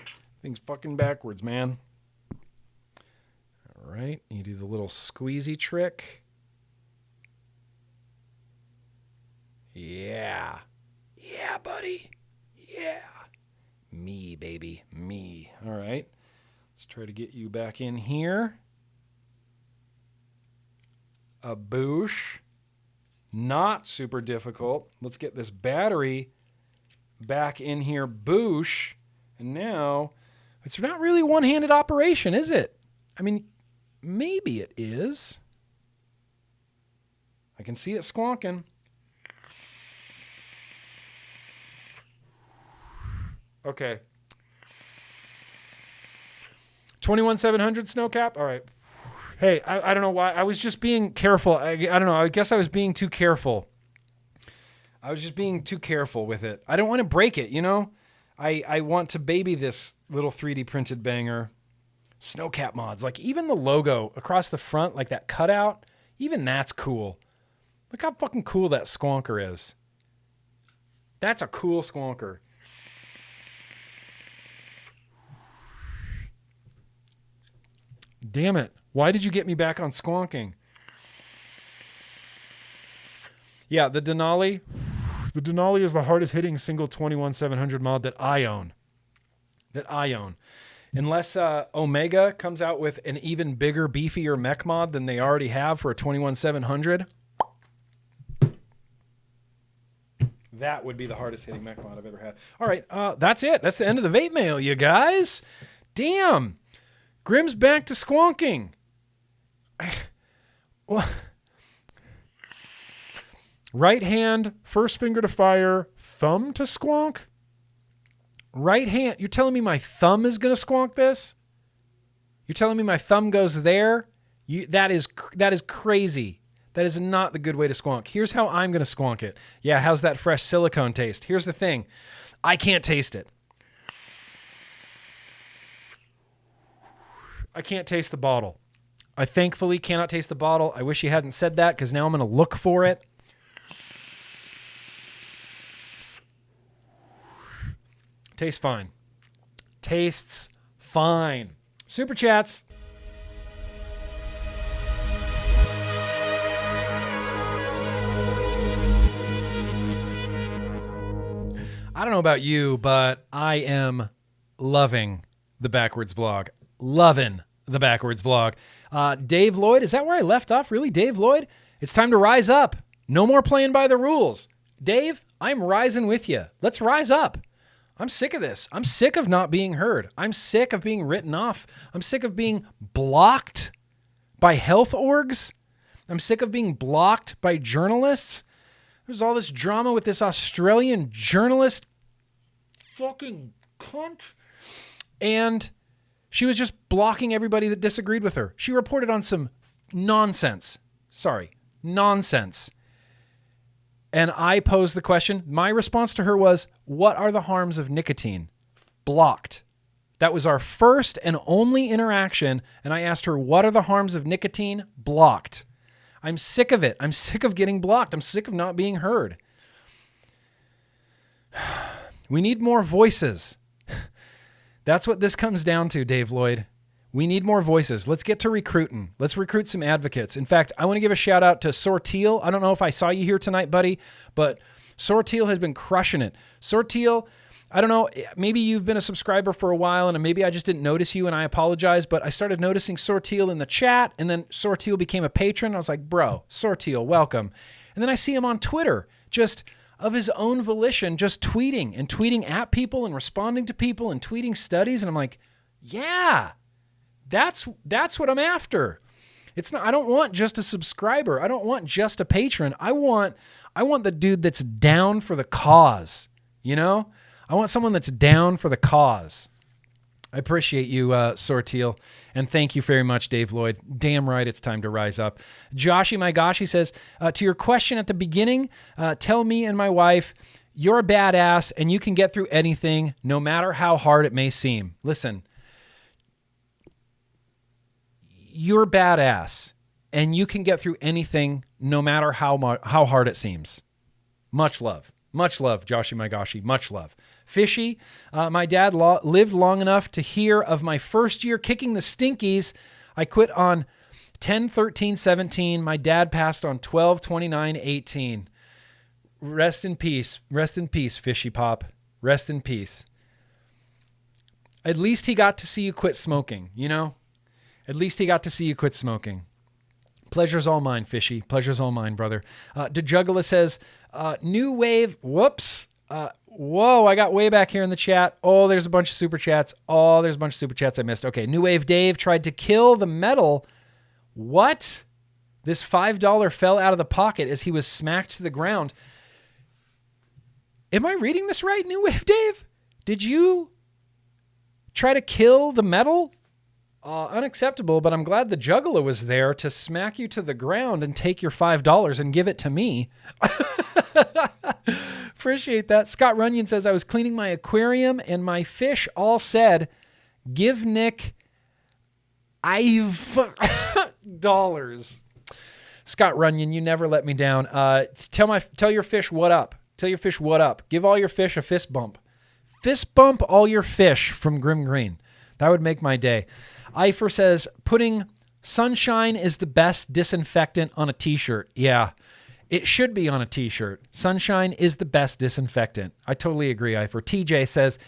Things fucking backwards, man. All right. You do the little squeezy trick. Yeah. Yeah, buddy. Yeah. Me, baby. Me. All right. Let's try to get you back in here. A boosh. Not super difficult. Let's get this battery back in here. Boosh. And now, it's not really one-handed operation, is it? I mean, maybe it is. I can see it squonking. Okay. 21,700 snow cap. All right. Hey, I don't know why. I was just being careful. I don't know. I guess I was being too careful. I was just being too careful with it. I don't want to break it, you know? I want to baby this little 3D printed banger. Snow cap mods. Like even the logo across the front, like that cutout, even that's cool. Look how fucking cool that squonker is. That's a cool squonker. Damn it. Why did you get me back on squonking? Yeah, the Denali. The Denali is the hardest hitting single 21,700 mod that I own. Unless Omega comes out with an even bigger, beefier mech mod than they already have for a 21,700. That would be the hardest hitting mech mod I've ever had. All right, that's it. That's the end of the vape mail, you guys. Damn. Grimm's back to squonking. Right hand, first finger to fire, thumb to squonk. Right hand. You're telling me my thumb is going to squonk this? You're telling me my thumb goes there? That is crazy. That is not the good way to squonk. Here's how I'm going to squonk it. Yeah, how's that fresh silicone taste? Here's the thing. I can't taste it. I can't taste the bottle. I thankfully cannot taste the bottle. I wish you hadn't said that because now I'm going to look for it. Tastes fine. Tastes fine. Super chats. I don't know about you, but I am loving the backwards vlog. Loving the backwards vlog. Dave Lloyd, is that where I left off? Really, Dave Lloyd? It's time to rise up. No more playing by the rules. Dave, I'm rising with you. Let's rise up. I'm sick of this. I'm sick of not being heard. I'm sick of being written off. I'm sick of being blocked by health orgs. I'm sick of being blocked by journalists. There's all this drama with this Australian journalist fucking cunt. And she was just blocking everybody that disagreed with her. She reported on some nonsense. Nonsense. And I posed the question. My response to her was, what are the harms of nicotine? Blocked. That was our first and only interaction. And I asked her, what are the harms of nicotine? Blocked. I'm sick of it. I'm sick of getting blocked. I'm sick of not being heard. We need more voices. That's what this comes down to, Dave Lloyd. We need more voices. Let's get to recruiting. Let's recruit some advocates. In fact, I want to give a shout out to Sorteal. I don't know if I saw you here tonight, buddy, but Sorteal has been crushing it. Sorteal, I don't know, maybe you've been a subscriber for a while and maybe I just didn't notice you and I apologize, but I started noticing Sorteal in the chat and then Sorteal became a patron. I was like, bro, Sorteal, welcome. And then I see him on Twitter, just of his own volition, just tweeting and tweeting at people and responding to people and tweeting studies. And I'm like, yeah. That's what I'm after. It's not, I don't want just a subscriber. I don't want just a patron. I want the dude that's down for the cause, you know? I want someone that's down for the cause. I appreciate you, Sorteal, and thank you very much, Dave Lloyd. Damn right, it's time to rise up. Joshy My Gosh, he says, to your question at the beginning, tell me and my wife, You're a badass and you can get through anything, no matter how hard it may seem. Listen, you're badass and you can get through anything, no matter how hard it seems. Much love. Much love, Joshi Magashi. Much love. Fishy, my dad lived long enough to hear of my first year kicking the stinkies. I quit on 10/13/17. My dad passed on 12/29/18. Rest in peace. Rest in peace, Fishy Pop. Rest in peace. At least he got to see you quit smoking, you know? At least he got to see you quit smoking. Pleasure's all mine, Fishy. Pleasure's all mine, brother. DeJuggler says, new wave. Whoops. Whoa, I got way back here in the chat. Oh, there's a bunch of super chats. Oh, there's a bunch of super chats I missed. Okay, New Wave Dave tried to kill the metal. What? This $5 fell out of the pocket as he was smacked to the ground. Am I reading this right, New Wave Dave? Did you try to kill the metal? Unacceptable, but I'm glad the juggler was there to smack you to the ground and take your $5 and give it to me. Appreciate that. Scott Runyon says, I was cleaning my aquarium and my fish all said, give Nick $5. Scott Runyon, you never let me down. Tell your fish what up. Tell your fish what up. Give all your fish a fist bump. Fist bump all your fish from GrimmGreen. That would make my day. Eifer says, putting sunshine is the best disinfectant on a t-shirt. Yeah, it should be on a t-shirt. Sunshine is the best disinfectant. I totally agree, Eifer. TJ says,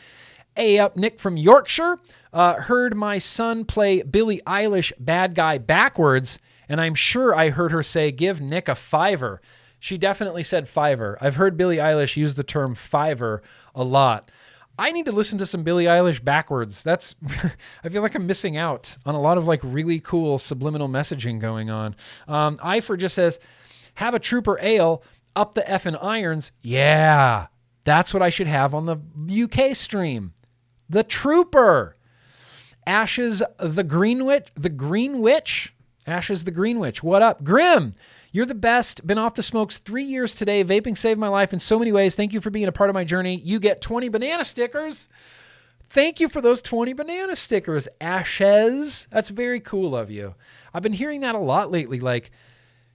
hey up, Nick from Yorkshire. Heard my son play Billie Eilish Bad Guy backwards, and I'm sure I heard her say, give Nick a $5. She definitely said $5. I've heard Billie Eilish use the term $5 a lot. I need to listen to some Billie Eilish backwards. That's, I feel like I'm missing out on a lot of like really cool subliminal messaging going on. Eifer just says, have a Trooper Ale, up the effing irons. Yeah, that's what I should have on the UK stream. The Trooper. Ashes the Green Witch. Ashes the Green Witch. What up? Grimm, you're the best. Been off the smokes 3 years today. Vaping saved my life in so many ways. Thank you for being a part of my journey. You get 20 banana stickers. Thank you for those 20 banana stickers, Ashes. That's very cool of you. I've been hearing that a lot lately. Like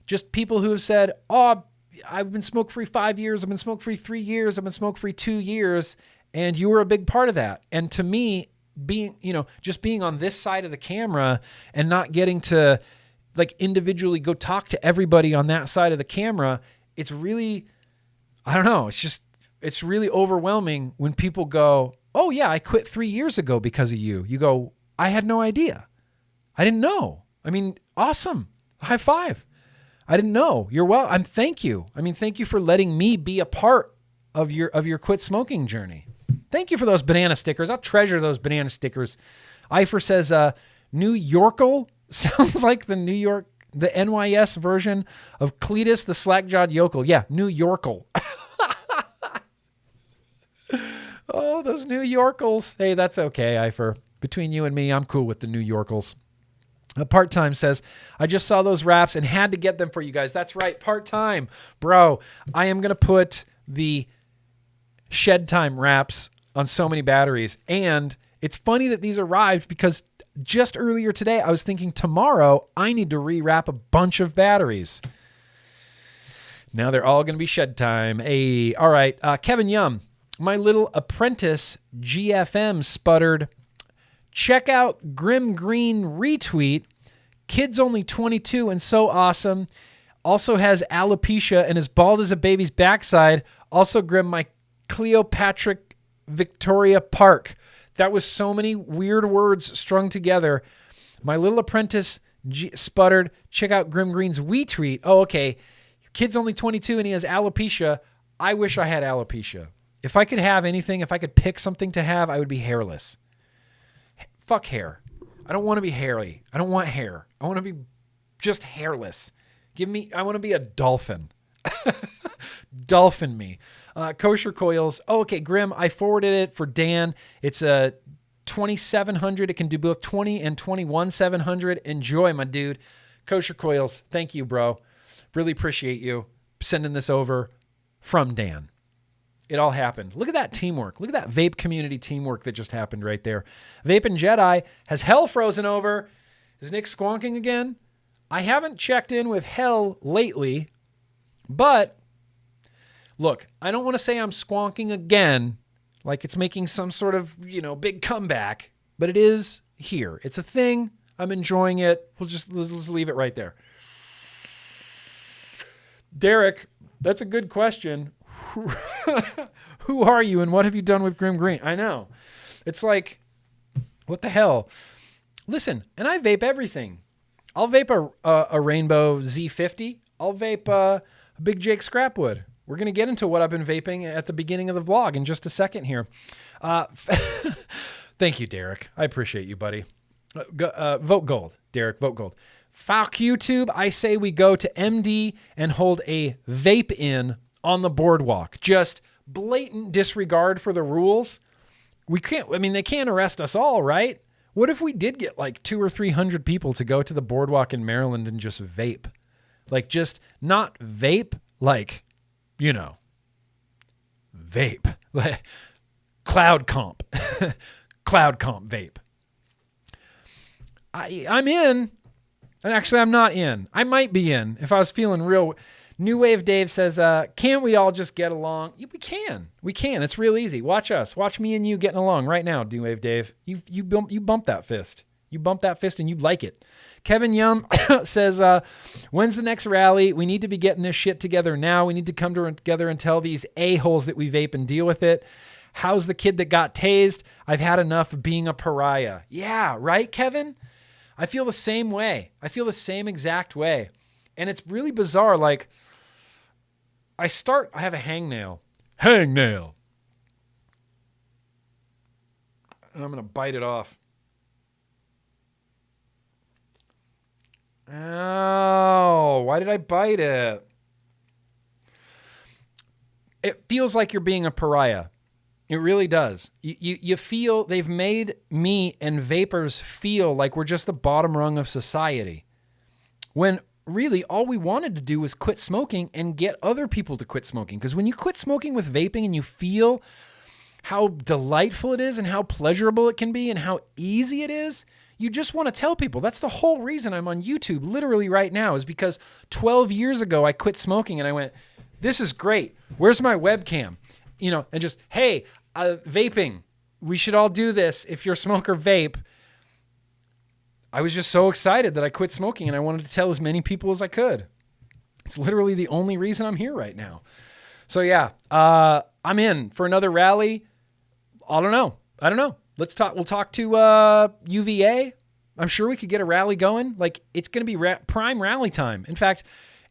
just people who have said, oh, I've been smoke-free 5 years. I've been smoke-free 3 years. I've been smoke-free 2 years. And you were a big part of that. And to me, being on this side of the camera and not getting to like individually go talk to everybody on that side of the camera, it's really, I don't know. It's really overwhelming when people go, oh yeah, I quit 3 years ago because of you. You go, I had no idea. I didn't know. I mean, awesome. High five. I didn't know. Thank you. I mean, thank you for letting me be a part of your quit smoking journey. Thank you for those banana stickers. I'll treasure those banana stickers. Eifer says, New Yorkle sounds like the NYS version of Cletus the slack-jawed yokel. Yeah, New Yorkle. Oh, those New Yorkles. Hey, that's okay, Eifer. Between you and me, I'm cool with the New Yorkles. Part-time says, I just saw those wraps and had to get them for you guys. That's right, part-time. Bro, I am going to put the shed time wraps on so many batteries. And it's funny that these arrived because just earlier today, I was thinking tomorrow I need to rewrap a bunch of batteries. Now they're all going to be shed time. Hey, all right. Kevin Yum, my little apprentice GFM sputtered, check out GrimmGreen retweet. Kid's only 22 and so awesome. Also has alopecia and is bald as a baby's backside. Also, Grimm, my Cleopatra Victoria Park. That was so many weird words strung together. My little apprentice sputtered, check out GrimmGreen's retweet. Oh, okay. Kid's only 22 and he has alopecia. I wish I had alopecia. If I could have anything, if I could pick something to have, I would be hairless. Fuck hair. I don't want to be hairy. I don't want hair. I want to be just hairless. I want to be a dolphin. Dolphin me. Kosher Coils. Oh, okay, Grimm, I forwarded it for Dan. It's a 2700. It can do both 20 and 21,700. Enjoy, my dude. Kosher Coils. Thank you, bro. Really appreciate you sending this over from Dan. It all happened. Look at that teamwork. Look at that vape community teamwork that just happened right there. Vaping Jedi has hell frozen over. Is Nick squonking again? I haven't checked in with hell lately, but look, I don't want to say I'm squonking again, like it's making some sort of, big comeback, but it is here. It's a thing. I'm enjoying it. Let's leave it right there. Derek, that's a good question. Who are you and what have you done with GrimmGreen? I know. It's like, what the hell? Listen, and I vape everything. I'll vape a Rainbow Z50. I'll vape a Big Jake Scrapwood. We're going to get into what I've been vaping at the beginning of the vlog in just a second here. Thank you, Derek. I appreciate you, buddy. Vote gold. Derek, vote gold. Fuck YouTube. I say we go to MD and hold a vape in on the boardwalk. Just blatant disregard for the rules. They can't arrest us all, right? What if we did get like 200 or 300 people to go to the boardwalk in Maryland and just vape? Like just not vape, like, vape. Like cloud comp. Cloud comp vape. I'm in. And actually, I'm not in. I might be in if I was feeling real. New Wave Dave says, can't we all just get along? We can. We can. It's real easy. Watch us. Watch me and you getting along right now, New Wave Dave. You bump that fist. You bump that fist and you like it. Kevin Yum says, when's the next rally? We need to be getting this shit together now. We need to come together and tell these a-holes that we vape and deal with it. How's the kid that got tased? I've had enough of being a pariah. Yeah, right, Kevin? I feel the same way. I feel the same exact way. And it's really bizarre. Like, I have a hangnail. Hangnail. And I'm going to bite it off. Oh, why did I bite it? It feels like you're being a pariah. It really does. You feel they've made me and Vapers feel like we're just the bottom rung of society. When really all we wanted to do was quit smoking and get other people to quit smoking. Because when you quit smoking with vaping and you feel how delightful it is and how pleasurable it can be and how easy it is, you just want to tell people. That's the whole reason I'm on YouTube literally right now, is because 12 years ago I quit smoking and I went, this is great. Where's my webcam? And just, hey, vaping, we should all do this. If you're a smoker, vape. I was just so excited that I quit smoking and I wanted to tell as many people as I could. It's literally the only reason I'm here right now. So yeah, I'm in for another rally. I don't know. Let's talk. We'll talk to UVA. I'm sure we could get a rally going. Like, it's going to be prime rally time. In fact,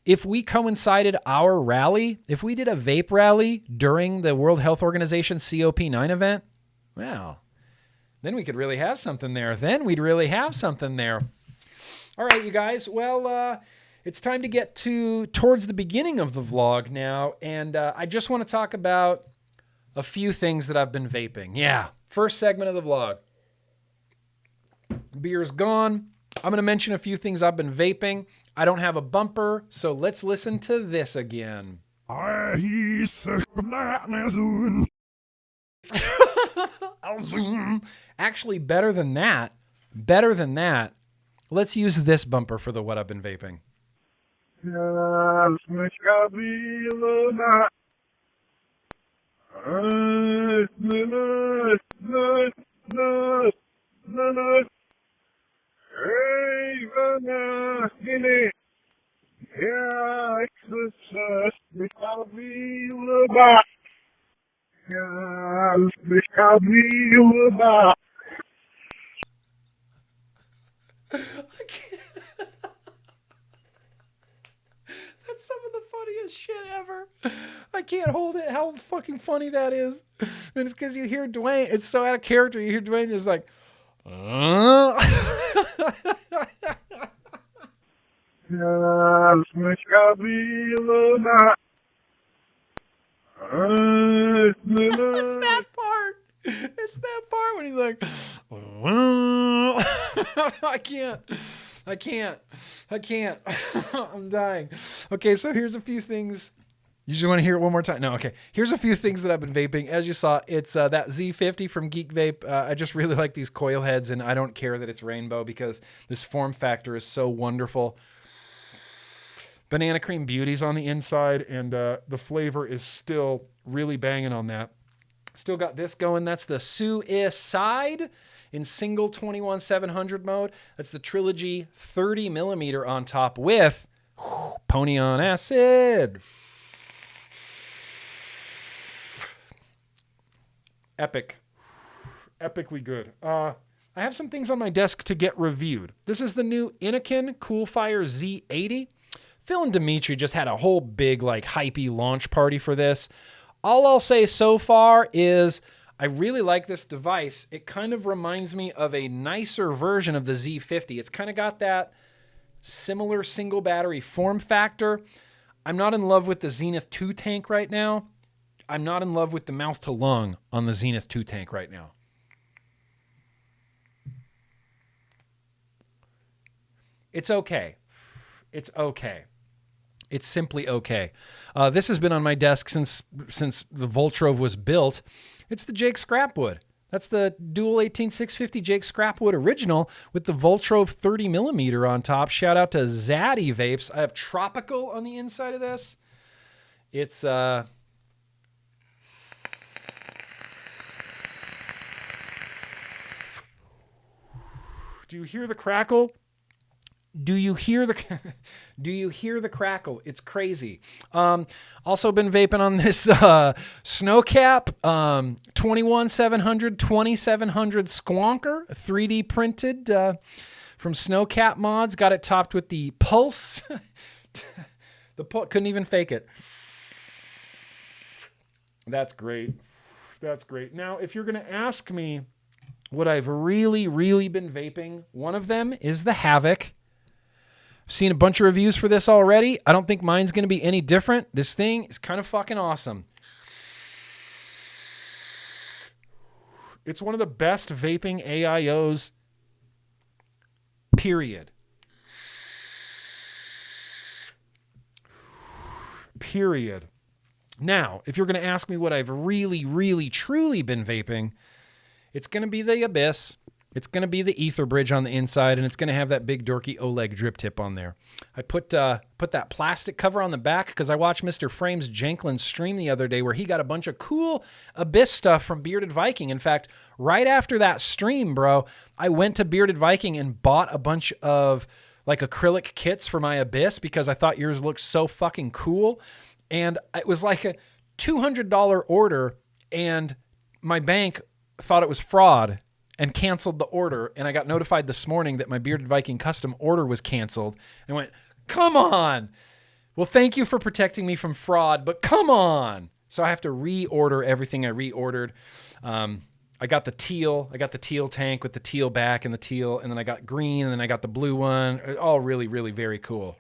if we coincided our rally, if we did a vape rally during the World Health Organization COP9 event, well, then we could really have something there. All right, you guys. Well, it's time to get towards the beginning of the vlog now. And I just want to talk about a few things that I've been vaping. Yeah, first segment of the vlog. Beer's gone. I'm going to mention a few things I've been vaping. I don't have a bumper, so let's listen to this again. Actually, better than that, let's use this bumper for the what I've been vaping. I can't. That's some of the funniest shit ever. I can't hold it. How fucking funny that is. And it's because you hear Dwayne. It's so out of character. You hear Dwayne just like, It's that part. It's that part when he's like, I can't. I'm dying. Okay, so here's a few things You just want to hear it one more time? No, okay. Here's a few things that I've been vaping. As you saw, it's that Z50 from Geek Vape. I just really like these coil heads, and I don't care that it's rainbow because this form factor is so wonderful. Banana cream beauties on the inside, and the flavor is still really banging on that. Still got this going. That's the Suicide in single 21-700 mode. That's the Trilogy 30 millimeter on top with Pony on Acid. Epic. Epically good. I have some things on my desk to get reviewed. This is the new Innokin Coolfire Z80. Phil and Dimitri just had a whole big, like, hypey launch party for this. All I'll say so far is I really like this device. It kind of reminds me of a nicer version of the Z50. It's kind of got that similar single battery form factor. I'm not in love with the Zenith 2 tank right now. I'm not in love with the mouth to lung on the Zenith 2 tank right now. It's okay. It's okay. It's simply okay. This has been on my desk since the Voltrove was built. It's the Jake Scrapwood. That's the dual 18650 Jake Scrapwood original with the Voltrove 30 millimeter on top. Shout out to Zaddy Vapes. I have Tropical on the inside of this. It's Do you hear the crackle? Do you hear the crackle? It's crazy. Also been vaping on this Snowcap 21700 Squonker, 3D printed from Snowcap Mods. Got it topped with the Pulse. Couldn't even fake it. That's great. That's great. Now, if you're going to ask me what I've really, really been vaping, one of them is the Havoc. I've seen a bunch of reviews for this already. I don't think mine's going to be any different. This thing is kind of fucking awesome. It's one of the best vaping AIOs, period. Period. Now, if you're going to ask me what I've really, really, truly been vaping, it's going to be the Abyss. It's going to be the Ether Bridge on the inside, and it's going to have that big dorky Oleg drip tip on there. I put that plastic cover on the back because I watched Mr. Frames Jenklin's stream the other day where he got a bunch of cool Abyss stuff from Bearded Viking. In fact, right after that stream, bro, I went to Bearded Viking and bought a bunch of like acrylic kits for my Abyss because I thought yours looked so fucking cool. And it was like a $200 order, and my bank thought it was fraud and canceled the order, and I got notified this morning that my Bearded Viking custom order was canceled. And I went, come on. Well, thank you for protecting me from fraud, but come on. So I have to reorder everything I reordered. I got the teal. I got the teal tank with the teal back and the teal, and then I got green, and then I got the blue one. All really, really very cool.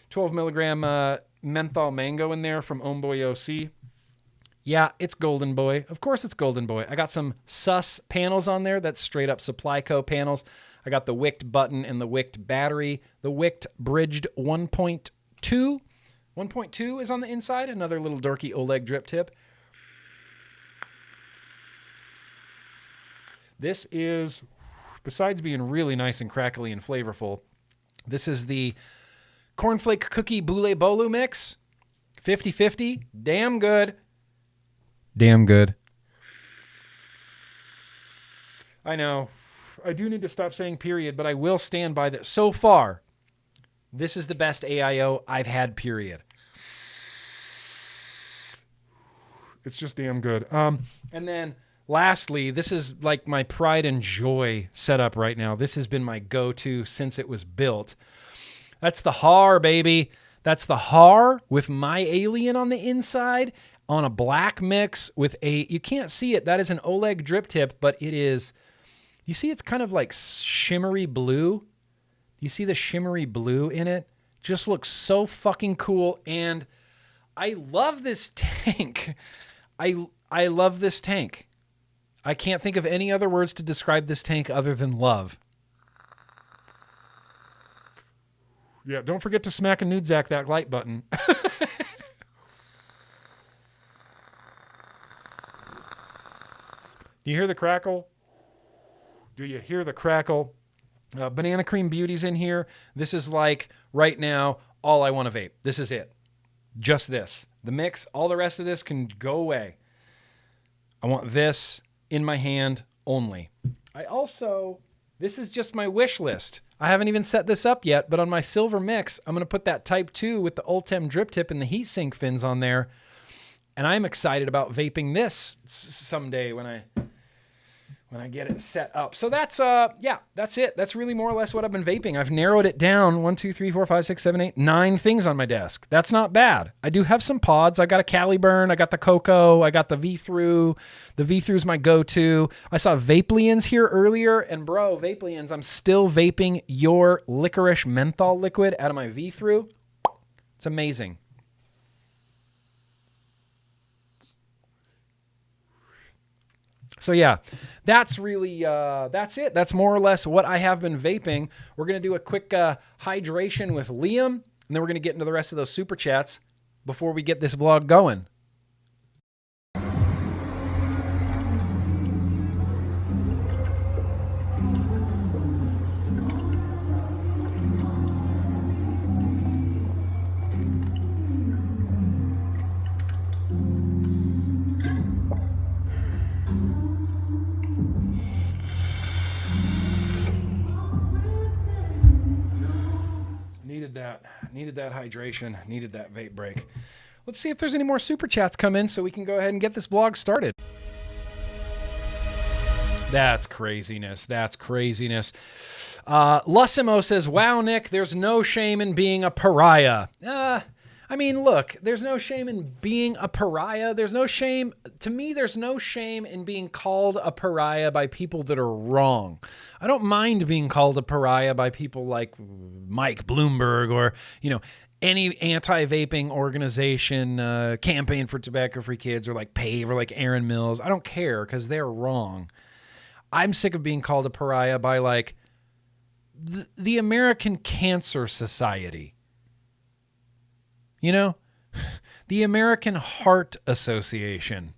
12 milligram menthol mango in there from Homeboy OC. Yeah, it's Golden Boy. Of course it's Golden Boy. I got some sus panels on there. That's straight up Supply Co. panels. I got the wicked button and the wicked battery. The wicked bridged 1.2. 1.2 is on the inside. Another little dorky Oleg drip tip. This is, besides being really nice and crackly and flavorful, this is the Cornflake Cookie Boule Bolu mix. 50-50. Damn good. Damn good. I know. I do need to stop saying period, but I will stand by that. So far, this is the best AIO I've had, period. It's just damn good. And then lastly, this is like my pride and joy setup right now. This has been my go-to since it was built. That's the Har, baby. That's the Har with My Alien on the inside on a black mix with a, you can't see it, that is an Oleg drip tip, but it is, you see it's kind of like shimmery blue. You see the shimmery blue in it? Just looks so fucking cool, and I love this tank. I love this tank. I can't think of any other words to describe this tank other than love. Yeah, don't forget to smack a Nudzak that like button. Do you hear the crackle? Do you hear the crackle? Banana Cream Beauty's in here. This is like, right now, all I want to vape. This is it. Just this. The mix, all the rest of this can go away. I want this in my hand only. This is just my wish list. I haven't even set this up yet, but on my silver mix, I'm going to put that Type 2 with the Ultem drip tip and the heatsink fins on there. And I'm excited about vaping this someday when I get it set up. So that's that's it. That's really more or less what I've been vaping. I've narrowed it down 1, 2, 3, 4, 5, 6, 7, 8, 9 things on my desk. That's not bad. I do have some pods. I got a Caliburn. I got the Cocoa. I got the V-Through. The V-Through's my go-to. I saw Vapelians here earlier, and bro, Vapelians, I'm still vaping your licorice menthol liquid out of my V-Through. It's amazing. So yeah, that's really, that's it. That's more or less what I have been vaping. We're going to do a quick hydration with Liam, and then we're going to get into the rest of those super chats before we get this vlog going. Needed that hydration, needed that vape break. Let's see if there's any more super chats come in so we can go ahead and get this vlog started. That's craziness. That's craziness. Lussimo says, wow, Nick, there's no shame in being a pariah. I mean, look, there's no shame in being a pariah. There's no shame, to me, there's no shame in being called a pariah by people that are wrong. I don't mind being called a pariah by people like Mike Bloomberg or, you know, any anti-vaping organization, Campaign for Tobacco-Free Kids, or like PAVE, or like Aaron Mills. I don't care because they're wrong. I'm sick of being called a pariah by like the American Cancer Society. You know, the American Heart Association.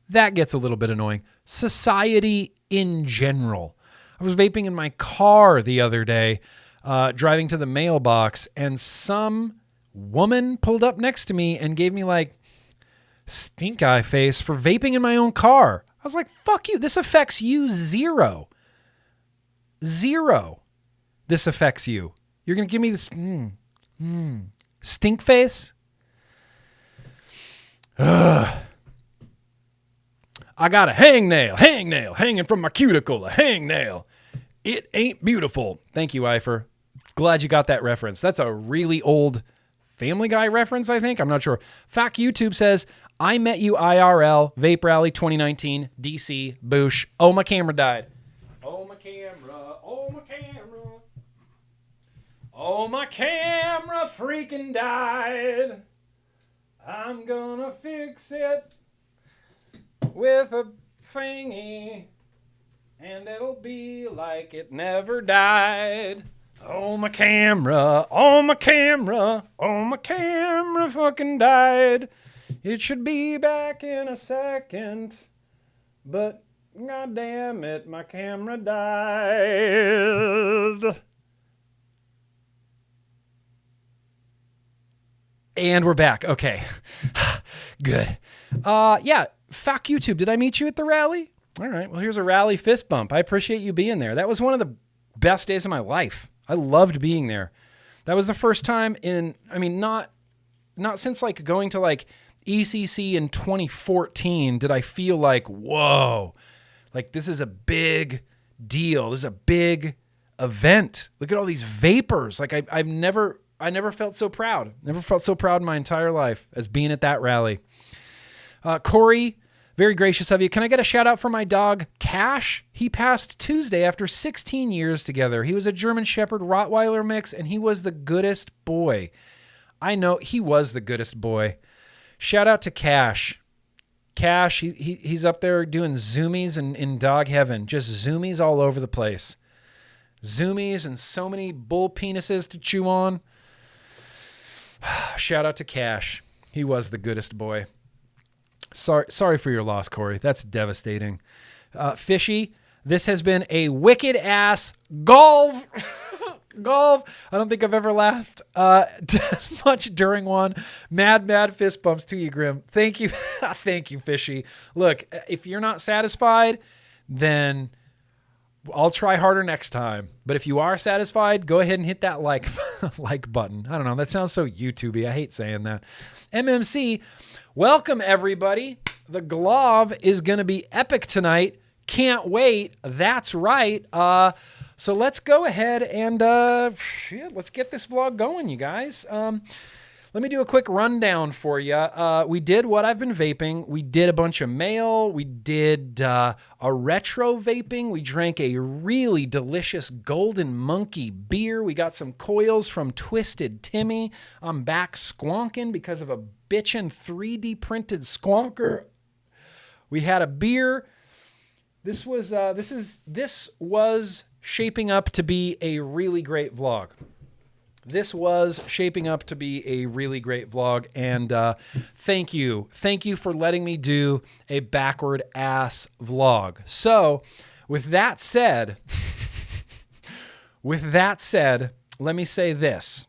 That gets a little bit annoying. Society in general. I was vaping in my car the other day, driving to the mailbox, and some woman pulled up next to me and gave me like stink eye face for vaping in my own car. I was like, fuck you. This affects you zero. Zero. This affects you. You're going to give me this stink face? Ugh. I got a hangnail hanging from my cuticle, a hangnail. It ain't beautiful. Thank you, Ifer. Glad you got that reference. That's a really old Family Guy reference, I think. I'm not sure. Fact YouTube says, I met you IRL, Vape Rally 2019, DC, Boosh. Oh, my camera died. Oh, my camera. Oh, my camera. Oh, my camera freaking died. I'm gonna fix it with a thingy, and it'll be like it never died. Oh, my camera. Oh, my camera. Oh, my camera fucking died. It should be back in a second, but god damn it, my camera died. And we're back. Okay. Good. Yeah. Fuck YouTube. Did I meet you at the rally? All right. Well, here's a rally fist bump. I appreciate you being there. That was one of the best days of my life. I loved being there. That was the first time in, I mean, not since like going to like ECC in 2014 did I feel like, whoa, like this is a big deal. This is a big event. Look at all these vapors. Like I never felt so proud. Never felt so proud in my entire life as being at that rally. Corey, very gracious of you. Can I get a shout out for my dog, Cash? He passed Tuesday after 16 years together. He was a German Shepherd Rottweiler mix, and he was the goodest boy. I know he was the goodest boy. Shout out to Cash. Cash, he's up there doing zoomies in dog heaven. Just zoomies all over the place. Zoomies and so many bull penises to chew on. Shout out to Cash. He was the goodest boy. Sorry for your loss, Corey. That's devastating. Fishy. This has been a wicked ass Golv. Golv. I don't think I've ever laughed as much during one. Mad fist bumps to you, Grimm. Thank you. Thank you, Fishy. Look, if you're not satisfied, then I'll try harder next time. But if you are satisfied, go ahead and hit that like button. I don't know. That sounds so YouTubey. I hate saying that. MMC, welcome everybody. The GLOV is going to be epic tonight. Can't wait. That's right. So let's go ahead and let's get this vlog going, you guys. Let me do a quick rundown for you. We did what I've been vaping. We did a bunch of mail. We did a retro vaping. We drank a really delicious Golden Monkey beer. We got some coils from Twisted Timmy. I'm back squonking because of a bitchin' 3D printed squonker. We had a beer. This was shaping up to be a really great vlog. This was shaping up to be a really great vlog, and thank you for letting me do a backward ass vlog. So with that said, let me say this.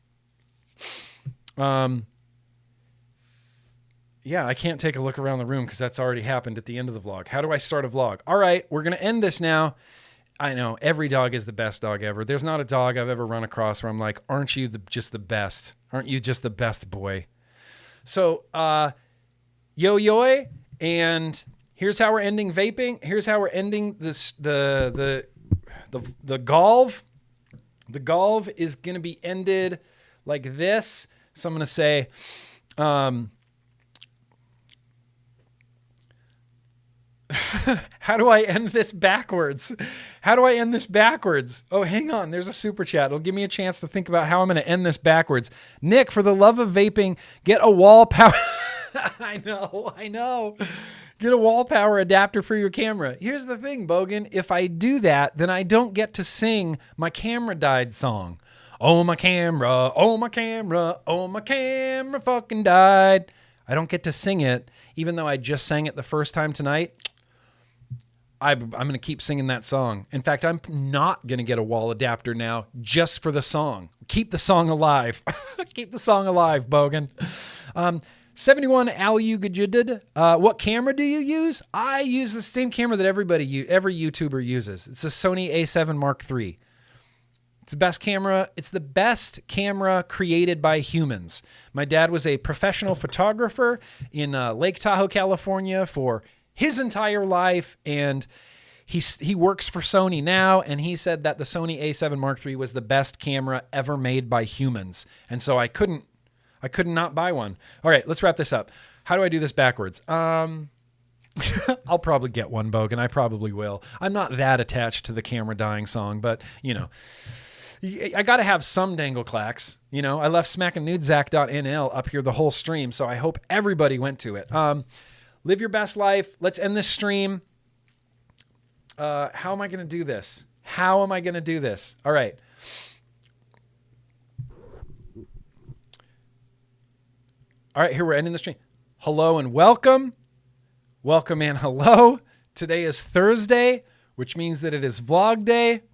Yeah, I can't take a look around the room because that's already happened at the end of the vlog. How do I start a vlog? All right, we're going to end this now. I know, every dog is the best dog ever. There's not a dog I've ever run across where I'm like, aren't you just the best? Aren't you just the best boy? So, YOYOY, and here's how we're ending vaping. Here's how we're ending this, the Golv. The Golv is going to be ended like this. So I'm going to say, how do I end this backwards? How do I end this backwards? Oh, hang on. There's a super chat. It'll give me a chance to think about how I'm going to end this backwards. Nick, for the love of vaping, get a wall power. I know. Get a wall power adapter for your camera. Here's the thing, Bogan. If I do that, then I don't get to sing my camera died song. Oh, my camera. Oh, my camera. Oh, my camera fucking died. I don't get to sing it, even though I just sang it the first time tonight. I'm going to keep singing that song. In fact, I'm not going to get a wall adapter now just for the song. Keep the song alive. Keep the song alive, Bogan. 71 Alugajidid. What camera do you use? I use the same camera that every YouTuber uses. It's a Sony A7 Mark III. It's the best camera. It's the best camera created by humans. My dad was a professional photographer in Lake Tahoe, California for his entire life, and he works for Sony now, and he said that the Sony A7 Mark III was the best camera ever made by humans, and so I could not buy one. All right, let's wrap this up. How do I do this backwards? I'll probably get one, Bogan. I probably will. I'm not that attached to the camera dying song, but you know, I got to have some dangle clacks. You know, I left smackingnudezach.nl up here the whole stream, so I hope everybody went to it. Live your best life. Let's end this stream. How am I going to do this? All right. All right, here we're ending the stream. Hello and welcome. Welcome and hello. Today is Thursday, which means that it is vlog day.